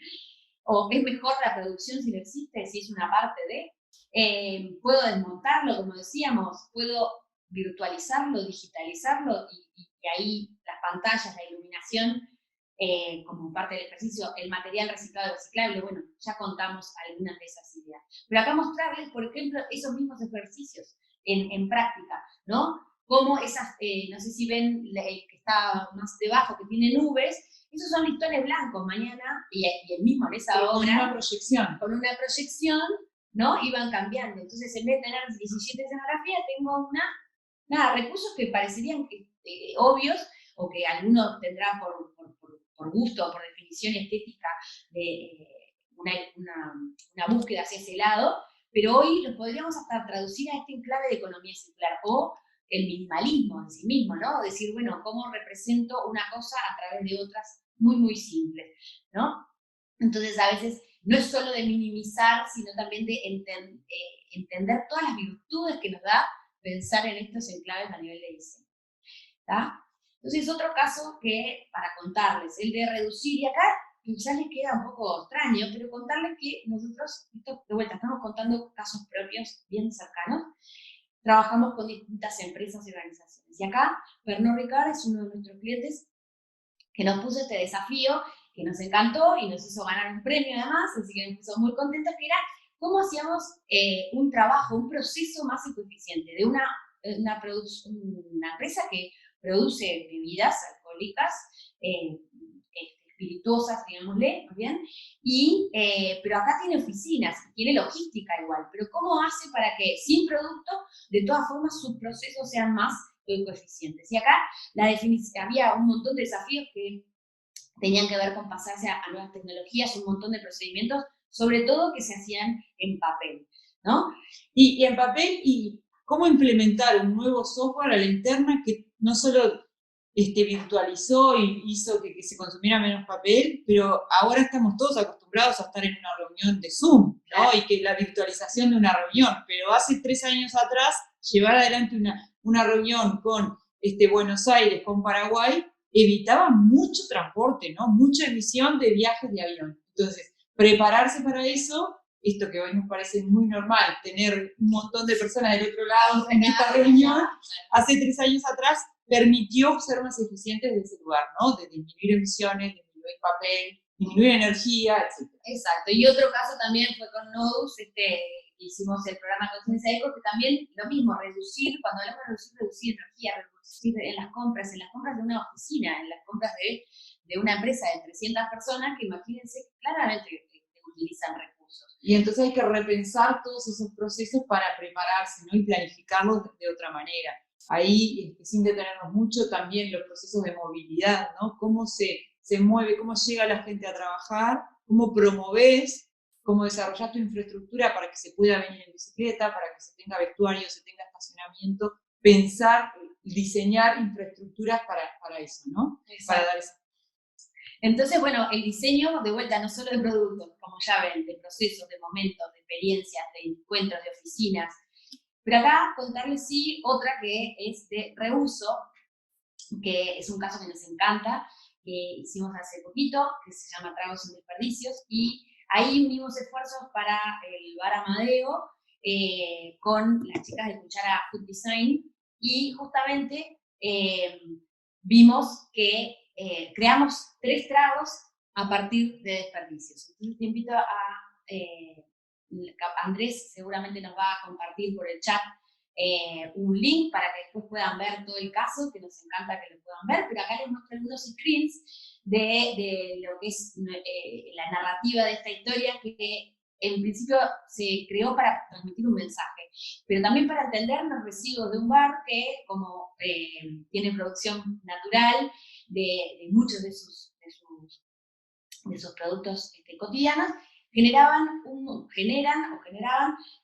¿O es mejor la producción si no existe, si es una parte de? ¿Puedo desmontarlo, como decíamos? ¿Puedo virtualizarlo, digitalizarlo? Y ahí las pantallas, la iluminación, como parte del ejercicio, el material reciclado y reciclable, bueno, ya contamos algunas de esas ideas. Pero acá mostrarles, por ejemplo, esos mismos ejercicios en práctica, ¿no? Como esas, no sé si ven el que está más debajo, que tiene nubes, esos son listones blancos mañana, y el mismo en esa obra. Con una proyección, ¿no? Iban cambiando. Entonces, en vez de tener 17 escenografías, tengo recursos que parecerían obvios, o que alguno tendrá por gusto o por definición estética de una búsqueda hacia ese lado, pero hoy los podríamos hasta traducir a este enclave de economía circular, o el minimalismo en sí mismo, ¿no? Decir, bueno, ¿cómo represento una cosa a través de otras muy, muy simples, ¿no? Entonces, a veces no es solo de minimizar, sino también de entender todas las virtudes que nos da pensar en estos enclaves a nivel de diseño, ¿está? Entonces, otro caso que, para contarles, el de reducir, y acá quizás les queda un poco extraño, pero contarles que nosotros, de vuelta, estamos contando casos propios bien cercanos. Trabajamos con distintas empresas y organizaciones. Y acá, Pernod Ricard es uno de nuestros clientes que nos puso este desafío, que nos encantó y nos hizo ganar un premio además, así que nos puso muy contentos, que era cómo hacíamos un trabajo, un proceso más eficiente de una empresa que produce bebidas alcohólicas, espirituosas, digámosle, ¿muy bien? Pero acá tiene oficinas, tiene logística igual, pero ¿cómo hace para que sin producto, de todas formas, sus procesos sean más ecoeficientes? Y acá había un montón de desafíos que tenían que ver con pasarse a nuevas tecnologías, un montón de procedimientos, sobre todo que se hacían en papel, ¿no? Y en papel, y cómo implementar un nuevo software a la interna que no solo virtualizó y hizo que se consumiera menos papel, pero ahora estamos todos acostumbrados a estar en una reunión de Zoom, ¿no? Y que la virtualización de una reunión, pero hace 3 años atrás, llevar adelante una reunión con Buenos Aires, con Paraguay, evitaba mucho transporte, ¿no? Mucha emisión de viajes de avión. Entonces, prepararse para eso esto que hoy nos parece muy normal, tener un montón de personas del otro lado en esta reunión, hace 3 años atrás permitió ser más eficientes desde ese lugar, ¿no? De disminuir emisiones, disminuir papel, disminuir energía, etc. Exacto. Y otro caso también fue con Nodus, hicimos el programa Conciencia Eco, que también lo mismo, reducir, cuando hablamos de reducir energía, reducir en las compras de una oficina, en las compras de una empresa de 300 personas, que imagínense claramente que utilizan recursos. Y entonces hay que repensar todos esos procesos para prepararse, ¿no? Y planificarlos de otra manera. Ahí, sin detenernos mucho, también los procesos de movilidad, ¿no? Cómo se mueve, cómo llega la gente a trabajar, cómo promovés, cómo desarrollás tu infraestructura para que se pueda venir en bicicleta, para que se tenga vestuario, se tenga estacionamiento, pensar, diseñar infraestructuras para eso, ¿no? Exacto. Para dar eso. Entonces, bueno, el diseño, de vuelta, no solo de productos, como ya ven, de procesos, de momentos, de experiencias, de encuentros, de oficinas. Pero acá contarles sí otra que es de reuso, que es un caso que nos encanta, que hicimos hace poquito, que se llama Tragos sin Desperdicios, y ahí unimos esfuerzos para el Bar Amadeo con las chicas de Cuchara Food Design, y justamente vimos que creamos 3 tragos a partir de desperdicios. Entonces te invito a Andrés seguramente nos va a compartir por el chat un link para que después puedan ver todo el caso, que nos encanta que lo puedan ver, pero acá les muestro algunos screens de lo que es la narrativa de esta historia, que en principio se creó para transmitir un mensaje, pero también para entender los residuos de un bar que, como tiene producción natural de muchos de sus productos cotidianos, generaban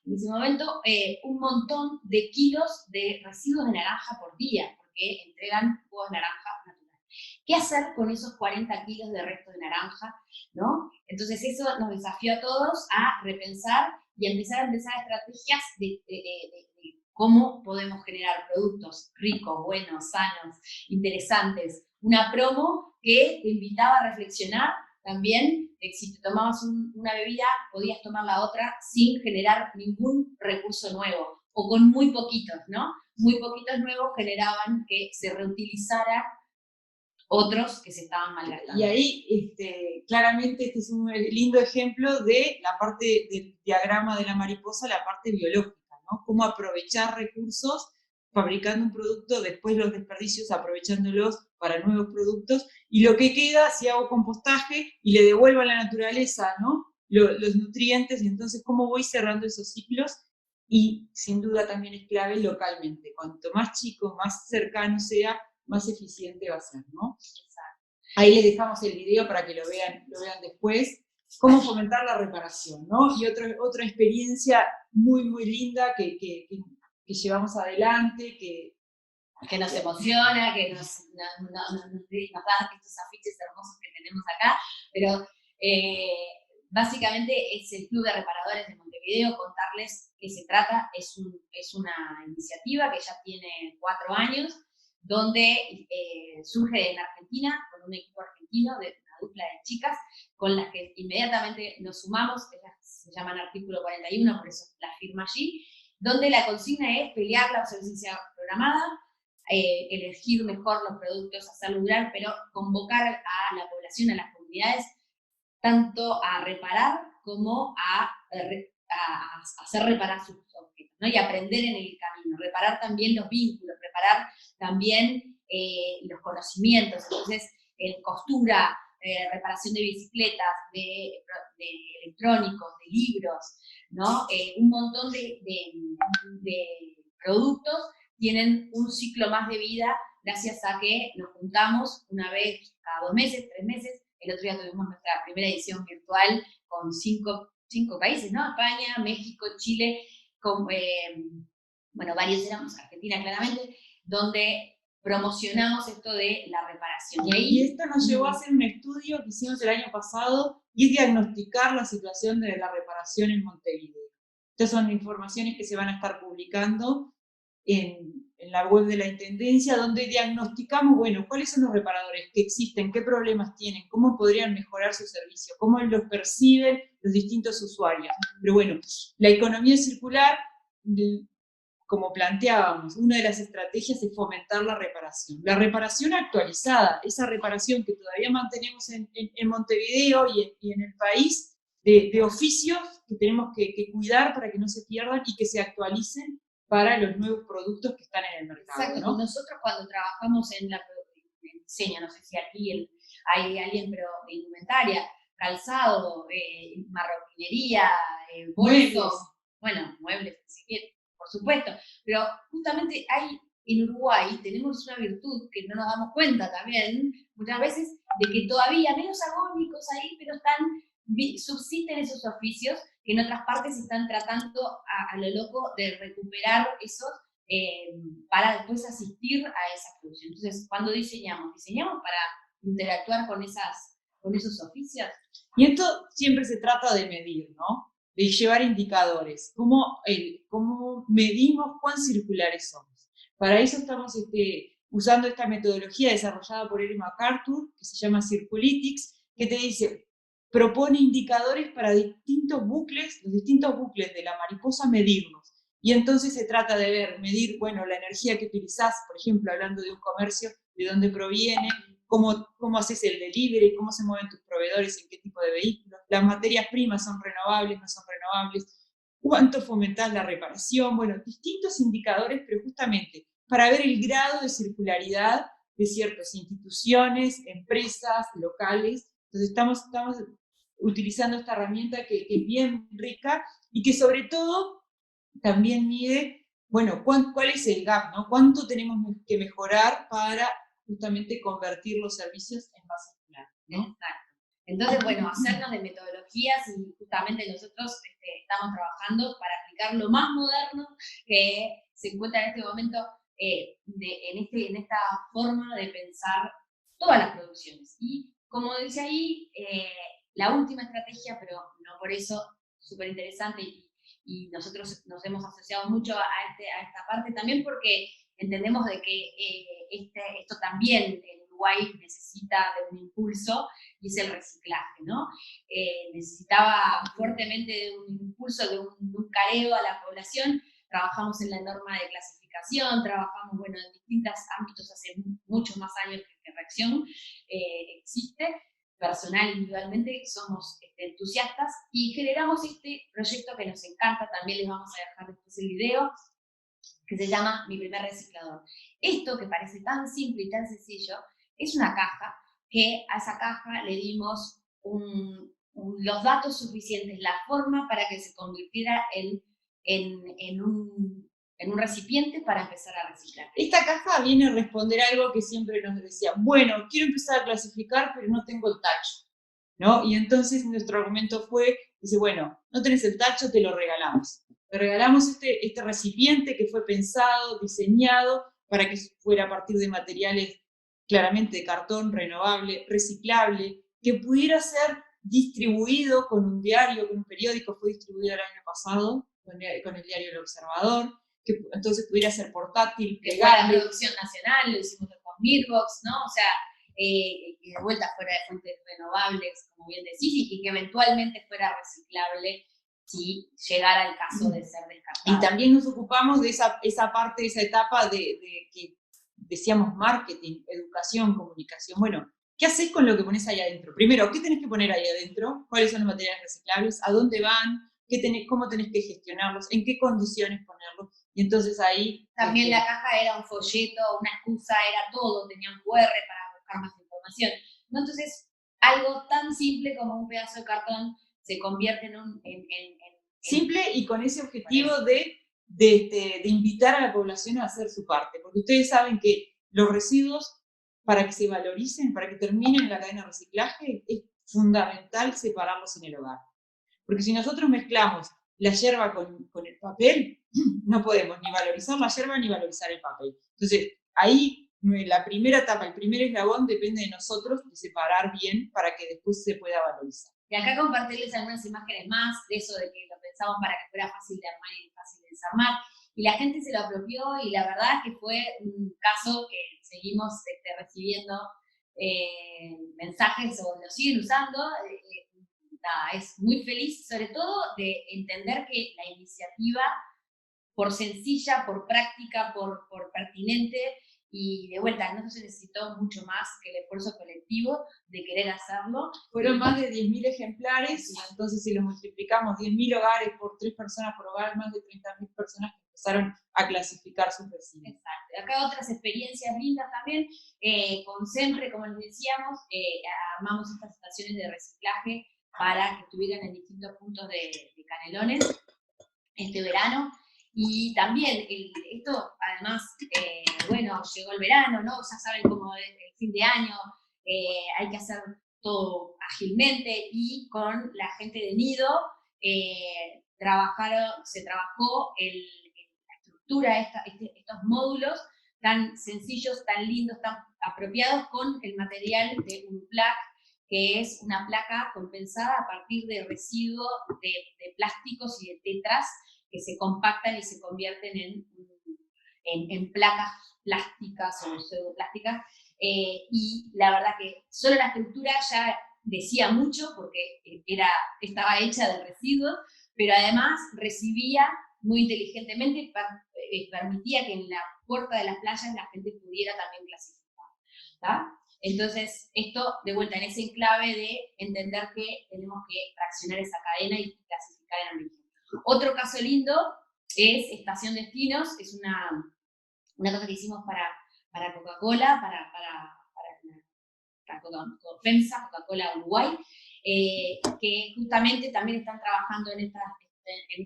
en ese momento un montón de kilos de residuos de naranja por día, porque entregan jugos de naranja natural. ¿Qué hacer con esos 40 kilos de restos de naranja? ¿No? Entonces eso nos desafió a todos a repensar y a empezar estrategias de cómo podemos generar productos ricos, buenos, sanos, interesantes. Una promo que te invitaba a reflexionar también, si te tomabas una bebida, podías tomar la otra sin generar ningún recurso nuevo, o con muy poquitos, ¿no? Muy poquitos nuevos generaban que se reutilizaran otros que se estaban malgastando. Y ahí, claramente, este es un lindo ejemplo de la parte del diagrama de la mariposa, la parte biológica, ¿no? Cómo aprovechar recursos fabricando un producto, después los desperdicios aprovechándolos para nuevos productos, y lo que queda, si hago compostaje y le devuelvo a la naturaleza, ¿no? Los nutrientes, y entonces cómo voy cerrando esos ciclos, y sin duda también es clave localmente. Cuanto más chico, más cercano sea, más eficiente va a ser, ¿no? Ahí les dejamos el video para que lo vean después. Cómo fomentar la reparación, ¿no? Y otra experiencia muy, muy linda que llevamos adelante, que nos emociona, que nos da estos afiches hermosos que tenemos acá, pero básicamente es el Club de Reparadores de Montevideo. Contarles qué se trata. Es una iniciativa que ya tiene 4 años, donde surge en Argentina, con un equipo argentino, de una dupla de chicas, con las que inmediatamente nos sumamos. Ellas se llaman Artículo 41, por eso la firma allí, donde la consigna es pelear la obsolescencia programada, elegir mejor los productos, hacerlo durar, pero convocar a la población, a las comunidades, tanto a reparar como a hacer reparar sus objetos, ¿no? Y aprender en el camino, reparar también los vínculos, reparar también los conocimientos. Entonces, costura, reparación de bicicletas, de electrónicos, de libros, ¿no? Un montón de productos tienen un ciclo más de vida gracias a que nos juntamos una vez cada 2 meses, 3 meses. El otro día tuvimos nuestra primera edición virtual con 5 países, ¿no? España, México, Chile, varios éramos, Argentina claramente, donde promocionamos esto de la reparación. Y esto nos llevó a hacer un estudio que hicimos el año pasado, y es diagnosticar la situación de la reparación en Montevideo. Estas son informaciones que se van a estar publicando en en la web de la Intendencia, donde diagnosticamos, bueno, cuáles son los reparadores que existen, qué problemas tienen, cómo podrían mejorar su servicio, cómo los perciben los distintos usuarios. Pero bueno, la economía circular, como planteábamos, una de las estrategias es fomentar la reparación actualizada, esa reparación que todavía mantenemos en Montevideo y en el país, de oficios que tenemos que cuidar para que no se pierdan y que se actualicen para los nuevos productos que están en el mercado. Exacto, ¿no? Nosotros cuando trabajamos en diseño, no sé si aquí hay alguien, pero de indumentaria, calzado, marroquinería, bolsos, bueno, muebles, por supuesto, pero justamente en Uruguay tenemos una virtud que no nos damos cuenta también, muchas veces, de que todavía medios agónicos ahí, pero subsisten esos oficios que en otras partes están tratando a lo loco de recuperar esos para después asistir a esa producción. Entonces, cuando diseñamos para interactuar con esos oficios. Y esto siempre se trata de medir, ¿no? De llevar indicadores. ¿Cómo medimos cuán circulares somos? Para eso estamos usando esta metodología desarrollada por Ellen MacArthur, que se llama Circulytics, que te dice, propone indicadores para los distintos bucles de la mariposa, medirlos. Y entonces se trata de medir, bueno, la energía que utilizás, por ejemplo, hablando de un comercio, de dónde proviene, cómo haces el delivery, cómo se mueven tus proveedores, en qué tipo de vehículos, las materias primas son renovables, no son renovables, cuánto fomentás la reparación, bueno, distintos indicadores, pero justamente para ver el grado de circularidad de ciertas instituciones, empresas, locales. Entonces estamos utilizando esta herramienta que es bien rica y que sobre todo también mide, bueno, cuál es el gap, ¿no? ¿Cuánto tenemos que mejorar para justamente convertir los servicios en más circulares, ¿no? Exacto. Entonces, bueno, hacernos de metodologías y justamente nosotros estamos trabajando para aplicar lo más moderno que se encuentra en este momento en esta forma de pensar todas las producciones. Y como dice ahí, la última estrategia, pero no por eso, súper interesante y nosotros nos hemos asociado mucho a esta parte también porque entendemos de que esto también en Uruguay necesita de un impulso y es el reciclaje, ¿no? Necesitaba fuertemente de un impulso, de un careo a la población. Trabajamos en la norma de clasificación, trabajamos, bueno, en distintos ámbitos hace muchos más años que Reacción existe. Personal, individualmente, somos entusiastas y generamos este proyecto que nos encanta. También les vamos a dejar después el video, que se llama Mi Primer Reciclador. Esto que parece tan simple y tan sencillo, es una caja que a esa caja le dimos los datos suficientes, la forma para que se convirtiera en un recipiente para empezar a reciclar. Esta caja viene a responder algo que siempre nos decían, bueno, quiero empezar a clasificar, pero no tengo el tacho, ¿no? Y entonces nuestro argumento dice, bueno, no tenés el tacho, te lo regalamos. Te regalamos este recipiente que fue pensado, diseñado, para que fuera a partir de materiales claramente de cartón, renovable, reciclable, que pudiera ser distribuido con un diario, con un periódico, fue distribuido el año pasado, con el diario El Observador, que entonces pudiera ser portátil, que fue la producción nacional, lo hicimos con Mirbox, ¿no? O sea, y de vuelta fuera de fuentes renovables, como bien decís, y que eventualmente fuera reciclable si llegara el caso de ser descartado. Y también nos ocupamos de esa parte, de esa etapa de que decíamos marketing, educación, comunicación. Bueno, ¿qué haces con lo que pones ahí adentro? Primero, ¿qué tenés que poner ahí adentro? ¿Cuáles son los materiales reciclables? ¿A dónde van? ¿Cómo tenés que gestionarlos? ¿En qué condiciones ponerlos? Y entonces ahí... También la caja era un folleto, una excusa, era todo, tenía un QR para buscar más información. ¿No? Entonces, algo tan simple como un pedazo de cartón se convierte en simple y con ese objetivo de invitar a la población a hacer su parte. Porque ustedes saben que los residuos, para que se valoricen, para que terminen la cadena de reciclaje, es fundamental separarlos en el hogar. Porque si nosotros mezclamos la yerba con el papel, no podemos ni valorizar la yerba ni valorizar el papel. Entonces, ahí la primera etapa, el primer eslabón depende de nosotros de separar bien para que después se pueda valorizar. Y acá compartirles algunas imágenes más de eso, de que lo pensamos para que fuera fácil de armar y fácil de desarmar. y la gente se lo apropió y la verdad que fue un caso que seguimos recibiendo mensajes o lo siguen usando. Nada, es muy feliz, sobre todo de entender que la iniciativa, por sencilla, por práctica, por pertinente, y de vuelta, no se necesitó mucho más que el esfuerzo colectivo de querer hacerlo. Fueron más de 10.000 ejemplares, y entonces si lo multiplicamos, 10.000 hogares por 3 personas por hogar, más de 30.000 personas que empezaron a clasificar sus residuos. Exacto. Acá otras experiencias lindas también, con SEMPRE, como les decíamos, armamos estas estaciones de reciclaje para que estuvieran en distintos puntos de Canelones este verano. Y también, esto además, bueno, llegó el verano, ¿no? Ya saben cómo es el fin de año, hay que hacer todo ágilmente, y con la gente de Nido se trabajó la estructura, estos módulos tan sencillos, tan lindos, tan apropiados, con el material de Unplug, que es una placa compensada a partir de residuos de plásticos y de tetras que se compactan y se convierten en placas plásticas o pseudoplásticas. Y la verdad que solo la estructura ya decía mucho, porque estaba hecha de residuos, pero además recibía muy inteligentemente, permitía que en la puerta de las playas la gente pudiera también clasificar, ¿tá? Entonces, esto, de vuelta, en ese enclave de entender que tenemos que fraccionar esa cadena y clasificar en origen. Otro caso lindo es Estación Destinos, es una cosa que hicimos para Coca-Cola, para FEMSA, Coca-Cola Uruguay, que justamente también están trabajando en este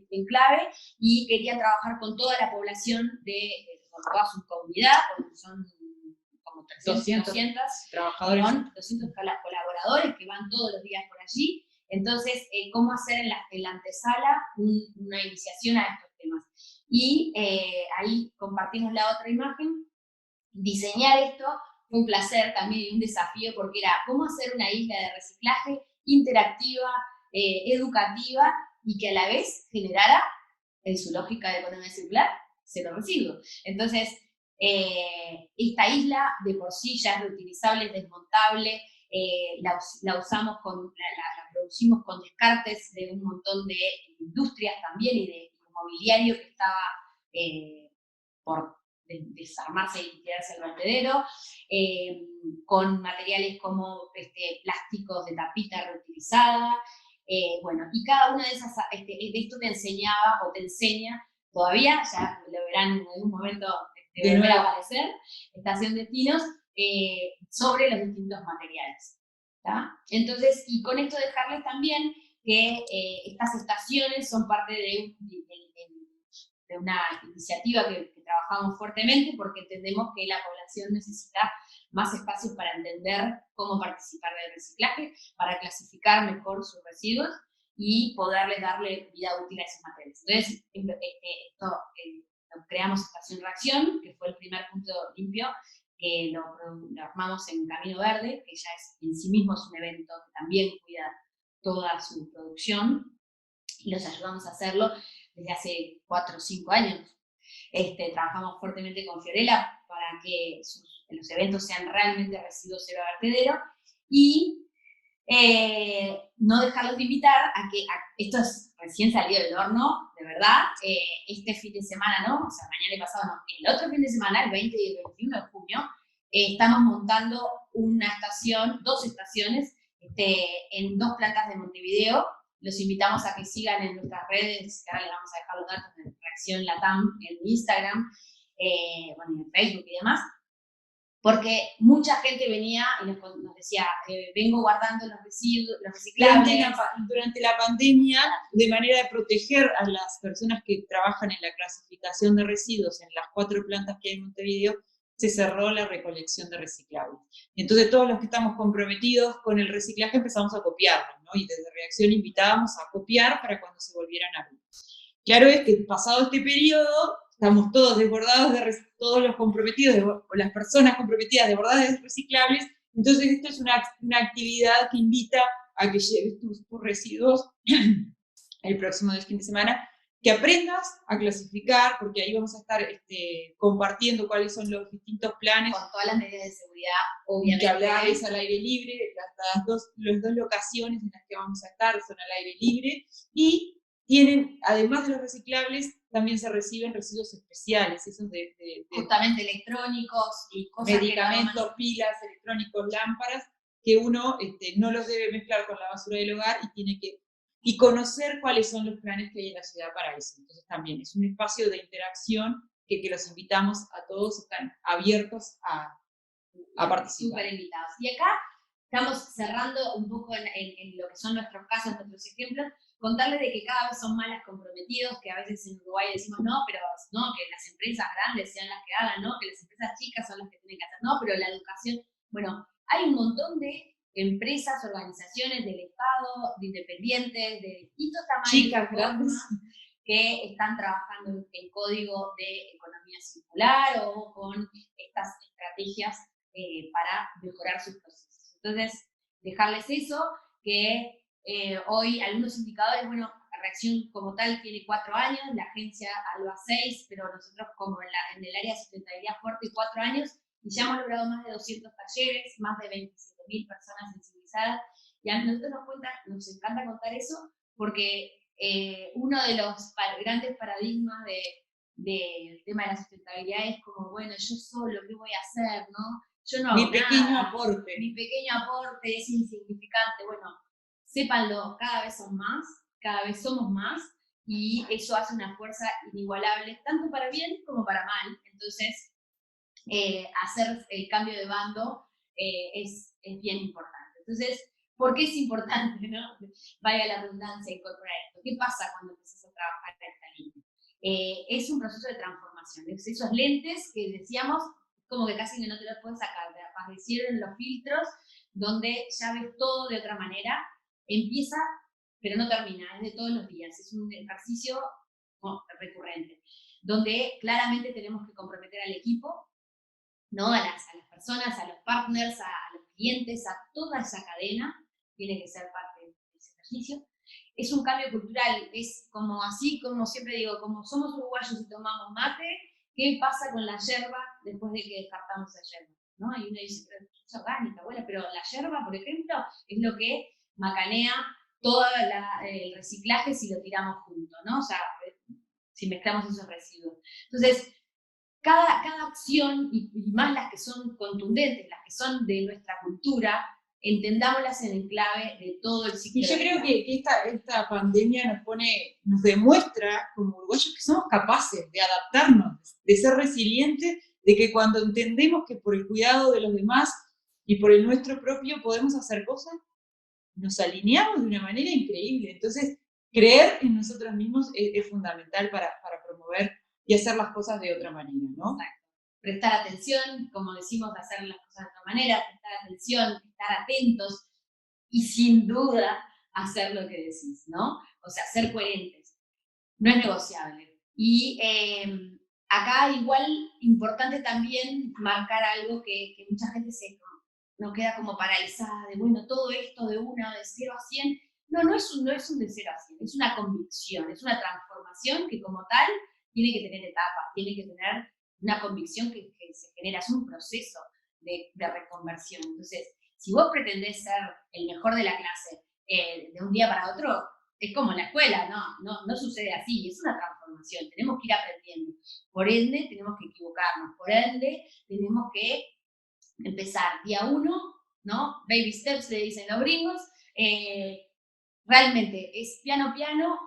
enclave, y querían trabajar con toda la población con toda su comunidad, porque son como 200 trabajadores, 200 colaboradores que van todos los días por allí. Entonces, cómo hacer en la antesala una iniciación a estos temas. Y ahí compartimos la otra imagen. Diseñar esto fue un placer también y un desafío, porque era cómo hacer una isla de reciclaje interactiva, educativa, y que a la vez generara, en su lógica de economía circular, cero residuos. Entonces, esta isla de por sí ya es reutilizable, es desmontable, la usamos la producimos con descartes de un montón de industrias también, y de mobiliario que estaba por desarmarse y tirarse al vertedero, con materiales como plásticos de tapita reutilizada. Bueno, y cada una de esas, de esto te enseñaba o te enseña, todavía, ya lo verán en algún momento de volver a aparecer, Estación Destinos, sobre los distintos materiales. ¿Tá? Entonces, y con esto dejarles también que estas estaciones son parte de una iniciativa que trabajamos fuertemente, porque entendemos que la población necesita más espacios para entender cómo participar del reciclaje, para clasificar mejor sus residuos y poderles darle vida útil a esos materiales. Entonces, creamos Estación Reacción, que fue el primer punto limpio, que lo armamos en Camino Verde, que ya en sí mismo es un evento que también cuida toda su producción, y los ayudamos a hacerlo desde hace 4 o 5 años. Trabajamos fuertemente con Fiorella para que los eventos sean realmente residuos cero vertedero, y no dejarlos de invitar a que esto es recién salido del horno, de verdad. Este fin de semana, ¿no? O sea, mañana y pasado, no. El otro fin de semana, el 20 y el 21 de junio, estamos montando dos estaciones en 2 plantas de Montevideo. Los invitamos a que sigan en nuestras redes, que ahora les vamos a dejar los datos de Reacción Latam en Instagram, bueno, en Facebook y demás, porque mucha gente venía y nos decía, vengo guardando los residuos, los reciclables. Durante la pandemia, de manera de proteger a las personas que trabajan en la clasificación de residuos en las 4 plantas que hay en Montevideo, se cerró la recolección de reciclables. Entonces todos los que estamos comprometidos con el reciclaje empezamos a copiarlo, ¿no? Y desde Reacción invitábamos a copiar para cuando se volvieran a abrir. Claro es que pasado este periodo, estamos todos desbordados todos los comprometidos, o las personas comprometidas desbordadas de reciclables. Entonces esto es una actividad que invita a que lleves tus residuos el próximo fin de semana que aprendas a clasificar, porque ahí vamos a estar compartiendo cuáles son los distintos planes. Con todas las medidas de seguridad, obviamente. Que hablabas al aire libre, las dos locaciones en las que vamos a estar son al aire libre, y tienen, además de los reciclables, también se reciben residuos especiales, esos de justamente electrónicos y cosas medicamentos, pilas, electrónicos, lámparas, que uno no los debe mezclar con la basura del hogar y tiene que conocer cuáles son los planes que hay en la ciudad para eso. Entonces también es un espacio de interacción que los invitamos a todos, están abiertos a participar. Súper invitados. Y acá estamos cerrando un poco en lo que son nuestros casos, nuestros ejemplos, contarles de que cada vez son más las comprometidos, que a veces en Uruguay decimos no, pero no, que las empresas grandes sean las que hagan, no, que las empresas chicas son las que tienen que hacer, no, pero la educación, bueno, hay un montón de empresas, organizaciones del Estado, de independientes, de distintos tamaños, chicas, grandes, que están trabajando en código de economía circular o con estas estrategias para mejorar sus procesos. Entonces, dejarles eso, que hoy algunos indicadores, bueno, Reacción como tal tiene 4 años, la agencia ALBA 6, pero nosotros como en el área de sustentabilidad fuerte 4 años, y ya hemos logrado más de 200 talleres, más de 27.000 personas sensibilizadas, y a nosotros nos encanta contar eso, porque uno de los grandes paradigmas del tema de la sustentabilidad es como, bueno, yo solo, ¿qué voy a hacer, no? Yo no hago mi pequeño nada, aporte. Mi pequeño aporte es insignificante. Bueno, sépanlo, cada vez son más, cada vez somos más, y eso hace una fuerza inigualable, tanto para bien como para mal. Entonces, hacer el cambio de bando es bien importante. Entonces, ¿por qué es importante, no? Vaya la redundancia, incorporar esto. ¿Qué pasa cuando empiezas a trabajar en esta línea? Es un proceso de transformación. Esos lentes que decíamos, como que casi no te los puedes sacar, aparecieron los filtros, donde ya ves todo de otra manera, empieza, pero no termina, es de todos los días, es un ejercicio recurrente, donde claramente tenemos que comprometer al equipo, ¿no? A las personas, a los partners, a los clientes, a toda esa cadena, tiene que ser parte de ese ejercicio. Es un cambio cultural, es como así, como siempre digo, como somos uruguayos y tomamos mate, ¿qué pasa con la yerba después de que descartamos la yerba? ¿No? Y uno dice, pero es orgánica, bueno, pero la yerba, por ejemplo, es lo que macanea todo el reciclaje si lo tiramos juntos, ¿no? O sea, si mezclamos esos residuos. Entonces, cada acción, y más las que son contundentes, las que son de nuestra cultura, entendámoslas en el clave de todo el ciclo. Y yo creo que esta pandemia nos demuestra como uruguayos que somos capaces de adaptarnos, de ser resilientes, de que cuando entendemos que por el cuidado de los demás y por el nuestro propio podemos hacer cosas, nos alineamos de una manera increíble. Entonces, creer en nosotros mismos es fundamental para promover y hacer las cosas de otra manera, ¿no? Exacto. Prestar atención, como decimos, hacer las cosas de otra manera, prestar atención, estar atentos y sin duda hacer lo que decís, ¿no? O sea, ser coherentes. No es negociable. Y acá igual importante también marcar algo que mucha gente no queda como paralizada de, bueno, todo esto de 0 a 100. No es un de 0 a 100, es una convicción, es una transformación que como tal tiene que tener etapas, tiene que tener una convicción que se genera, es un proceso de reconversión. Entonces, si vos pretendés ser el mejor de la clase de un día para otro, es como en la escuela, no sucede así, es una transformación, tenemos que ir aprendiendo. Por ende, tenemos que equivocarnos, por ende, tenemos que empezar día 1, ¿no? Baby steps, le dicen los gringos. Realmente es piano,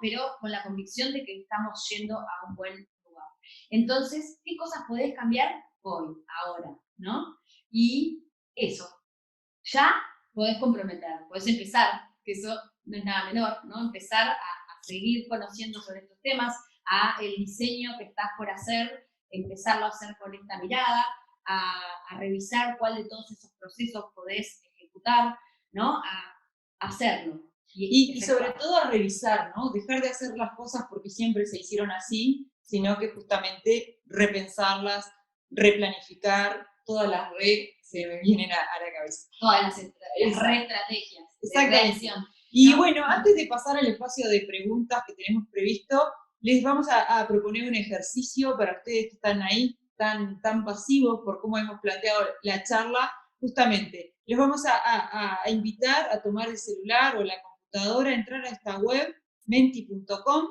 pero con la convicción de que estamos yendo a un buen lugar. Entonces, ¿qué cosas podés cambiar hoy, ahora, ¿no? Y eso, ya podés comprometer, podés empezar, que eso no es nada menor, ¿no? Empezar a seguir conociendo sobre estos temas, a el diseño que estás por hacer, empezarlo a hacer con esta mirada, a revisar cuál de todos esos procesos podés ejecutar, ¿no? A hacerlo. Y sobre todo a revisar, ¿no? Dejar de hacer las cosas porque siempre se hicieron así, sino que justamente repensarlas, replanificar, todas las se me vienen a la cabeza. Todas las estrategias. Exactamente. Y bueno, antes de pasar al espacio de preguntas que tenemos previsto, les vamos a proponer un ejercicio para ustedes que están ahí, tan pasivos por cómo hemos planteado la charla. Justamente, les vamos a invitar a tomar el celular o la computadora, a entrar a esta web, menti.com,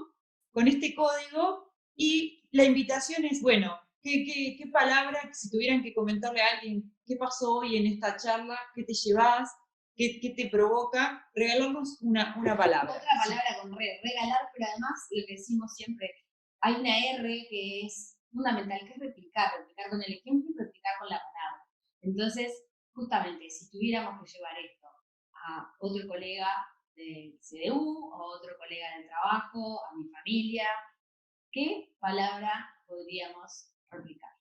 con este código, y la invitación es, bueno, ¿qué palabra, si tuvieran que comentarle a alguien qué pasó hoy en esta charla, qué te llevas, qué te provoca, regalarnos una palabra? Otra palabra con regalar, pero además lo que decimos siempre, hay una R que es fundamental, que es replicar con el ejemplo y replicar con la palabra. Entonces, justamente, si tuviéramos que llevar esto a otro colega del CDU, o otro colega del trabajo, a mi familia, ¿qué palabra podríamos replicar?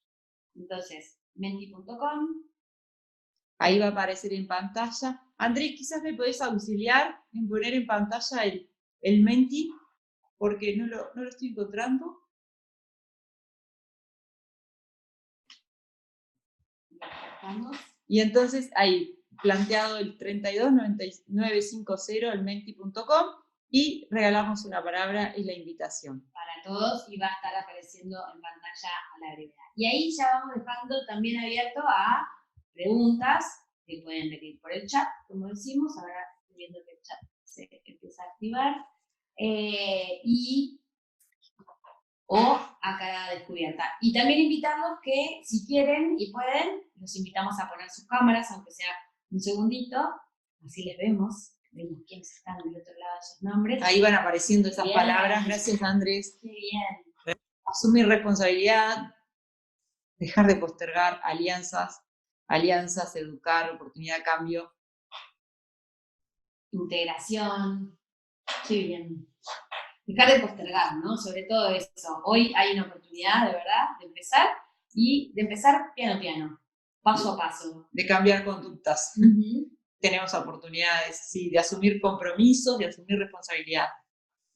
Entonces, menti.com. Ahí va a aparecer en pantalla. Andrés, quizás me podés auxiliar en poner en pantalla el Menti, porque no lo estoy encontrando. Y entonces ahí, planteado el 329950, el menti.com, y regalamos una palabra y la invitación. Para todos, y va a estar apareciendo en pantalla a la brevedad. Y ahí ya vamos dejando también abierto a preguntas que pueden venir por el chat, como decimos. Ahora estoy viendo que el chat se empieza a activar. O a cara descubierta. Y también invitarlos que, si quieren y pueden, los invitamos a poner sus cámaras, aunque sea un segundito, así les vemos quiénes están del otro lado de sus nombres. Ahí van apareciendo esas bien, palabras. Gracias, Andrés. Qué bien. Asumir responsabilidad, dejar de postergar alianzas, educar, oportunidad, cambio. Integración. Qué bien. Dejar de postergar, ¿no? Sobre todo eso. Hoy hay una oportunidad, de verdad, de empezar, y de empezar piano a piano, paso a paso. De cambiar conductas. Tenemos oportunidades, sí, de asumir compromisos, de asumir responsabilidad.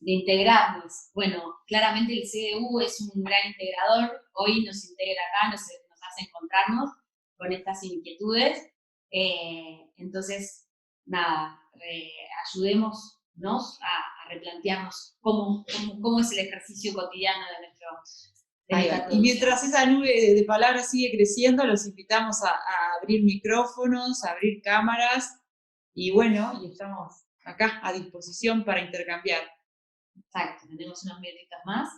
De integrarnos. Bueno, claramente el CDU es un gran integrador. Hoy nos integra acá, nos hace encontrarnos con estas inquietudes. Entonces, nada, ayudémonos a replantearnos cómo es el ejercicio cotidiano de nuestra y mientras esa nube de palabras sigue creciendo, los invitamos a abrir micrófonos, a abrir cámaras, y bueno, y estamos acá a disposición para intercambiar. Exacto, tenemos unos minutitos más,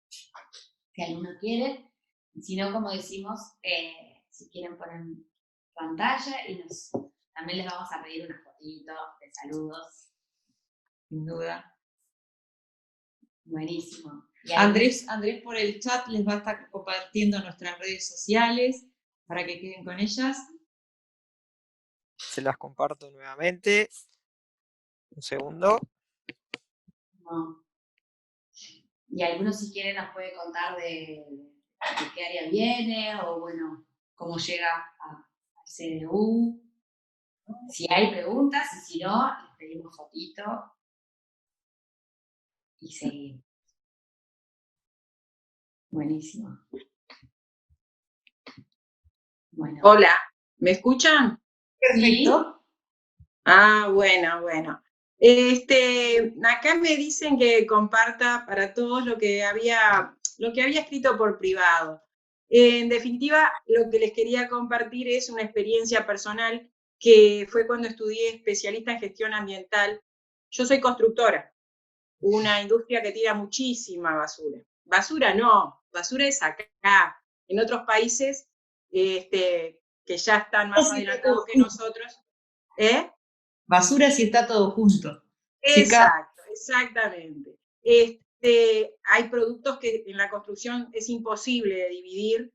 si alguno quiere, y si no, como decimos, si quieren poner pantalla, y también les vamos a pedir unas fotitos de saludos. Sin duda. Buenísimo. Andrés por el chat les va a estar compartiendo nuestras redes sociales para que queden con ellas. Se las comparto nuevamente. Un segundo. No. Y algunos, si quieren, nos puede contar de qué área viene, o bueno, cómo llega al CDU. Si hay preguntas, y si no, les pedimos fotito y seguimos. Buenísimo. Bueno. Hola, ¿me escuchan? Perfecto. Ah, bueno. Acá me dicen que comparta para todos lo que había escrito por privado. En definitiva, lo que les quería compartir es una experiencia personal que fue cuando estudié especialista en gestión ambiental. Yo soy constructora, una industria que tira muchísima basura. Basura es acá. En otros países que ya están más adelantados que nosotros. Basura si está todo junto. Exacto, exactamente. Hay productos que en la construcción es imposible de dividir,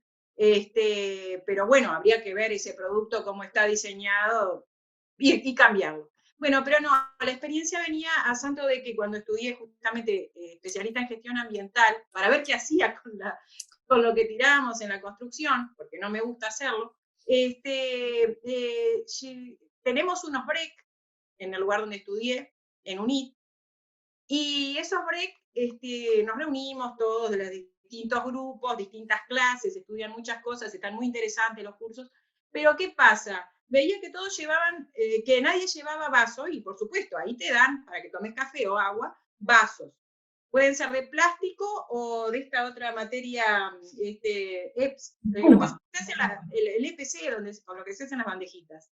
pero bueno, habría que ver ese producto cómo está diseñado y cambiarlo. Bueno, pero no, la experiencia venía a santo de que cuando estudié justamente especialista en gestión ambiental, para ver qué hacía con lo que tirábamos en la construcción, porque no me gusta hacerlo, tenemos unos break en el lugar donde estudié, en UNIT, y esos break nos reunimos todos de los distintos grupos, distintas clases, estudian muchas cosas, están muy interesantes los cursos, pero ¿qué pasa? Veía que todos llevaban, que nadie llevaba vaso, y por supuesto, ahí te dan, para que tomes café o agua, vasos. Pueden ser de plástico o de esta otra materia, EPS, el EPC, con lo que se hacen las bandejitas.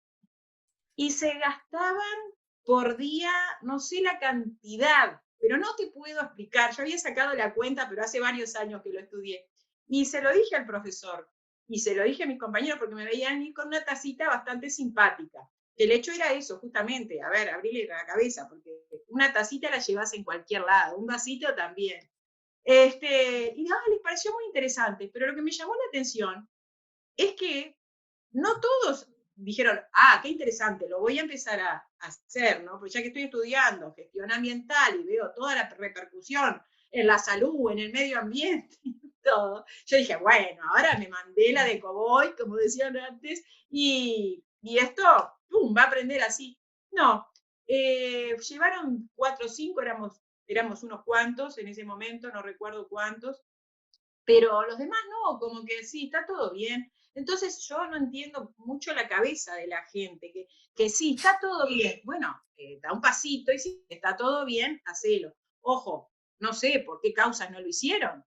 Y se gastaban por día, no sé la cantidad, pero no te puedo explicar. Yo había sacado la cuenta, pero hace varios años que lo estudié. Y se lo dije al profesor, y se lo dije a mis compañeros, porque me veían ir con una tacita bastante simpática. El hecho era eso, justamente, a ver, abrirle la cabeza, porque una tacita la llevas en cualquier lado, un vasito también. Y nada, les pareció muy interesante, pero lo que me llamó la atención es que no todos dijeron, qué interesante, lo voy a empezar a hacer, ¿no? Pues ya que estoy estudiando gestión ambiental y veo toda la repercusión en la salud, en el medio ambiente, todo, yo dije, bueno, ahora me mandé la de cowboy, como decían antes, y esto, ¡pum!, va a aprender así. No, llevaron 4 o 5, éramos unos cuantos en ese momento, no recuerdo cuántos, pero los demás no, como que sí, está todo bien. Entonces yo no entiendo mucho la cabeza de la gente, que sí, está todo bien. Bueno, da un pasito y si está todo bien, hacelo. Ojo, no sé por qué causas no lo hicieron.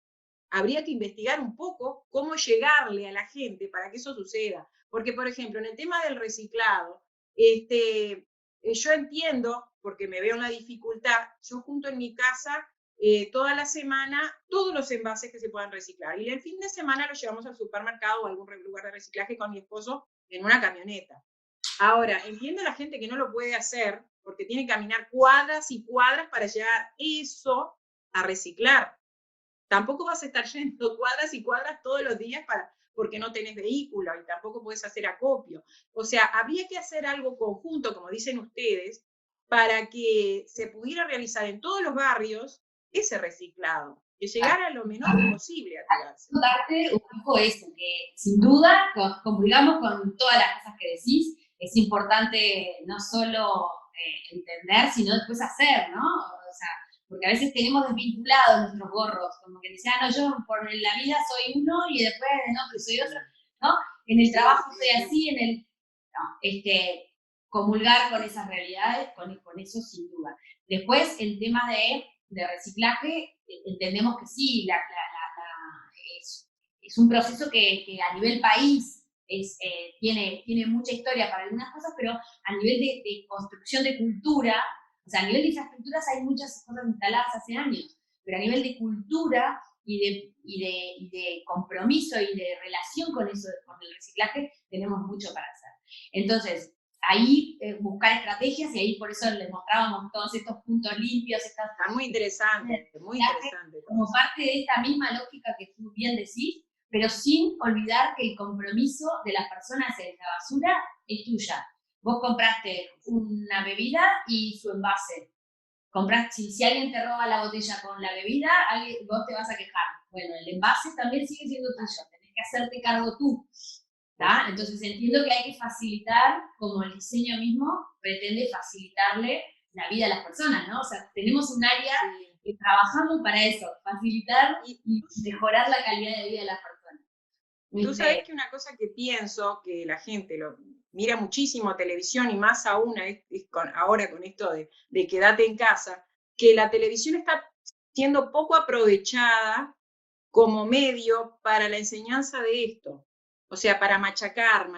Habría que investigar un poco cómo llegarle a la gente para que eso suceda. Porque, por ejemplo, en el tema del reciclado, yo entiendo, porque me veo en la dificultad, yo junto en mi casa toda la semana todos los envases que se puedan reciclar. Y el fin de semana los llevamos al supermercado o a algún lugar de reciclaje con mi esposo en una camioneta. Ahora, entiendo a la gente que no lo puede hacer porque tiene que caminar cuadras y cuadras para llevar eso a reciclar. Tampoco vas a estar yendo cuadras y cuadras todos los días porque no tenés vehículo y tampoco puedes hacer acopio. O sea, habría que hacer algo conjunto, como dicen ustedes, para que se pudiera realizar en todos los barrios ese reciclado, que llegara lo menor posible a tirarse. Darte un poco eso, que sin duda, comulgamos con todas las cosas que decís, es importante no solo entender, sino después hacer, ¿no? O sea, porque a veces tenemos desvinculados nuestros gorros, como que dicen, no, yo por la vida soy uno y después no, pero soy otro, ¿no? En el trabajo soy así, comulgar con esas realidades, con eso sin duda. Después, el tema de reciclaje, entendemos que sí, es un proceso que a nivel país tiene mucha historia para algunas cosas, pero a nivel de construcción de cultura, o sea, a nivel de infraestructuras hay muchas cosas instaladas hace años, pero a nivel de cultura y de compromiso y de relación con eso, con el reciclaje, tenemos mucho para hacer. Entonces, ahí buscar estrategias, y ahí por eso les mostrábamos todos estos puntos limpios. Está muy interesante, muy interesante. Como parte de esta misma lógica que tú bien decís, pero sin olvidar que el compromiso de las personas en la basura es tuya. Vos compraste una bebida y su envase. Si alguien te roba la botella con la bebida, vos te vas a quejar. Bueno, el envase también sigue siendo tuyo, tenés que hacerte cargo tú. ¿Tá? Entonces entiendo que hay que facilitar, como el diseño mismo pretende facilitarle la vida a las personas, ¿no? O sea, tenemos un área que trabajamos para eso, facilitar y mejorar la calidad de vida de las personas. Tú sabés que una cosa que pienso, que la gente mira muchísimo televisión y más aún ahora con esto de quédate en casa, que la televisión está siendo poco aprovechada como medio para la enseñanza de esto. O sea, para machacar,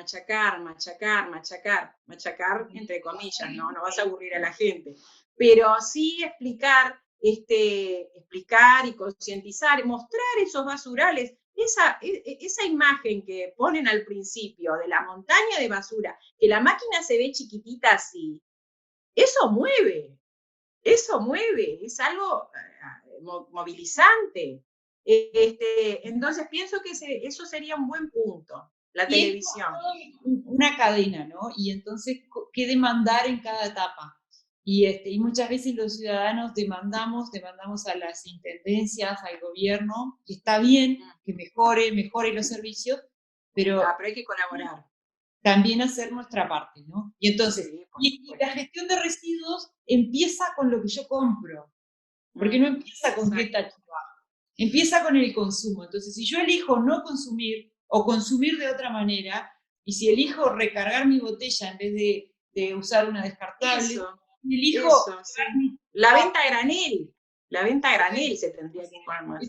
entre comillas, ¿no? No vas a aburrir a la gente. Pero sí explicar y concientizar, mostrar esos basurales, esa imagen que ponen al principio de la montaña de basura, que la máquina se ve chiquitita así, eso mueve, es algo movilizante. Entonces pienso que eso sería un buen punto, la televisión. Una cadena, ¿no? Y entonces, ¿qué demandar en cada etapa? Y muchas veces los ciudadanos demandamos a las intendencias, al gobierno, que está bien que mejore los servicios, pero hay que colaborar. También hacer nuestra parte, ¿no? Y entonces, y la gestión de residuos empieza con lo que yo compro, porque no empieza con qué tacho va, empieza con el consumo. Entonces, si yo elijo no consumir o consumir de otra manera, y si elijo recargar mi botella en vez de usar una descartable, elijo la venta a granel. La venta a granel se tendría que poner más.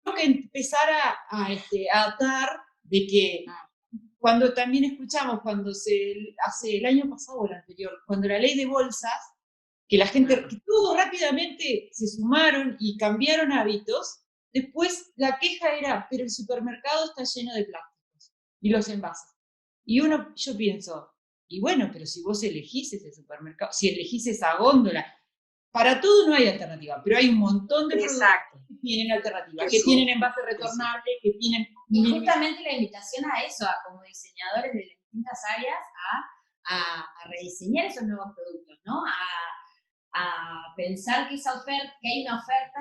Creo que empezar a atar de que cuando también escuchamos, hace el año pasado o el anterior, cuando la ley de bolsas, que la gente, que todos rápidamente se sumaron y cambiaron hábitos, después la queja era, pero el supermercado está lleno de plásticos y los envases. Y yo pienso, y bueno, pero si vos elegís ese supermercado, si elegís esa góndola, para todo no hay alternativa, pero hay un montón de productos que tienen alternativa, que tienen envase retornable, que tienen... Y justamente la invitación a eso, como diseñadores de las distintas áreas, a rediseñar esos nuevos productos, ¿no? A pensar que esa oferta, que hay una oferta,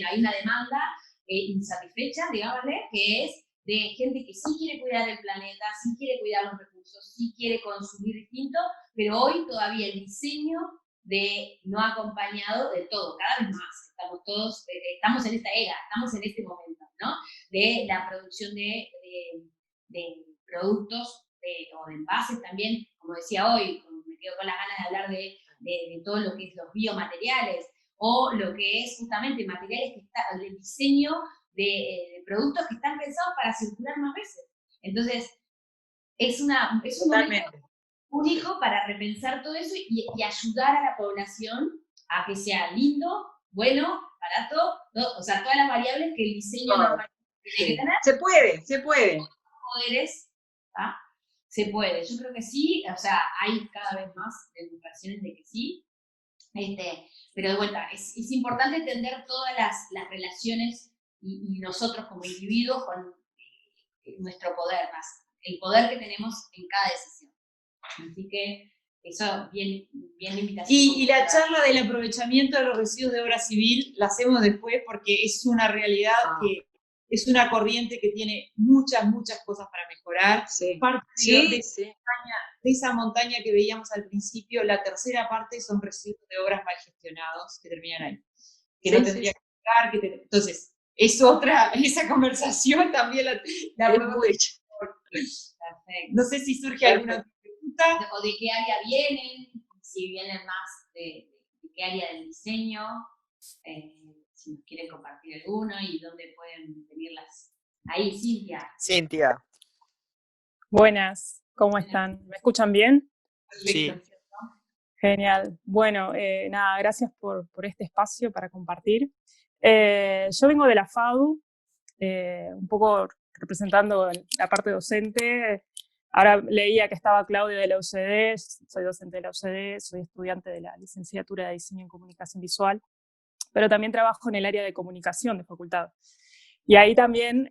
hay una demanda insatisfecha, digámosle, que es de gente que sí quiere cuidar el planeta, sí quiere cuidar los recursos, sí quiere consumir distinto, pero hoy todavía el diseño no ha acompañado de todo, cada vez más. Estamos en esta era, estamos en este momento, ¿no? De la producción de productos o de envases también, como decía hoy, me quedo con las ganas de hablar de todo lo que es los biomateriales, o lo que es justamente materiales el diseño de productos que están pensados para circular más veces. Entonces, es un momento único para repensar todo eso y ayudar a la población a que sea lindo, bueno, barato, o sea, todas las variables que el diseño normal tiene que tener. Se puede. Poderes, ¿tá? Se puede, yo creo que sí, o sea, hay cada vez más demostraciones de que sí, pero de vuelta, es importante entender todas las relaciones y nosotros como individuos con nuestro poder más, el poder que tenemos en cada decisión. Así que eso, bien invitación. Y la charla del aprovechamiento de los residuos de obra civil la hacemos después porque es una realidad que es una corriente que tiene muchas cosas para mejorar. Parte de esa montaña que veíamos al principio, la tercera parte son residuos de obras mal gestionados que terminan ahí. Que no tendría que estar, entonces, esa conversación también la podemos hecho. No sé si surge alguna pregunta. O de qué área vienen, si vienen más de qué área del diseño, si nos quieren compartir alguno y dónde pueden venirlas. Ahí, Cintia. Buenas, ¿cómo están? ¿Me escuchan bien? Sí. Genial. Bueno, nada, gracias por este espacio para compartir. Yo vengo de la FADU, un poco representando la parte docente. Ahora leía que estaba Claudia de la UCD, soy docente de la UCD, soy estudiante de la licenciatura de Diseño en Comunicación Visual, pero también trabajo en el área de comunicación de facultad. Y ahí también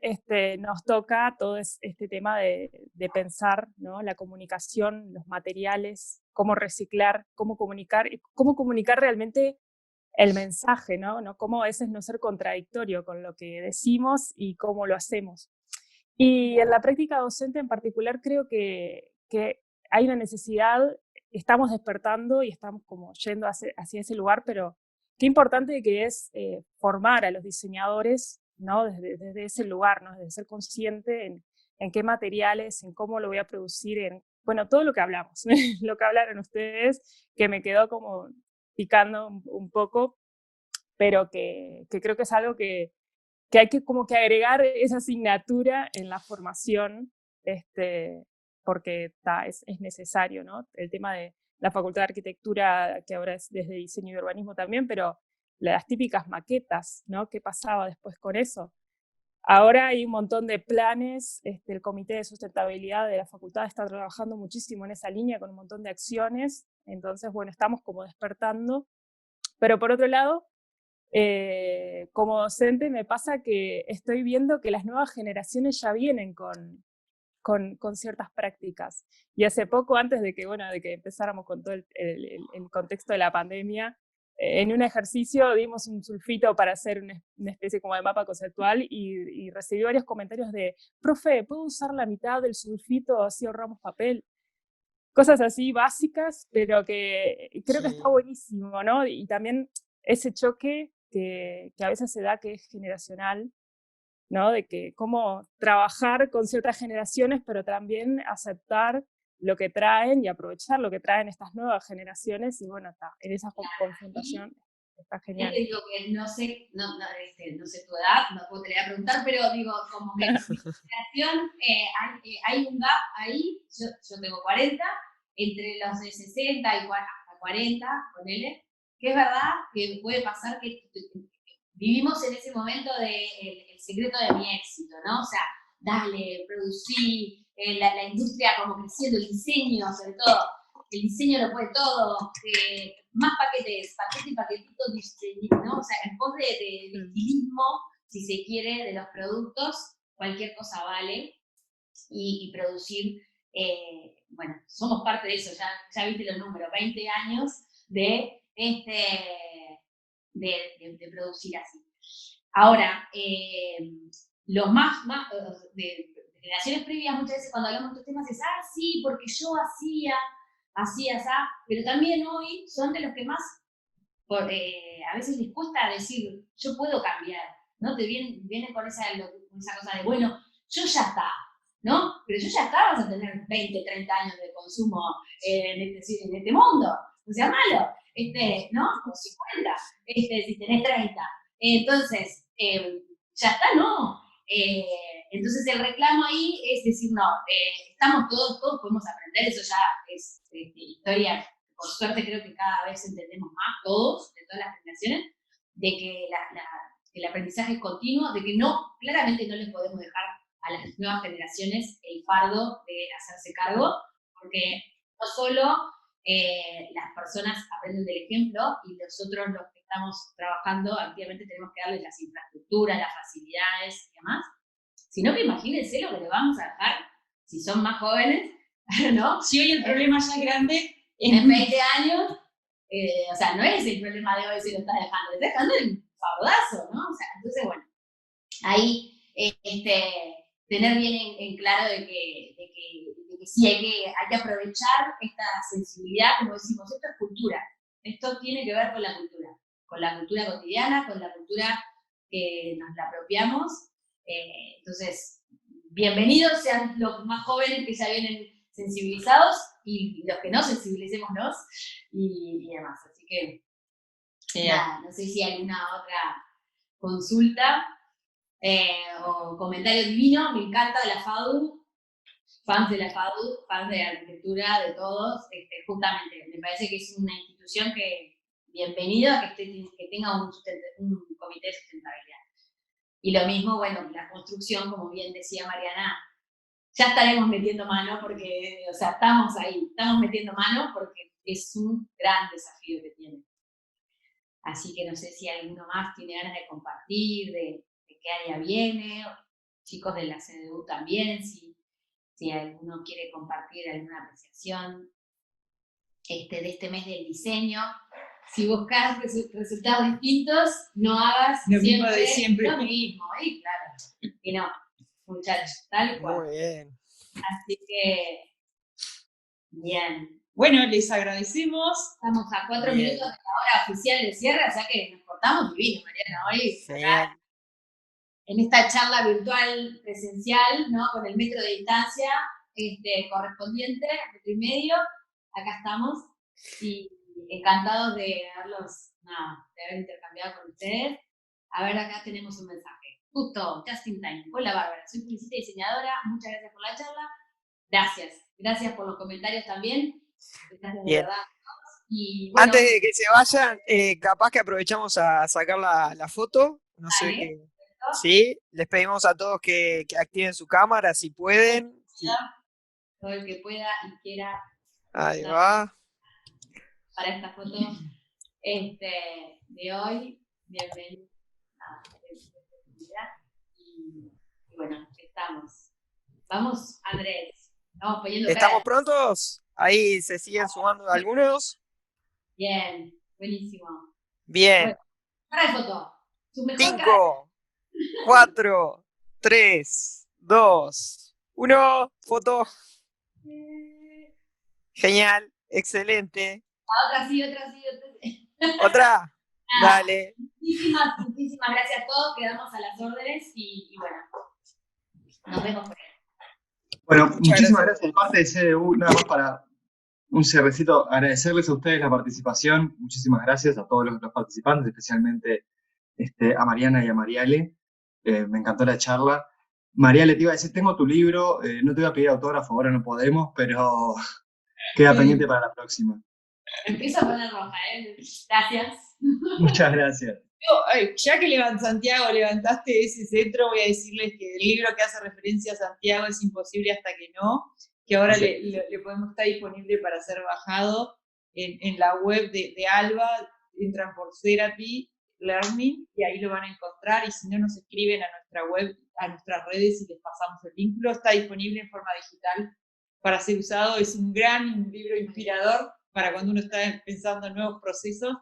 nos toca todo este tema de pensar, ¿no? La comunicación, los materiales, cómo reciclar, cómo comunicar realmente el mensaje, ¿no? Cómo a veces no ser contradictorio con lo que decimos y cómo lo hacemos. Y en la práctica docente en particular creo que hay una necesidad, estamos despertando y estamos como yendo hacia ese lugar, pero qué importante que es formar a los diseñadores, ¿no? Desde ese lugar, ¿no? Desde ser consciente en qué materiales, en cómo lo voy a producir, bueno, todo lo que hablamos, lo que hablaron ustedes, que me quedó como picando un poco, pero que creo que es algo que hay que como que agregar esa asignatura en la formación, porque es necesario, ¿no? El tema de la Facultad de Arquitectura, que ahora es desde Diseño y Urbanismo también, pero las típicas maquetas, ¿no? ¿Qué pasaba después con eso? Ahora hay un montón de planes, el Comité de Sustentabilidad de la Facultad está trabajando muchísimo en esa línea con un montón de acciones, entonces, bueno, estamos como despertando, pero por otro lado, como docente me pasa que estoy viendo que las nuevas generaciones ya vienen con ciertas prácticas. Y hace poco, antes de que empezáramos con todo el contexto de la pandemia, en un ejercicio dimos un sulfito para hacer una especie como de mapa conceptual y recibí varios comentarios de, profe, ¿puedo usar la mitad del sulfito así ahorramos papel? Cosas así básicas, pero que creo que está buenísimo, ¿no? Y también ese choque que a veces se da, que es generacional, ¿no? De que cómo trabajar con ciertas generaciones, pero también aceptar lo que traen y aprovechar lo que traen estas nuevas generaciones, y bueno, en esa confrontación. está Es genial. que digo que no sé, no sé tu edad, no te voy a preguntar, pero digo, como que en mi generación hay un gap ahí, yo tengo 40, entre los de 60 y 40, ponele, que es verdad que puede pasar que vivimos en ese momento de el secreto de mi éxito, ¿no? O sea, dale, producí, la industria como creciendo, el diseño sobre todo, el diseño lo puede todo, más paquetes, paquete y paquetito, ¿no? O sea, en pos de estilismo, si se quiere, de los productos, cualquier cosa vale, y producir, bueno, somos parte de eso, ya viste los números, 20 años de producir así. Ahora, los más de generaciones previas, muchas veces cuando hablamos de estos temas es, sí, porque yo hacía, pero también hoy son de los que más, a veces les cuesta decir, yo puedo cambiar, ¿no? Te vienen con esa cosa de, bueno, yo ya está, ¿no? Pero yo ya está, vas a tener 20, 30 años de consumo en este mundo, no sea malo, ¿no? O 50, si tenés 30. Entonces, ya está, ¿no? Entonces el reclamo ahí es decir, no, estamos todos podemos aprender, eso ya es historia, por suerte creo que cada vez entendemos más todos, de todas las generaciones, de que el aprendizaje es continuo, de que claramente no les podemos dejar a las nuevas generaciones el fardo de hacerse cargo, porque no solo las personas aprenden del ejemplo y nosotros los que estamos trabajando activamente tenemos que darles las infraestructuras, las facilidades y demás, sino que imagínense lo que le vamos a dejar si son más jóvenes, ¿no? Si hoy el problema ya es grande, en 20 años, o sea, no es el problema de hoy si lo está dejando el fardazo, ¿no? O sea, entonces, bueno, ahí tener bien en claro de que sí hay que aprovechar esta sensibilidad, como decimos, esto es cultura, esto tiene que ver con la cultura cotidiana, con la cultura que nos la apropiamos, entonces, bienvenidos sean los más jóvenes que ya vienen sensibilizados y los que no, sensibilicémonos y demás, así que nada, no sé si hay alguna otra consulta o comentario divino, me encanta de la FADU, fans de la FADU, fans de la arquitectura, de todos, justamente, me parece que es una institución que, bienvenido a que tenga un comité de sustentabilidad. Y lo mismo, bueno, la construcción, como bien decía Mariana, ya estaremos metiendo mano porque, o sea, estamos ahí, estamos metiendo mano porque es un gran desafío que tiene. Así que no sé si alguno más tiene ganas de compartir, de qué área viene, chicos de la CDU también, si alguno quiere compartir alguna apreciación de este mes del diseño. Si buscas resultados distintos, no hagas lo mismo de siempre. Lo mismo, claro. Y no, muchachos, tal cual. Muy bien. Así que, bien. Bueno, les agradecemos. Estamos a 4 minutos de la hora oficial de cierre, o sea que nos portamos divino, Mariana, hoy. Acá, en esta charla virtual presencial, ¿no? Con el metro de distancia correspondiente, 1,5 metros, acá estamos. Y encantados de haber intercambiado con ustedes. A ver, acá tenemos un mensaje. Justo, just in time. Hola Bárbara, soy publicista y diseñadora. Muchas gracias por la charla. Gracias por los comentarios también. Gracias de verdad. Y, bueno, antes de que se vayan, capaz que aprovechamos a sacar la foto. No sé qué. Sí, les pedimos a todos que activen su cámara si pueden. Sí. Todo el que pueda y quiera. Ahí va. Para esta foto de hoy, bienvenido a esta y bueno, estamos. Vamos, Andrés. Estamos poniendo ¿Estamos prontos? Ahí se siguen sumando algunos. Bien, buenísimo. Bien. Bueno, para la foto. 5, 4, 3, 2, 1. Foto. Genial, excelente. Otra sí. ¿Otra? Dale. Muchísimas gracias a todos, quedamos a las órdenes y bueno, nos vemos por ahí. Bueno, muchísimas gracias de parte de CDU, nada más para un cierrecito, agradecerles a ustedes la participación, muchísimas gracias a todos los participantes, especialmente a Mariana y a Mariale, me encantó la charla. Mariale, te iba a decir, tengo tu libro, no te voy a pedir autógrafo, ahora no podemos, pero queda pendiente para la próxima. Empiezo a poner roja, ¿eh? Gracias. Muchas gracias. Ya que Santiago levantaste ese centro, voy a decirles que el libro que hace referencia a Santiago es Imposible hasta que no, que ahora le podemos estar disponible para ser bajado en la web de Alba, entran por Therapy Learning y ahí lo van a encontrar, y si no nos escriben a nuestra web, a nuestras redes y les pasamos el vínculo. Está disponible en forma digital para ser usado, es un gran libro inspirador para cuando uno está pensando en nuevos procesos,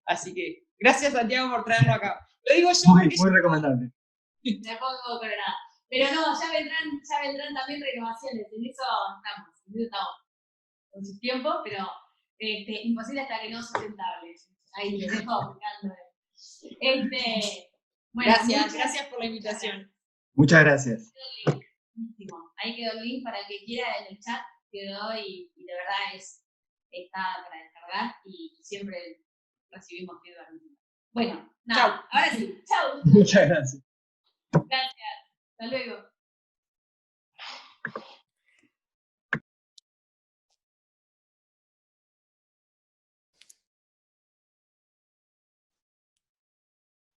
así que gracias Santiago por traerlo acá. Lo digo yo muy recomendable. Me pongo colorada. Pero no, ya vendrán también renovaciones, en eso estamos con su tiempo, pero imposible hasta que no sustentable. Ahí les dejo aplicando. Bueno, gracias por la invitación. Muchas gracias. Ahí quedó el link para el que quiera, en el chat quedó, y de verdad está para descargar y siempre recibimos feedback. Bueno, nada, ahora sí, chau. Muchas gracias. Gracias, hasta luego.